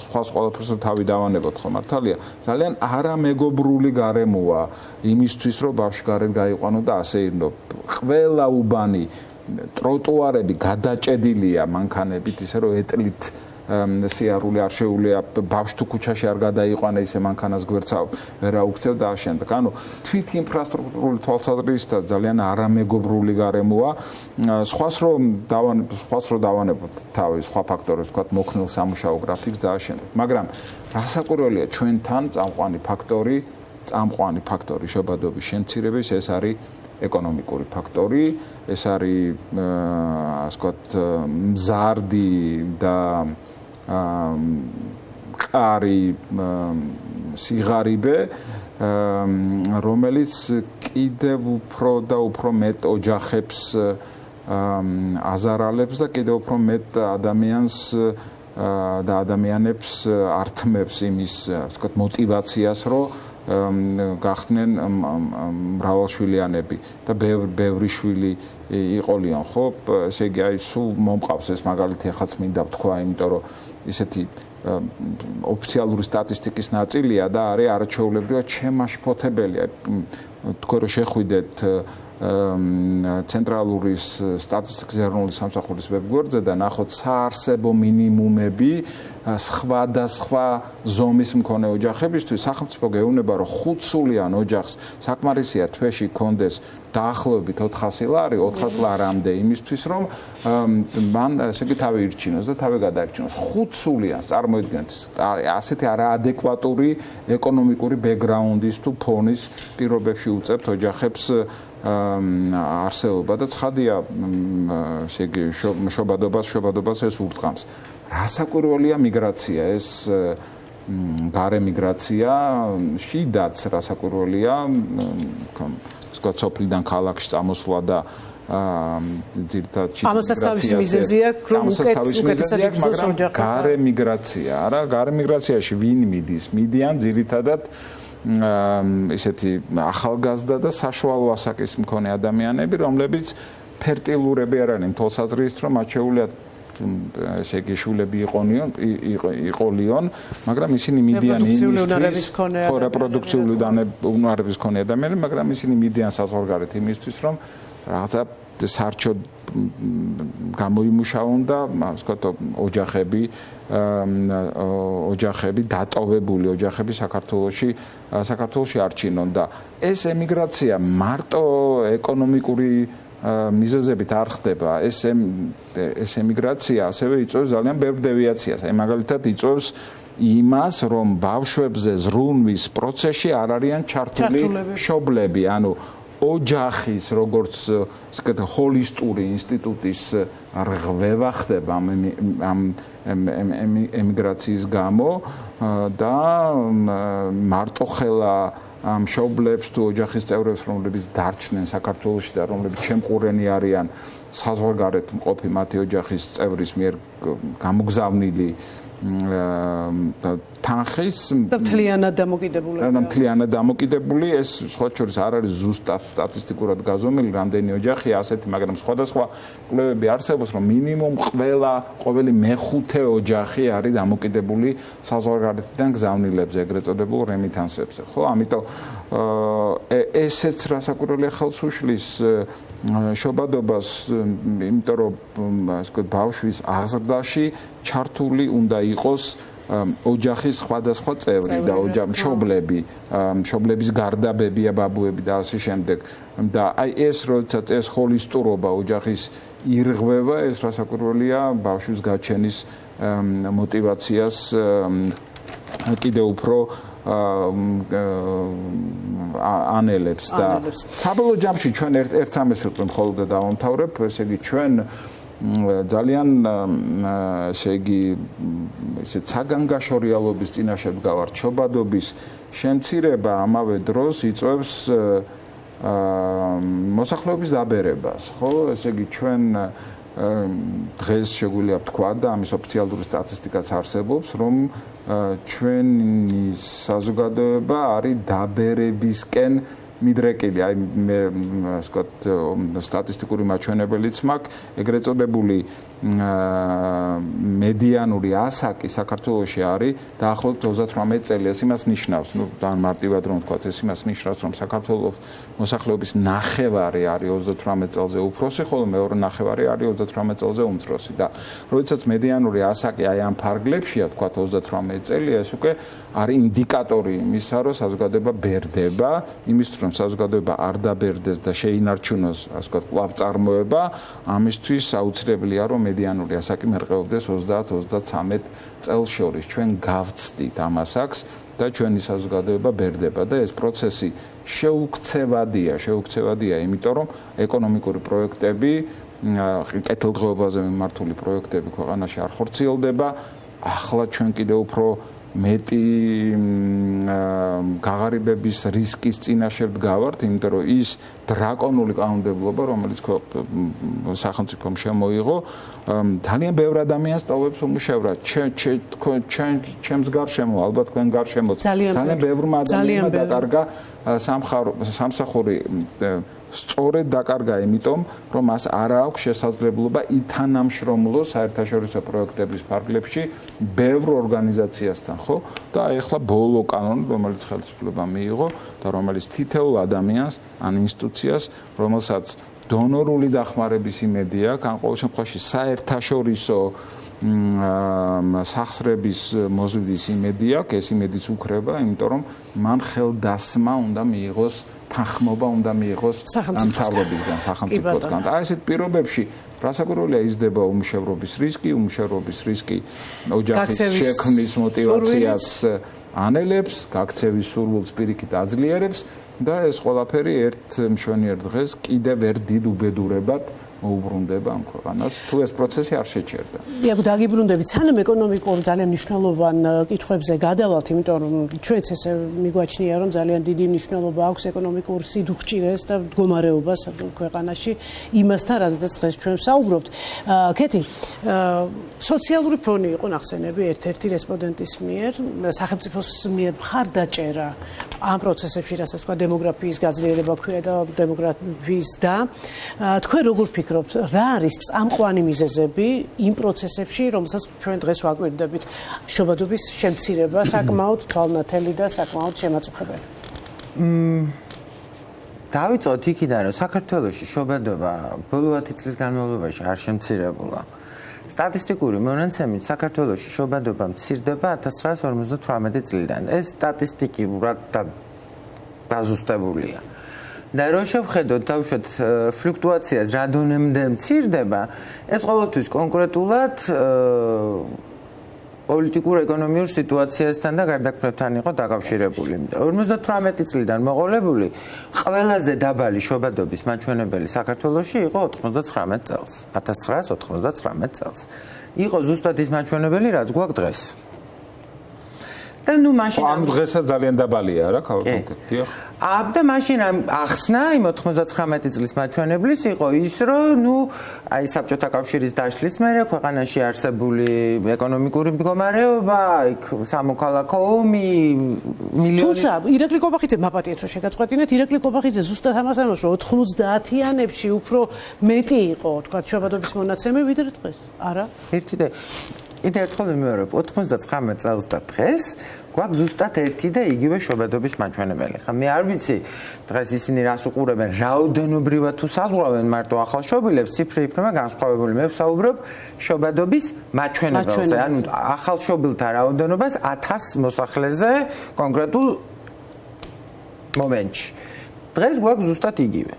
სხვა ყველაფერს თავი დავანებოთ, ხო, მართალია? ძალიან არამეგობრული გარემოა იმისთვის, რომ ბავშვი გარეთ გაიყვანო და ასე ირნო. ყველა უბანი ტროტუარები გადაჭედილია მანქანებით, ისე რომ ეტლით სიარული არ შეუძლია ბავშვ თუ ქუჩაში არ გადაიყვანა ისე მანქანას გვერდს ვერ აუქცევ და აშენდა. ანუ თვით ინფრასტრუქტურული თვალსაზრისით ძალიან არამეგობრული გარემოა. სხვას რომ დავანებოთ თავის სხვა ფაქტორებს, ვთქვათ, მოქნილ სამუშაო გრაფიკს და აშენდა. მაგრამ რასაკვირველია, ჩვენთან წამყვანი ფაქტორი შობადობის შემცირების ეს არის ეკონომიკური ფაქტორი, ეს არის ასე ვთქვათ, მზარდი და მყარი სიღარიბე, რომელიც კიდევ უფრო და უფრო მეტ ოჯახებს აზარალებს და კიდევ უფრო მეტ ადამიანს და ადამიანებს ართმევს იმის, ვთქვათ, мотиваციას, რომ გახდნენ მრავალშვილიანები და ბევრი შვილი იყოლიან, ხო? ესე იგი, აი სულ მომყავს ეს მაგალითი, ახაც მინდა ვთქვა, იმიტომ რომ ისეთი ოფიციალური სტატისტიკის ნაწილია და არის არაჩვეულებრივად შემაშფოთებელი. თქვენ რომ შეხვიდეთ ცენტრალური სტატისტიკის ეროვნული სამსახურის ვებგვერდზე და ნახოთ საარსებო მინიმუმები სხვადასხვა ზომის მქონე ოჯახებისთვის, სახელმწიფო გეუბნება, რომ 5 სულიან ოჯახს საკმარისია თვეში კონდეს დაახლოებით 400 ლარი, 400 ლარამდე იმისთვის, რომ მან ესე იგი თავი ირჩინოს და თავი გადაირჩინოს. 5 სულიანს წარმოიდგინეთ, ასეთი არაადეკვატური ეკონომიკური ბექგრაუნდის თუ ფონის პირობებში უწევთ ოჯახებს არსებობა და ცხადია, ესე იგი, შობადობას ეს ურტყამს. რასაკვირველია მიგრაცია, ეს გარე მიგრაცია, შიდაც რასაკვირველია, ვთქვათ, სოფლიდან ქალაქში წამოსვლა და ძირითადად ამასაც თავისი მიზეზი აქვს, რომ უკეთესად იგრძნოს ოჯახი. გარე მიგრაცია, არა, გარე მიგრაციაში ვინ მიდის? მიდიან ძირითადად ისეთი ახალგაზრდა და საშუალო ასაკის მქონე ადამიანები, რომლებიც ფერტილურები არ არიან თვალსაზრისით, რომ მათ შეუძლიათ ესე იგი შვილები იყოლიონ, მაგრამ ისინი მიდიან იმისთვის, ხო, რეპროდუქციული უნარების მქონე ადამიანები, მაგრამ ისინი მიდიან საზღვარგარეთ იმისთვის, რომ რაღაცა საარჩევნო გამოიმუშაონ და ვთქვათ, ოჯახები დატოვებული ოჯახები საქართველოში არჩინონ და ეს ემიგრაცია მარტო ეკონომიკური მიზეზებით არ ხდება, ეს ემიგრაცია ასევე იწვევს ძალიან ბევრ დევიაციას. აი მაგალითად იწვევს იმას, რომ ბავშვებზე ზრუნვის პროცესში არ არიან ჩართული მშობლები, ანუ ოჯახის როგორც ჰოლისტური ინსტიტუტის რღვევა ხდება ამ ემიგრაციის გამო და მარტოხელა მშობლებს თუ ოჯახის წევრებს, რომლებიც დარჩნენ საქართველოში და რომლებიც შემყურენი არიან საზღვარგარეთ მყოფი მათი ოჯახის წევრის მიერ გამოგზავნილი თანხის და მთლიანად დამოკიდებული ეს სხვა შორის არ არის ზუსტად სტატისტიკურად გაზომილი რამდენი ოჯახია ასეთი, მაგრამ სხვადასხვა კვლევები არსებობს, რომ მინიმუმ ყოველი მეხუთე ოჯახი არის დამოკიდებული საზღვარგარეთიდან გზავნილებზე, ეგრეთ წოდებულ რემიტანსებზე, ხო? ამიტომ ესეც რასაკვირველია ხელს უშლის შობადობას, იმიტომ რომ ასე ვთქვათ, ბავშვის აღზრდაში ჩართული უნდა იყოს ოჯახის სხვადასხვა წევრი და მშობლების გარდა ბებია, ბაბუები და ასე შემდეგ. და აი ეს როდესაც ეს ჰოლისტურობა ოჯახის ირღვევა, ეს რასაკვირველია ბავშვის გაჩენის мотиваციას კიდე უფრო ანელებს და საბოლოო ჯამში ჩვენ ერთ რამეს ვიტყვი მხოლოდ და დავამთავრებ, ესე იგი ჩვენ ძალიან ესე იგი ისე საგანგაშო რეალობის წინაშე მდგავარ ჩობადობის შემცირება ამავე დროს იწვევს მოსახლეობის დაბერებას, ხო? ესე იგი ჩვენ დღეს შეგვიძლია ვთქვა და ამის ოფიციალური სტატისტიკაც არსებობს, რომ ჩვენი საზოგადოება არის დაბერებისკენ მიდრეკილი. აი მე ასე ვთქვათ, სტატისტიკური მაჩვენებელიც მაქვს, ეგრეთ წოდებული მედიანური ასაკი საქართველოში არის დაახლოებით 38 წელი. ეს იმას ნიშნავს, ძალიან მარტივად რომ ვთქვათ, ეს იმას ნიშნავს, რომ საქართველოს მოსახლეობის ნახევარი არის 38 წელზე უფროსი, ხოლო მეორე ნახევარი არის 38 წელზე უმცროსი და როდესაც მედიანური ასაკი აი ამ ფარგლებშია, ვთქვათ 38 წელი, ეს უკვე არის ინდიკატორი იმისა, რომ საზოგადოება ბერდება, იმის რომ საზოგადოება არ დაბერდეს და შეინარჩუნოს, ასე ვთქვათ, კვლავ წარმოება, ამისთვის აუცილებელია, რომ მედიანური ასაკი მერყეობდეს 30-33 წელს შორის. ჩვენ გავწდით ამ ასაკს და ჩვენი საზოგადოება ბერდება და ეს პროცესი შეუქცევადია, იმიტომ რომ ეკონომიკური პროექტები, კეთილდღეობაზე მიმართული პროექტები ქვეყანაში არ ხორციელდება. ახლა ჩვენ კიდევ უფრო მეტი გაღარიბების რისკის წინაშე დგავართ, იმიტომ რომ ის დრაკონული კანონმდებლობა, რომელიც სახელმწიფომ შემოიღო, ძალიან ბევრ ადამიანს ტოვებს უმუშევრად. ჩემს გარშემო, ალბათ თქვენ გარშემოც ძალიან ბევრმა ადამიანმა დაკარგა სამსახური სწორედ დაკარგა, იმიტომ რომ მას არ აქვს შესაძლებლობა ითანამშრომლოს საერთაშორისო პროექტების ფარგლებში ბევრ ორგანიზაციასთან, ხო? და ეხლა ბოლო კანონი, რომელიც ხელისუფლება მიიღო და რომელიც თითოეულ ადამიანს ან ინსტიტუციას, რომელსაც დონორული დახმარების იმედი აქვს, ან ყოველ შემთხვევაში საერთაშორისო სახსრების მოზვიდის იმედი აქვს, ეს იმედიც უქრება, იმიტომ რომ მან ხელდასმა უნდა მიიღოს თანხმობა უნდა მიიღოს მთავრობისგან, სახელმწიფოსგან. აი ესეთ პირობებში რასაკვირველია იზრდება უმუშევრობის რისკი, ოჯახის შექმნის мотиваციას ანელებს, გაქცევის სურვილს პირიქით აძლიერებს და ეს ყველაფერი ერთ მშვენიერ დღეს კიდევ ერთ დიდ უბედურებად მოუბრუნდება ამ ქვეყანას, თუ ეს პროცესი არ შეჩერდა. იაგო დაგიბრუნდებით, სანამ ეკონომიკურ ძალიან მნიშვნელოვან კითხვებზე გადავალთ, იმიტომ რომ ჩვენც ესე მიგვაჩნია, რომ ძალიან დიდი მნიშვნელობა აქვს ეკონომიკურ სიდუხჭირეს და მდგომარეობას ქვეყანაში, იმასთან, რაზეც დღეს ჩვენ ვსაუბრობთ. კეთი, სოციალური ფონი იყო ნახსენები ერთ-ერთი რესპონდენტის მიერ, სახელმწიფოს მიერ მხარდაჭერა ამ პროცესებში, რასაც თქვა დემოგრაფიის გაძლიერება ქვია და დემოგრაფიის და თქვენ როგორ ფიქრობთ, რა არის წამყვანი მიზეზები იმ პროცესებში, რომელსაც ჩვენ დღეს ვაკვირდებით, შობადობის შემცირება, საკმაოდ თვალნათელი და საკმაოდ შემაწუხებელი? დავიწყოთ იქიდან, რომ საქართველოში შობადობა ბოლო 10 წლის განმავლობაში არ შემცირებულა. სტატისტიკური მონაცემით საქართველოში შობადობა მცირდება 1958 წლიდან. ეს სტატისტიკურად დაზუსტებულია. და რო შევხედოთ თავშოთ ფლუქტუაციას რა დონემდე მცირდება, ეს ყოველთვის კონკრეტულად პოლიტიკურ-ეკონომიურ სიტუაციასთან და გარდაქმნებთან იყო დაკავშირებული. 58 წლიდან მოყოლებული ყველაზე დაბალი შობადობის მაჩვენებელი საქართველოში იყო 99 წელს, 1999 წელს. იყო ზუსტად ის მაჩვენებელი, რაც გვაქვს დღეს. და ნუ მაშინ ამ დღესაც ძალიან დაბალია რა კონკრეტულად. და მაშინ ახსნა იმ 99 წლის მაჩვენებლის იყო ის, რომ ნუ აი საბჭოთა კავშირის დაშლის მერე ქვეყანაში არსებული ეკონომიკური მდგომარეობა, იქ სამოქალაქო ომი, მილიონი. თუმცა ირაკლი კობახიძე მაპატიეთ რომ შეგაწყვეტინეთ, ირაკლი კობახიძე ზუსტად ამას ამბობს, რომ 90-იანებში უფრო მეტი იყო, თქვა შობადობის მონაცემი ვიდრე დღეს. არა? კიდე ერთხელ ვიმეორებ, 99 წელს და დღეს გვაქვს ზუსტად ერთი და იგივე შობადობის მაჩვენებელი. ხა მე არ ვიცი დღეს ისინი რას უყურებენ, რაოდენობრივად თუ საზღვრავენ მარტო ახალშობილებს, ციფრი იქნება განსხვავებული. მე ვსაუბრობ შობადობის მაჩვენებელზე, ანუ ახალშობილთა რაოდენობას 1000 მოსახლეზე კონკრეტულ მომენტში. დღეს გვაქვს ზუსტად იგივე.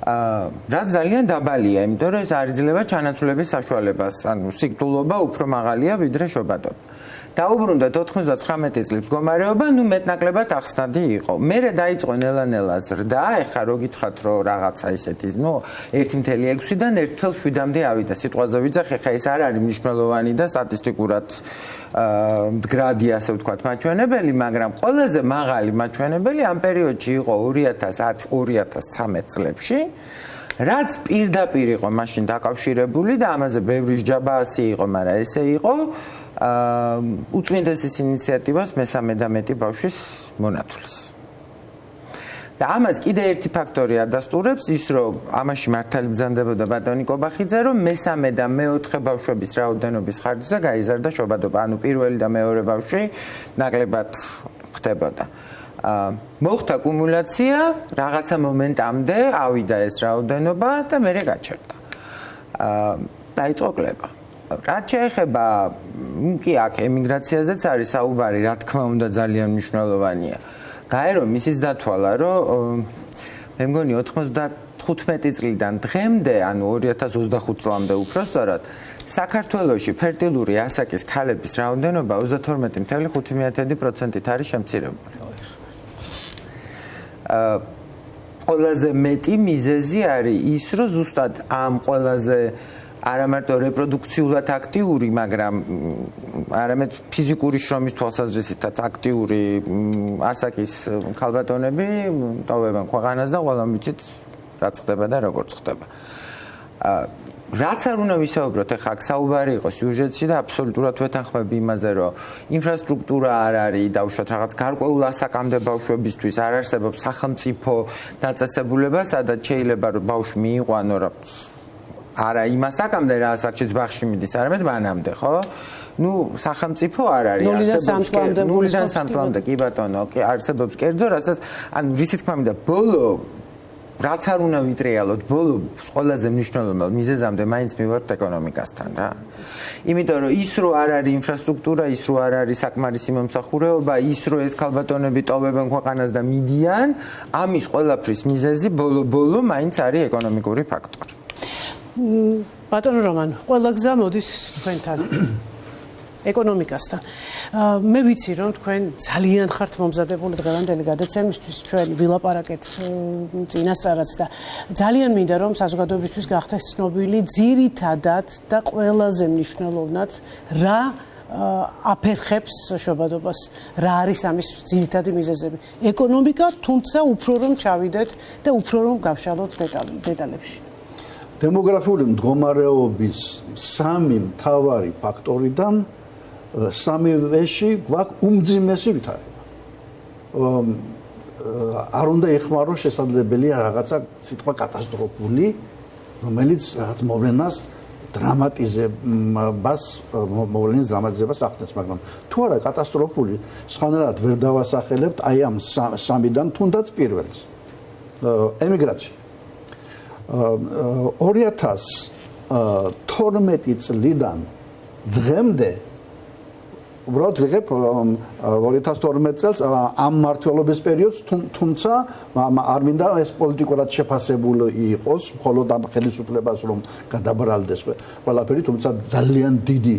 რაც ძალიან დაბალია, იმიტომ რომ ეს არ იძლევა ჩანაცვლების საშუალებას, ანუ სიკვდილობა უფრო მაღალია ვიდრე შობადობა. დაუბრუნდეთ 99 წლის მდგომარეობა, ნუ მეტნაკლებად ახსნადი იყო. მერე დაიწყო ნელა-ნელა ზრდა, ეხლა რო გითხრათ რომ რაღაცა ისეთი, ნუ 1.6-დან 1.7-მდე ავიდა. სიტყვაზე ვიძახი, ხა ეს არ არის მნიშვნელოვანი და სტატისტიკურად მდგრადი, ასე ვთქვათ, მაჩვენებელი, მაგრამ ყველაზე მაღალი მაჩვენებელი ამ პერიოდში იყო 2010-2013 წლებში, რაც პირდაპირ იყო მაშინ დაკავშირებული და ამაზე ბევრი ჯაბაასი იყო, მაგრამ ესე იყო უწმინდესის ინიციატივას მესამე და მეტი ბავშვის მონათვლის. და ამას კიდე ერთი ფაქტორი ადასტურებს ის, რომ ამაში მართალი ბრძანდებოდა ბატონი კობახიძე, რომ მესამე და მეოთხე ბავშვების რაოდენობის ხარჯზე გაიზარდა შობადობა, ანუ პირველი და მეორე ბავშვი ნაკლებად ხდებოდა. მოხდა კუმულაცია, რაღაცა მომენტამდე ავიდა ეს რაოდენობა და მერე გაჩერდა. დაიწყო კლება. რაც შეეხება კი აქ ემიგრაციაზეც არის საუბარი, რა თქმა უნდა ძალიან მნიშვნელოვანია. გაერო მისის დათვალა, რომ მე მგონი 95 წლიდან დღემდე, ანუ 2025 წლამდე უფრო სწორად, საქართველოში ფერტილური ასაკის ქალების რაოდენობა 32.5%-ით არის შემცირებული. ყველაზე მეტი მიზეზი არის ის, რომ ზუსტად ამ ყველაზე არა მარტო რეპროდუქციულად აქტიური, მაგრამ არამედ ფიზიკური შრომის თვალსაზრისითაც აქტიური ასაკის ქალბატონები ტოვებენ ქვეყანას და ყველამ ვიცით რა ხდება და როგორ ხდება. რაც არ უნდა ვისაუბროთ, ახლა აქ საუბარი იყო სიუჟეტში და აბსოლუტურად ვეთანხმები იმაზე, რომ ინფრასტრუქტურა არ არის, დაუშვათ რაღაც გარკვეულ ასაკამდე ბავშვებისთვის არ არსებობს სახელმწიფო დაწესებულება, სადაც შეიძლება რომ ბავშვი მიიყვანო არა იმ ასაკამდე რა ასაკშიც ბაღში მიდის, არამედ მანამდე, ხო? ნუ სახელმწიფო არ არის, ნულიდან 3 წლამდე, კი ბატონო, კი არსებობს კერძო, რასაც ანუ რითი თქმა მინდა, ბოლო რაც არ უნდა ვიტრიალოთ, ბოლო ყველაზე მნიშვნელოვანი მიზეზამდე მაინც მივართ ეკონომიკასთან რა. იმიტომ რომ ის რო არ არის ინფრასტრუქტურა, ის რო არ არის საკმარისი მომსახურეობა, ის რო ეს ქალბატონები ტოვებენ ქვეყანას და მიდიან, ამის ყველაფრის მიზეზი ბოლო მაინც არის ეკონომიკური ფაქტორი. ბატონო რომან, ყველა გზა მოდის თქვენთან. ეკონომიკასთან. მე ვიცი რომ თქვენ ძალიან ხართ მომზადებული დღევანდელი გადაცემისთვის, ჩვენ ვილაპარაკეთ წინასწარაც და ძალიან მინდა რომ საზოგადოებისთვის გახდეს ცნობილი ძირითადად და ყველაზე მნიშვნელოვნად რა აფერხებს შობადობას, რა არის ამის ძირითადი მიზეზები. ეკონომიკა, თუმცა უფრო რომ ჩავიდეთ და უფრო რომ გავშალოთ დეტალებში. დემოგრაფიული მდგომარეობის სამი მთავარი ფაქტორიდან სამივეში გვაქვს უმძიმესი ვითარება. არ უნდა ეხმაროს შესაძლებელია რაღაცა სიტყვა კატასტროფული, რომელიც რაღაც მოვლენას დრამატიზებას ახდენს, მაგრამ თუ არა კატასტროფული, სხვანაირად ვერ დავასახელებთ აი ამ სამიდან თუნდაც პირველს. ემიგრაცია. 2012 წლიდან დღემდე უბრალოდ ვიღებ 2012 წელს ამ მმართველობის პერიოდს, თუმცა არ მინდა ეს პოლიტიკურად შეფასებული იყოს, მხოლოდ ამ ხელისუფლებას რომ გადაბრალდეს ყველაფერი, თუმცა ძალიან დიდი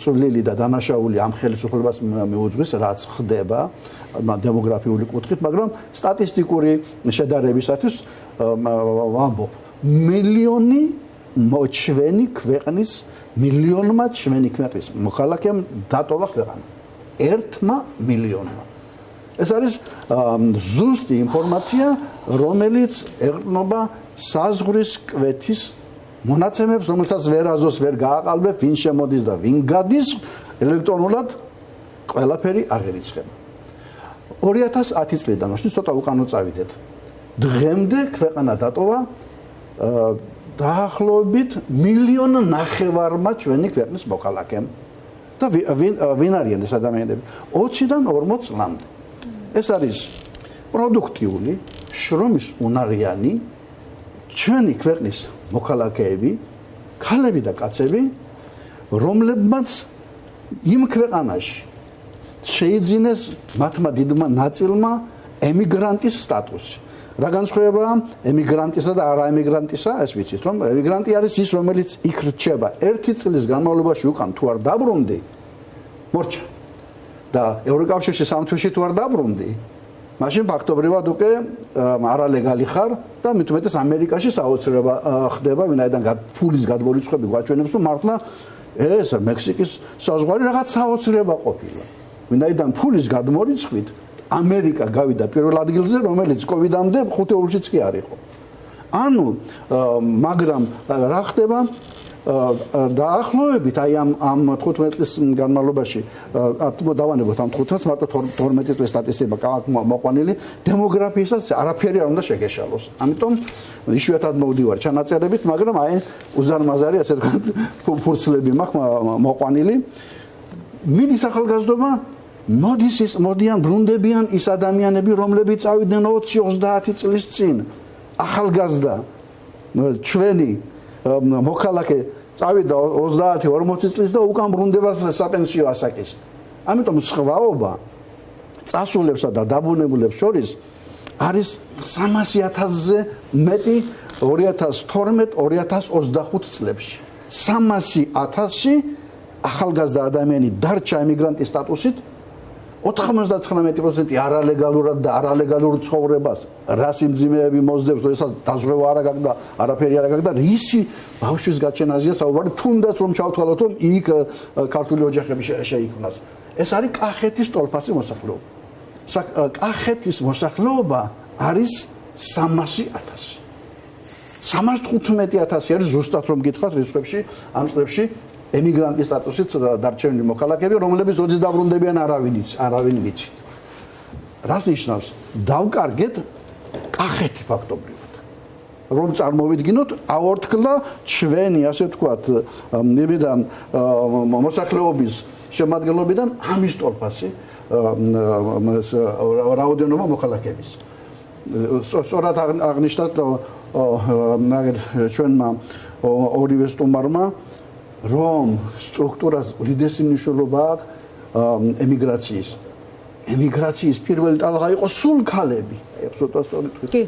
წვლილი და დანაშაული ამ ხელისუფლებას მიუძღვის, რაც ხდება დემოგრაფიული კუთხით, მაგრამ სტატისტიკური შედარებისათვის ვამბობ, მილიონი ჩვენი ქვეყნის მილიონმა ჩვენი ქვეყნის მოქალაქემ დატოვა ქვეყანა. 1 მილიონმა. ეს არის ზუსტი ინფორმაცია, რომელიც ეყრდნობა საზღვრის კვეთის მონაცემებს, რომელსაც ვერაზოს ვერ გააყალბებ, ვინ შემოდის და ვინ გადის, ელექტრონულად ყველაფერი აღირიცხება. 2010 წლიდან, მაშინ ცოტა უკანო წავიდეთ. დღემდე ქვეყანა დატოვა დაახლოებით 1,5 მილიონმა ჩვენი ქვეყნის მოქალაქემ და ვინ არიან ეს ადამიანები? 20-დან 40 წლამდე. ეს არის პროდუქტიული, შრომის უნარიანი ჩვენი ქვეყნის მოქალაქეები, ქალები და კაცები, რომლებმაც იმ ქვეყანაში შეიძინეს მათმა დიდმა ნაწილმა ემიგრანტის სტატუსი. რა განსხვავებაა ემიგრანტისა და არაემიგრანტისა, ეს ვიცით, რომ ემიგრანტი არის ის, რომელიც იქ რჩება 1 წლის განმავლობაში უკან თუ არ დაბრუნდი, მორჩა. და ევროკავშირში სამთვიში თუ არ დაბრუნდი, მაშინ ფაქტობრივად უკვე არალეგალი ხარ და მით უმეტეს ამერიკაში საოცრება ხდება, ვინაიდან ფულის გადმორიცხვები გვაჩვენებს, რომ მართლა ეს მექსიკის საზღვარი რაღაც საოცრება ყოფილა. ვინაიდან ფულის გადმორიცხვით ამერიკა გავიდა პირველ ადგილზე, რომელიც კოვიდამდე 5 ევროშიც კი არ იყო. ანუ მაგრამ რა ხდება დაახლოებით აი ამ 15 წლის განმავლობაში დავანებოთ ამ 15-ს, მარტო 12 წლის სტატისტიკა მოყვანილი დემოგრაფიასაც არაფერი არ უნდა შეგეშალოს. ამიტომ იშვიათად მოვდივარ ჩანაწერებით, მაგრამ აი უზარმაზარი ასე ვთქვათ ფურცლები მაქვს მოყვანილი. მიდის ახალგაზრდობა, მოდიან ბრუნდებიან ის ადამიანები, რომლებიც წავიდნენ 20-30 წლის წინ. ახალგაზრდა ჩვენი მოქალაქე წავიდა 30-40 წლის და უკან ბრუნდება საპენსიო ასაკის. ამიტომ სხვაობა წასულებსა და დაბუნებულებს შორის არის 300,000-ზე მეტი 2012-2025 წლებში. 300,000-ში ახალგაზრდა ადამიანი დარჩა ემიგრანტის სტატუსით 99% არალეგალურად და არალეგალურ ცხოვრებას რასი მძიმეები მოძდებს, როდესაც დაზღვევა არ აქვს და არაფერი არ აქვს და რისი ბავშვის გაჩენაზეა საუბარი, თუნდაც რომ ჩავთვალოთ, რომ იქ ქართული ოჯახები შეიქმნას. ეს არის კახეთის ტოლფასი მოსახლეობა. კახეთის მოსახლეობა არის 300,000. 315,000 არის ზუსტად რომ გითხრათ რიცხვებში, ამ წლებში ემიგრანტის სტატუსით დარჩენილი მოქალაქეები, რომლებიც როდის დაბრუნდებიან არავინ ვიცით. რას ნიშნავს? დავკარგეთ კახეთი ფაქტობრივად. რომ წარმოვიდგინოთ, აორთქლა ჩვენი, ასე ვთქვათ, იმიდან მოსახლეობის შემადგენლობიდან ამის ტოლფასი რაოდენობა მოქალაქეების. სწორად აღნიშნათ ჩვენმა ორივე სტუმარმა, რომ სტრუქტურას უდიდესი მნიშვნელობა აქვს ემიგრაციის პირველი ტალღა იყო სულ ქალები. აბსოლუტურად სწორი თქვით. კი.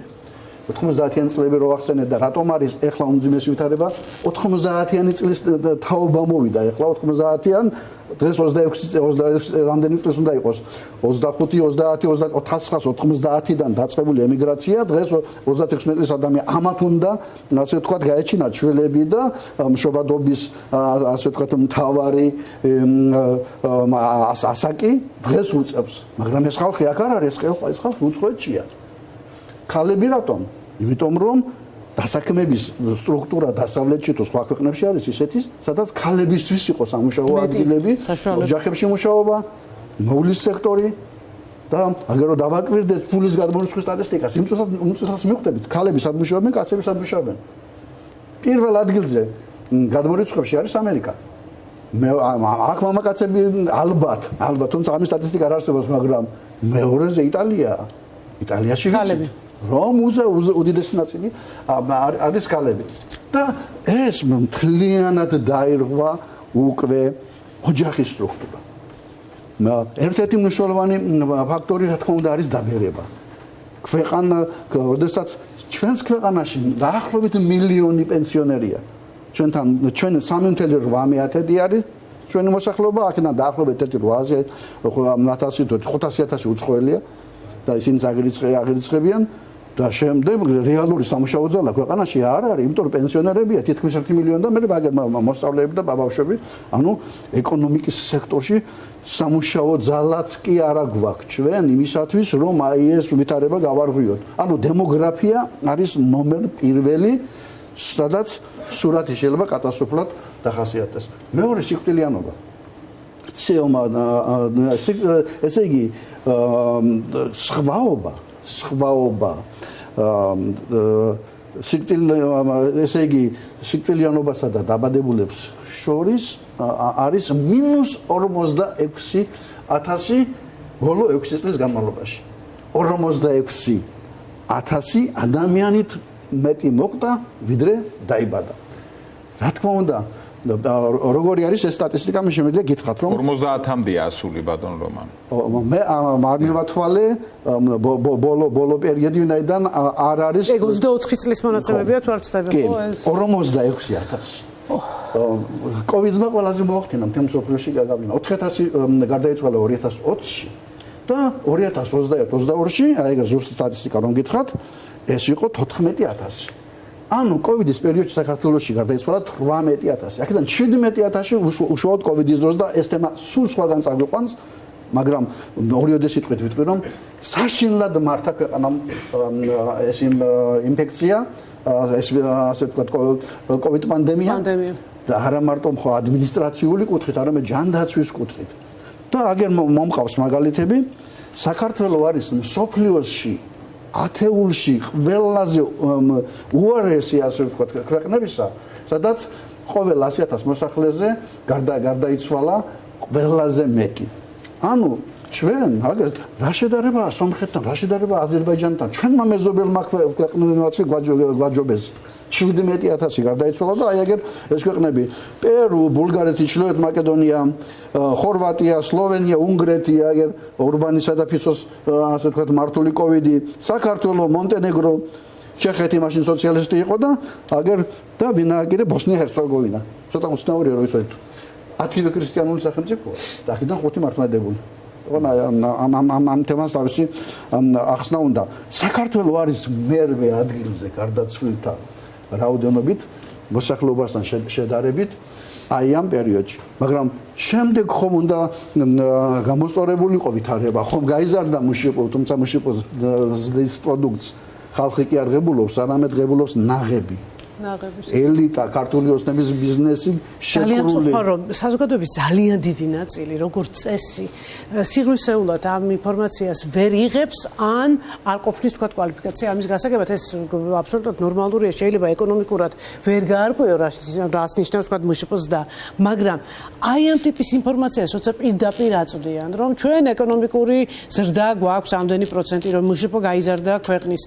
90-იანი წლები რო ახსენეთ და რატომ არის ეხლა უმძიმესი ვითარება? 90-იანი წლის თაობა მოვიდა. ეხლა 90-იან დღეს 26 რამდენი წლის უნდა იყოს? 25, 30, 1990-დან დაწყებული ემიგრაცია, დღეს 36 წლის ადამიანი ამათ უნდა, ასე ვთქვათ, გაეჩინა ჩვენები და მშობადობის, ასე ვთქვათ, მთავარი ასაკი დღეს უწევს. მაგრამ ეს ხალხი აქ არ არის, ეს ხალხი უცხოეთშია. ქალები რატომ? იმიტომ რომ დასაქმების სტრუქტურა დასავლეთში თუ სხვა ქვეყნებში არის ისეთი, სადაც ქალებისთვის იყო სამუშაო ადგილები, ოჯახებში მუშაობა, მოვლის სექტორი და აგერ რომ დავაკვირდეთ ფულის გადმონაცვლის სტატისტიკას, იმ წუთას მივხვდებით, ქალები სად მუშაობენ, კაცები სად მუშაობენ. პირველ ადგილზე გადმონაცვლებში არის ამერიკა. აქ მამაკაცები ალბათ, თუმცა ამის სტატისტიკა არ არსებობს, მაგრამ მეორეზე იტალიაა. იტალიაში ვიცით რომ უდიდესი ნაწილი არის ქალები და ეს მთლიანად დაირღვა უკვე ოჯახის სტრუქტურა. ერთ-ერთი მნიშვნელოვანი ფაქტორი რა თქმა უნდა არის დაბერება. ქვეყანა, როდესაც ჩვენს ქვეყანაში დაახლოებით 1,000,000 პენსიონერია. ჩვენ 3.8 არის ჩვენი მოსახლეობა, აქედან დაახლოებით 1.800-500 უცხოელია და ისინი აღირიცხებიან და შემდეგ რეალური სამუშაო ძალა ქვეყანაში არ არის, იმიტომ რომ პენსიონერებია თითქმის 1 მილიონი და მე მოსწავლეები და ბავშვები, ანუ ეკონომიკის სექტორში სამუშაო ძალაც კი არა გვაქვს ჩვენ იმისათვის, რომ აი ეს ვითარება გავარღვიოთ. ანუ დემოგრაფია არის ნომერ პირველი, სადაც სურათი შეიძლება კატასტროფულად დახასიათდეს. მეორე სიკვდილიანობა. ესე იგი ესე იგი სიკვდილიანობასა და დაბადებულებს შორის არის -46,000 ბოლო 6 წლის განმავლობაში. 46,000 ადამიანით მეტი მოკვდა, ვიდრე დაიბადა. რა თქმა უნდა, როგორი არის ეს სტატისტიკა, მე შემიძლია გითხრათ, რომ 50-მდეა ასული ბატონ რომან. მე არ მივათვალე ბოლო პერიოდი, ვინაიდან არ არის 24 წლის მონაცემებია თუ არ ვწდები, ხო ეს 46,000. კოვიდმა ყველაზე მოახდინა მთელ მსოფლიოში გაგავლინა. 4,000 გარდაიცვალა 2020-ში და 2021-22-ში, აი ეგ ზუსტ სტატისტიკა რომ გითხრათ, ეს იყო 14,000. ანუ კოვიდის პერიოდში საქართველოში გარდაიცვალა 18,000. აქედან 17,000 უშუალოდ კოვიდის დროს და ეს თემა სულ სხვაგან წაგვიყვანს, მაგრამ ორიოდე სიტყვით ვიტყვი, რომ საშინლად მართა ქვეყანამ ეს ინფექცია, ეს ასე ვთქვათ კოვიდ პანდემია და არა მარტო ხო ადმინისტრაციული კუთხით, არამედ ჯანდაცვის კუთხით. და აგერ მომყავს მაგალითები, საქართველოს არის მსოფლიოში ათეულში ყველაზე უარესი, ასე ვთქვათ, ქვეყნებისა, სადაც ყოველ 100,000 მოსახლეზე გარდაიცვალა ყველაზე მეტი. ანუ ჩვენ აგერ რა შედარებაა სომხეთთან, რა შედარებაა აზერბაიჯანთან, ჩვენმა მეზობელმა ქვეყნებმაც გვაჯობეს 17,000 გარდაიცვალა და აი აგერ ეს ქვეყნები პერუ, ბულგარეთი, ჩრდილოეთ მაკედონია, ხორვატია, სლოვენია, უნგრეთი, აგერ ორბანისა და ფიცოს ასე ვთქვათ მართული კოვიდი, საქართველო, მონტენეგრო, ჩეხეთი მაშინ სოციალისტი იყო და აგერ და ვინააგირე ბოსნია-ჰერცეგოვინა. ცოტა უცნაურია რომ იცოდეთ. 10 ქრისტიანული სახელმწიფოა და აქედან 5 მართლმადიდებელი. ამ თემას თავისი ახსნა უნდა. საქართველოს არის მერვე ადგილზე გარდაცვლილთა რაოდენობით მოსახლეობასთან შედარებით აი ამ პერიოდში. მაგრამ შემდეგ ხომ უნდა გამოსწორებულიყო ვითარება, ხომ გაიზარდა მუშიპო, თუმცა მუშიპოს ზრდის პროდუქტს ხალხი კი არ ღებულობს, არამედ ღებულობს ნაღები. ელიტა, ქართული ოცნების ბიზნესი ძალიან სწორ რომ საზოგადოების ძალიან დიდი ნაწილი როგორც წესი სიღრმისეულად ამ ინფორმაციას ვერ იღებს ან არ ყოფნის თქვა კვალიფიკაცია ამის გასაგებად ეს აბსოლუტურად ნორმალურია შეიძლება ეკონომიკურად ვერ გაარკვიო რას ნიშნავს თქვა მუშიპოს და მაგრამ აი ამ ტიპის ინფორმაციას როცა პირდაპირ აწვდიან რომ ჩვენ ეკონომიკური ზრდა გვაქვს ამდენი პროცენტი რომ მუშიპო გაიზარდა ქვეყნის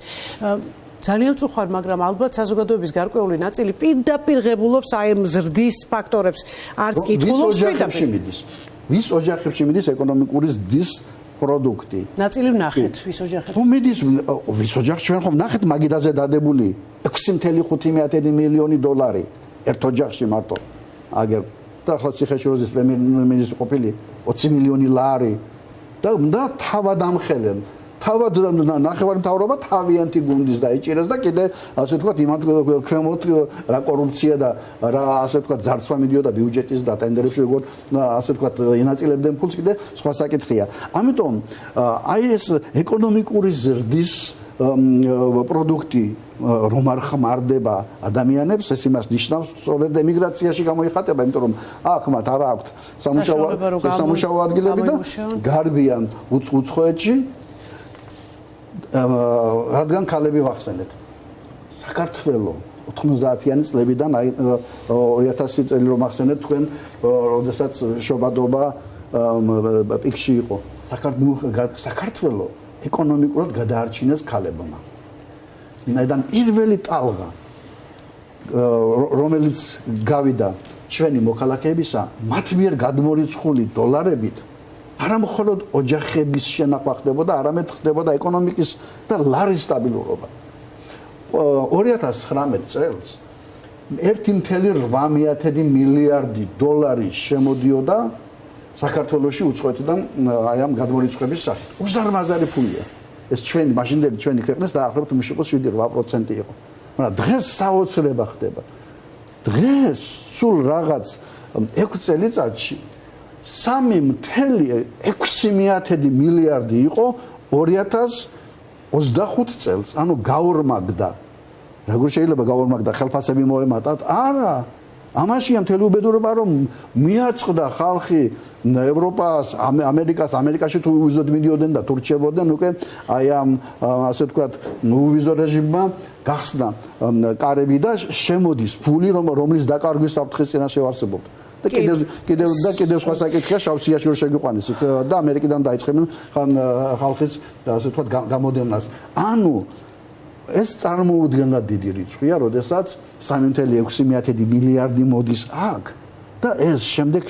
ძალიან წუხარ, მაგრამ ალბათ საზოგადოების გარკვეული ნაწილი პირდაპირ ღებულობს აი ამ ზრდის ფაქტორებს. არც კითხულობს პირდაპირ. ვის ოჯახებში მიდის ეკონომიკური ზრდის პროდუქტი? ნაწილი ვნახეთ, ვის ოჯახებში. თუ მიდის ვის ოჯახში ჩვენ ხომ ვნახეთ მაგიდაზე დადებული 6.5 მილიონი დოლარი ერთ ოჯახში მარტო. აგერ და ახლა ციხეშოროზის პრემიერ-მინისტრი ყოფილი 20 მილიონი ლარი და თავად ამხელენ. თავად ნახევარმთავრობა თავიანთი გუნდის დაიჭირეს და კიდე ასე ვთქვათ იმათ ქვემოთ რა კორუფცია და რა ასე ვთქვათ ძარცვა მიდიოდა ბიუჯეტის და ტენდერებში როგორ ასე ვთქვათ ინაწილებდნენ ფულს კიდე სხვა საკითხია. ამიტომ აი ეს ეკონომიკური ზრდის პროდუქტი რომ არ ხმარდება ადამიანებს ეს იმას ნიშნავს სწორედ ემიგრაციაში გამოიხატება იმიტომ რომ აქ მათ არ აქვთ სამუშაო ადგილები და გარბიან უცხოეთში რადგან ქალები ვახსენეთ საქართველოს 90-იანი წლებიდან აი 2000 წელი რომ ახსენეთ თქვენ როდესაც შობადობა პიკში იყო საქართველოს ეკონომიკურად გადაარჩინეს ქალებმა ვინაიდან პირველი ტალღა რომელიც გავიდა ჩვენი მოქალაქეებისა მათ მიერ გადმორიცხული დოლარებით არა მხოლოდ ოჯახების შენახვა ხდებოდა, არამედ ხდებოდა ეკონომიკის და ლარის სტაბილურობა. 2019 წელს 1.8 მილიარდი დოლარი შემოდიოდა საქართველოში უცხოეთიდან აი ამ გადმორიცხვების სახით. უზარმაზარი ფულია. ეს ჩვენი მაშინდელი ჩვენი ქვეყნის დაახლოებით მუშაობს 7% იყო. მაგრამ დღეს საოცრება ხდება. დღეს სულ რაღაც 6 წელიწადში 3.6 მილიარდი იყო 2025 წელს, ანუ გაორმაგდა. როგორ შეიძლება გაორმაგდა ხელფასები მოემატათ? არა. ამაშია მთელი უბედურება რომ მიაწყდა ხალხი ევროპას, ამერიკაში თუ ვიზოდ მიდიოდნენ და თუ რჩებოდნენ უკვე აი ამ ასე ვთქვათ უვიზო რეჟიმმა გახსნა კარები და შემოდის ფული რომლის დაკარგვის საფრთხის წინაშე ვარსებობთ. და კიდევ სხვა საკითხია შავსიაში რომ შეგიყვანეს და ამერიკიდან დაიწყებენ ხალხის ასე ვთქვათ გამოდევნას. ანუ ეს წარმოუდგენლად დიდი რიცხვია, როდესაც 3.6 მილიარდი მოდის აქ და ეს შემდეგ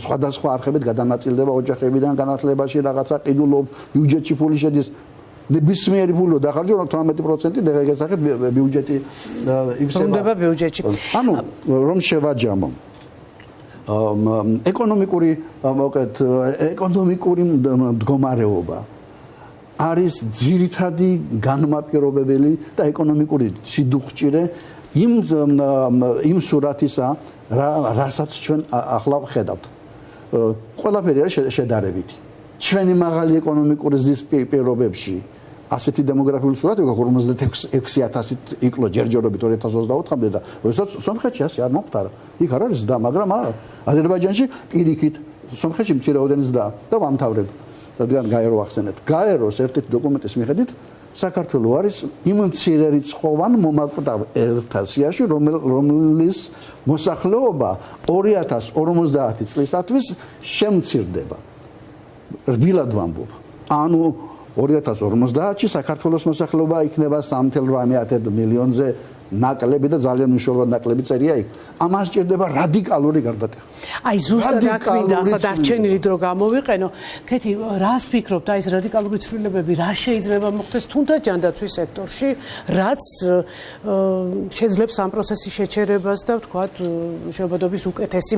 სხვადასხვა არხებით გადანაწილდება ოჯახებიდან განათლებაში რაღაცა ყიდულობ ბიუჯეტში ფული შედის ნებისმიერი ფული დახარჯო 18% დღესახეთ ბიუჯეტი იფსება ბიუჯეტში. ანუ რომ შევაჯამო ეკონომიკური მდგომარეობა არის ძირითადი განმაპირობებელი და ეკონომიკური სიდუხჭირე იმ სურათისა რასაც ჩვენ ახლა ვხედავთ. ყველაფერი არის შედარებითი. ჩვენი მაღალი ეკონომიკური ზრდის პირობებში ასეთი დემოგრაფიული სურათი 56,000 იკლო ჯერჯერობით 2024-მდე და როდესაც სომხეთში ასე არ მომხდარა. იქ არ არის ზრდა, მაგრამ არა. აზერბაიჯანში პირიქით სომხეთში მცირეოდენი ზრდა და ვამთავრებ. რადგან გაერო ახსენეთ. გაეროს ერთ-ერთი დოკუმენტის მიხედვით საქართველოს არის იმ მცირერიცხოვან მომაკვდავ ერთასიაში, რომლის მოსახლეობა 2050 წლისათვის შემცირდება. რბილად ვამბობ. ანუ 2050-ში საქართველოს მოსახლეობა იქნება 3.8 მილიონზე ნაკლები და ძალიან მნიშვნელოვანი ნაკლები წერია იქ. ამას ჭირდება რადიკალური გარდატეხა. აი ზუსტად აქ მინდა ახლა დარჩენილი დრო გამოვიყენო. კეთი, რას ფიქრობთ, აი ეს რადიკალური ცვლილებები რა შეიძლება მოხდეს თუნდაც ჯანდაცვის სექტორში, რაც შეძლებს ამ პროცესის შეჩერებას და ვთქვათ, შეობადობის უკეთესი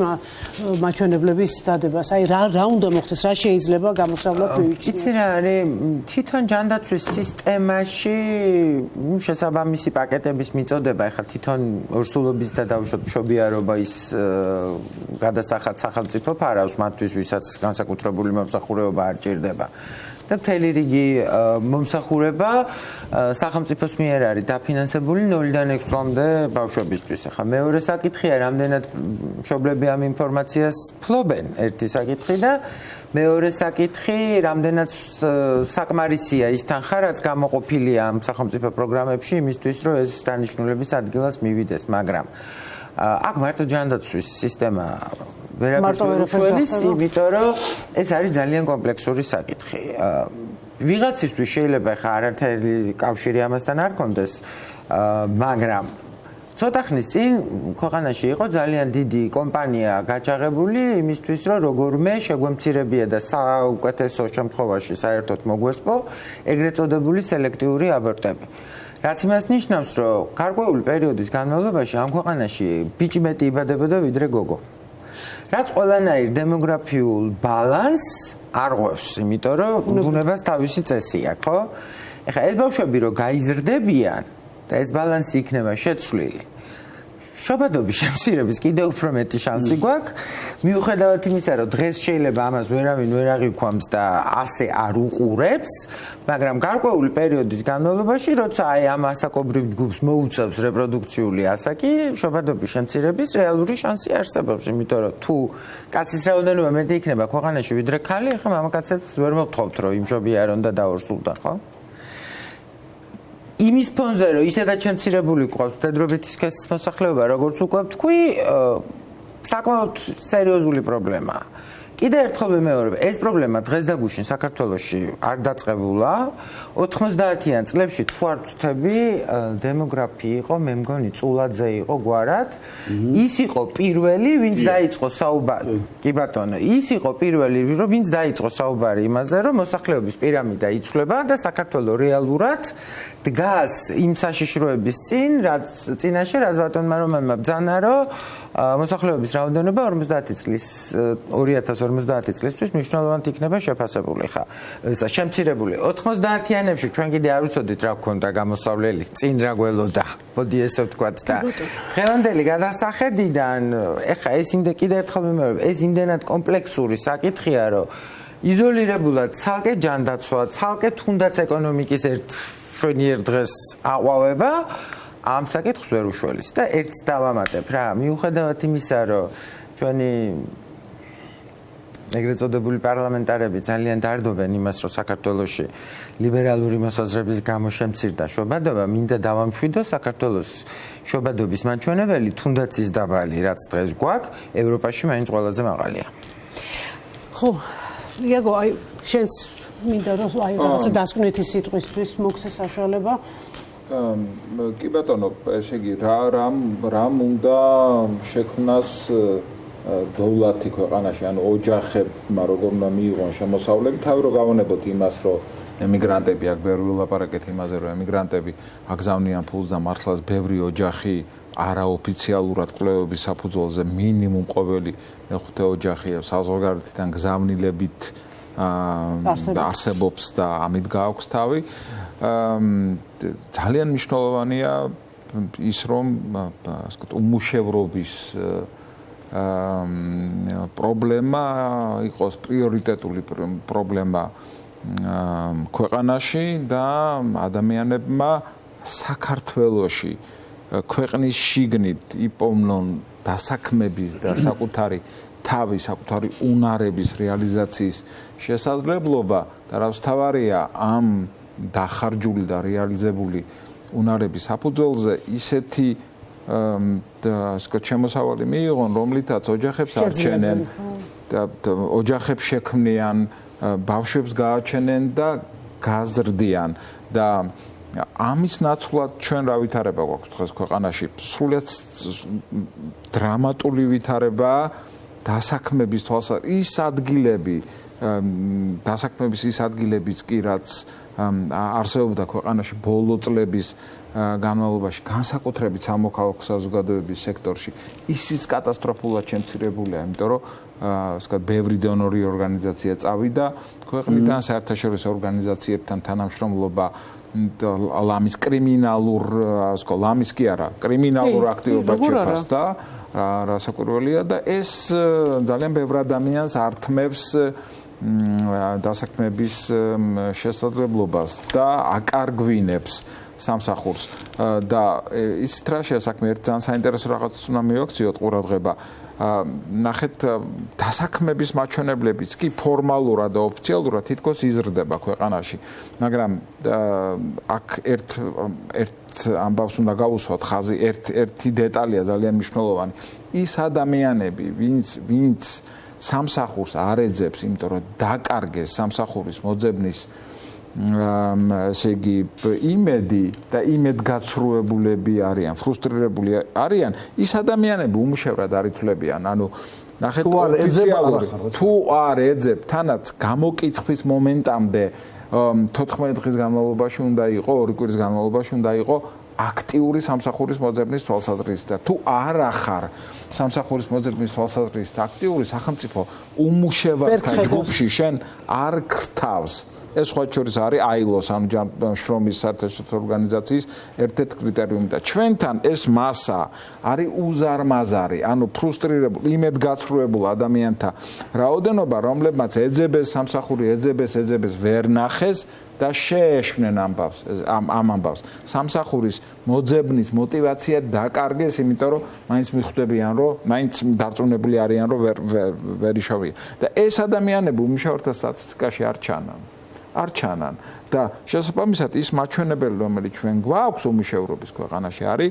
მაჩვენებლების დადებას. აი რა უნდა მოხდეს, რა შეიძლება გამოსავლად მივიჩნიოთ. იცი რა არის თვითონ ჯანდაცვის სისტემაში შესაბამისი პაკეტების მიწოდება, ეხლა თვითონ ორსულობის და დაუშვათ მშობიარობა ის გადასახად სახელმწიფო ფარავს მათთვის, ვისაც განსაკუთრებული მომსახურება არ ჭირდება. და მთელი რიგი მომსახურება სახელმწიფოს მიერ არის დაფინანსებული 0-დან 6 წლამდე ბავშვებისთვის. ახლა მეორე საკითხია, რამდენად მშობლები ამ ინფორმაციას ფლობენ, ერთი საკითხი და მეორე საკითხი, რამდენად საკმარისია ის თანხა, რაც გამოყოფილია ამ სახელმწიფო პროგრამებში იმისთვის, რომ ეს დანიშნულების ადგილას მივიდეს, მაგრამ აქ მარტო ჯანდაცვის სისტემა ვერაფერს ვერ უშველის, იმიტომ რომ ეს არის ძალიან კომპლექსური საკითხი. ვიღაცისთვის შეიძლება ხა არანაირი კავშირი ამასთან არ კონდეს, მაგრამ ცოტა ხნის წინ ქვეყანაში იყო ძალიან დიდი კომპანია გაჭაღებული იმისთვის, რომ როგორმე შეგვემცირებია და საუკეთესო შემთხვევაში საერთოდ მოგვესპო ეგრეთ წოდებული სელექტიური აბორტები. რაც იმას ნიშნავს, რომ გარკვეული პერიოდის განმავლობაში ამ ქვეყანაში ბიჭი მეტი იბადებოდა ვიდრე გოგო. რაც ყველანაირ დემოგრაფიულ ბალანსს არღვევს, იმიტომ რომ ბუნებას თავისი წესი აქვს, ხო? ეხლა ეს ბავშვები რომ გაიზრდებიან და ეს ბალანსი იქნება შეცვლილი. შობადობის შემცირების კიდევ უფრო მეტი შანსი გვაქვს, მიუხედავად იმისა, რომ დღეს შეიძლება ამას ვერავინ ვერ აღიქვამს და ასე არ უყურებს, მაგრამ გარკვეული პერიოდის განმავლობაში, როცა აი ამ ასაკობრივ ჯგუფს მოუწევს რეპროდუქციული ასაკი, შობადობის შემცირების რეალური შანსი არსებობს, იმიტომ რომ თუ კაცის რაოდენობა მეტი იქნება ქვეყანაში ვიდრე ქალი, ახლა მამაკაცებს ვერ მოთხოვთ, რომ იმშობიარონ და დაორსულდან, ხო? იმის ფონზე, რომ ისედაც შემცირებული ყავს მდედრობითი სქესის მოსახლეობა, როგორც უკვე ვთქვი, საკმაოდ სერიოზული პრობლემაა. კიდევ ერთხელ ვიმეორებ, ეს პრობლემა დღეს და გუშინ საქართველოში არ დაწყებულა. 90-იან წლებში თუ არ ვწდები, დემოგრაფი იყო, მე მგონი წულაძე იყო გვარად. ის იყო პირველი, ვინც დაიწყო საუბარი. კი ბატონო, ის იყო პირველი, ვინც დაიწყო საუბარი იმაზე, რომ მოსახლეობის პირამიდა იცვლება და საქართველოს რეალურად დგას იმ საშიშროების წინაშე, რაც ბატონმა რომანმა ბრძანა, რომ მოსახლეობის რაოდენობა 2050 წლისთვის მნიშვნელოვნად იქნება შეფასებული ხა. შემცირებული 90-იანებში ჩვენ კიდე არ ვიცოდით რა გქონდა გამოსავლელი, წინ რა გველოდა. მოდი ესე ვთქვათ და დღევანდელი გადასახედიდან, ეხა ეს კიდე ერთხელ ვიმეორებ, ეს იმდენად კომპლექსური საკითხია, რომ იზოლირებულად ცალკე ჯანდაცვა, ცალკე თუნდაც ეკონომიკის შვენიერ დღეს აყვავება ამ საკითხს ვერ უშველის და ერთს დავამატებ რა, მიუხედავად იმისა, რომ ჩვენი ეგრეთ წოდებული პარლამენტარები ძალიან დარდობენ იმას, რომ საქართველოში ლიბერალური მოსაზრების გამო შემცირდა შობადობა, მინდა დავამშვიდო საქართველოს შობადობის მაჩვენებელი, თუნდაც ის დაბალი, რაც დღეს გვაქვს, ევროპაში მაინც ყველაზე მაღალია. ხო, იაგო, აი შენს მინდა რომ აი რაღაცა დასკვნითი სიტყვისთვის მოგცე საშუალება. კი ბატონო, ესე იგი რამ უნდა შექმნას დოვლათი ქვეყანაში, ანუ ოჯახებმა როგორ უნდა მიიღონ შემოსავლები, თავი რომ გავონებოთ იმას, რომ ემიგრანტები აქ ბევრი ვილაპარაკეთ იმაზე, რომ ემიგრანტები აგზავნიან ფულს და მართლაც ბევრი ოჯახი არაოფიციალურად კვლევების საფუძველზე მინიმუმ ყოველი მეხუთე ოჯახი საზღვარგარეთიდან გზავნილებით არსებობს და ამით გააქვს თავი. ძალიან მნიშვნელოვანია ის, რომ ასე ვთქვათ, უმუშევრობის პრობლემა იყოს პრიორიტეტული პრობლემა ქვეყანაში და ადამიანებმა საქართველოში ქვეყნის შიგნით იპოვნონ დასაქმების და საკუთარი თავის, საკუთარი უნარების რეალიზაციის შესაძლებლობა და რაც თავარია ამ დახარჯული და რეალიზებული უნარების საფუძველზე ისეთი შემოსავალი მიიღონ, რომლითაც ოჯახებს არჩენენ და ოჯახებს შექმნიან, ბავშვებს გააჩენენ და გაზრდიან და ამის ნაცვლად ჩვენ რა ვითარება გვაქვს დღეს ქვეყანაში? სრულიად დრამატული ვითარება დასაქმების თვალსაზრისით ის ადგილები დასაქმების ის ადგილებიც კი რაც არსებობდა ქვეყანაში ბოლო წლების განმავლობაში განსაკუთრებით სამოქალაქო საზოგადოების სექტორში ისიც კატასტროფულად შემცირებულია, იმიტომ რომ ასე ვთქვათ, ბევრი დონორი ორგანიზაცია წავიდა ქვეყნიდან, საერთაშორისო ორგანიზაციებთან თანამშრომლობა ლამის კრიმინალურ, ასე ვთქვათ, ლამის კი არა, კრიმინალურ აქტივობად შეფასდა, რასაკვირველია და ეს ძალიან ბევრ ადამიანს ართმევს დასაქმების შესაძლებლობას და აკარგვინებს სამსახურს და ის რა შესაქმე ერთ ძალიან საინტერესო რაღაც უნდა მივაქციოთ ყურადღება. ნახეთ დასაქმების მაჩვენებლებიც კი ფორმალურად და ოფიციალურად თითქოს იზრდება ქვეყანაში, მაგრამ აქ ერთ ამბავს უნდა გავუსვათ ხაზი, ერთი დეტალია ძალიან მნიშვნელოვანი. ის ადამიანები, ვინც სამსახურს არ ეძებს, იმიტომ რომ დაკარგეს სამსახურის მოძებნის ესე იგი იმედი და იმედგაცრუებულები არიან, ფრუსტრირებული არიან, ის ადამიანები უმუშევრად არ ითვლებიან. ანუ ნახეთ ოფიციალურად თუ არ ეძებ, თანაც გამოკითხვის მომენტამდე 14 დღის განმავლობაში უნდა იყო, 2 კვირის განმავლობაში უნდა იყო აქტიური სამსახურის მოძებნის თვალსაზრისით და თუ არ ახარ სამსახურის მოძებნის თვალსაზრისით აქტიური სახელმწიფო უმუშევართა ჯგუფში შენ არ გრთავს. ეს სხვა შორის არის ILO-ს, ანუ შრომის საერთაშორისო ორგანიზაციის ერთ-ერთი კრიტერიუმი და ჩვენთან ეს მასა არის უზარმაზარი, ანუ ფრუსტრირებული, იმედგაცრუებულ ადამიანთა რაოდენობა, რომლებმაც ეძებეს სამსახური, ეძებეს ვერ ნახეს და შეეშვნენ ამ ამბავს. სამსახურის მოძებნის мотиваცია დაკარგეს, იმიტომ რომ მაინც მიხვდებიან, რომ მაინც დარწმუნებული არიან, რომ ვერ იშოვიან. და ეს ადამიანები უმუშევრთა სტატისტიკაში არ ჩანან და შესაბამისად ის მაჩვენებელი, რომელიც ჩვენ გვაქვს უმუშევრობის ქვეყანაში არის,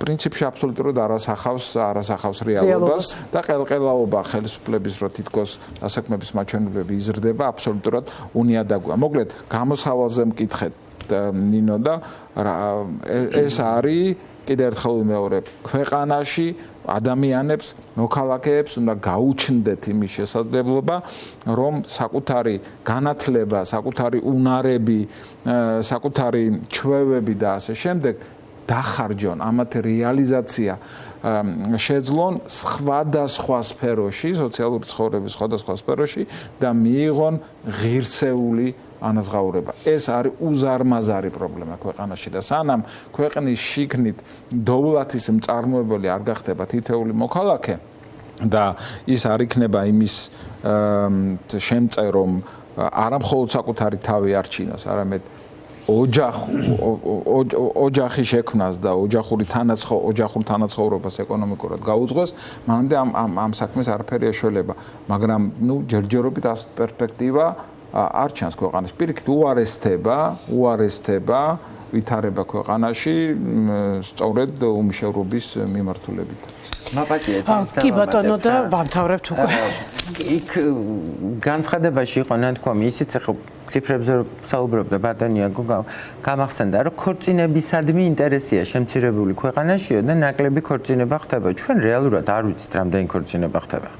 პრინციპში აბსოლუტურად არასახავს რეალობას და ყელყელაობა ხელისუფლების რო თითქოს დასაქმების მაჩვენებლები იზრდება, აბსოლუტურად უნიადაგვია. მოკლედ, გამოსავალზე მკითხეთ ნინო და ეს არის კიდე ერთხელ ვიმეორებ, ქვეყანაში ადამიანებს, მოქალაქეებს უნდა გაუჩნდეთ იმის შესაძლებლობა, რომ საკუთარი განათლება, საკუთარი უნარები, საკუთარი ჩვევები და ასე შემდეგ დახარჯონ, ამათი რეალიზაცია შეძლონ სხვადასხვა სფეროში, სოციალური ცხოვრების სხვადასხვა სფეროში და მიიღონ ღირსეული ანაზღაურება. ეს არის უზარმაზარი პრობლემა ქვეყანაში და სანამ ქვეყნის შიგნით დოვლათის მწარმოებელი არ გახდება თითოეული მოქალაქე და ის არ იქნება იმის შემწე, რომ არა მხოლოდ საკუთარი თავი არჩინოს, არამედ ოჯახი შექმნას და ოჯახურ თანაცხოვრებას ეკონომიკურად გაუძღვეს, მანამდე ამ საქმეს არაფერი ეშველება, მაგრამ ჯერჯერობით ასეთ პერსპექტივა არ ჩანს ქვეყანაში. პირიქით უარესდება ვითარება ქვეყანაში სწორედ უმუშევრობის მიმართულებით. კი ბატონო და ვამთავრებთ უკვე. იქ განცხადებაში იყო ნათქვამი, ისიც ახლა ციფრებზე საუბრობდა ბატონია გამახსენდა, რომ ქორწინებისადმი ინტერესია შემცირებული ქვეყანაშიო და ნაკლები ქორწინება ხდება. ჩვენ რეალურად არ ვიცით, რამდენი ქორწინება ხდება.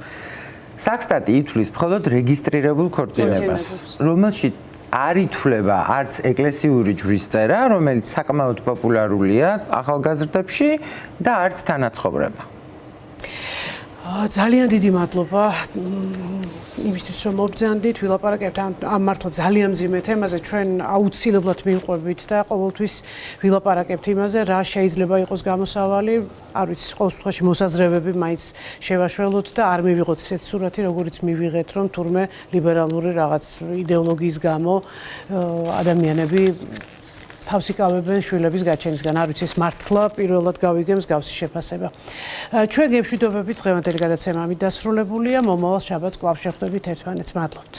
საქსტატი ითვლის მხოლოდ რეგისტრირებულ ქორწინებას, რომელშიც არ ითვლება არც ეკლესიური ჯვრის წერა, რომელიც საკმაოდ პოპულარულია ახალგაზრდებში და არც თანაცხოვრება. ძალიან დიდი მადლობა იმისთვის, რომ მობრძანდით, ვილაპარაკებთ ამ მართლა ძალიან მძიმე თემაზე, ჩვენ აუცილებლად მივყვებით და ყოველთვის ვილაპარაკებთ იმაზე, რა შეიძლება იყოს გამოსავალი, არ ვიცი, ყოველ შემთხვევაში მოსაზრებები მაინც შევაშველოთ და არ მივიღოთ ისეთი სურათი, როგორიც მივიღეთ, რომ თურმე ლიბერალური რაღაც იდეოლოგიის გამო ადამიანები თავს იკავებენ შვილების გაჩენისგან. არ ვიცი, ეს მართლა პირველად გავიგე მსგავსი შეფასება. ჩვენ გემშვიდობებით დღევანდელი გადაცემა ამით დასრულებულია. მომავალ შაბათს კვლავ შევხვდებით ერთმანეთს. მადლობთ.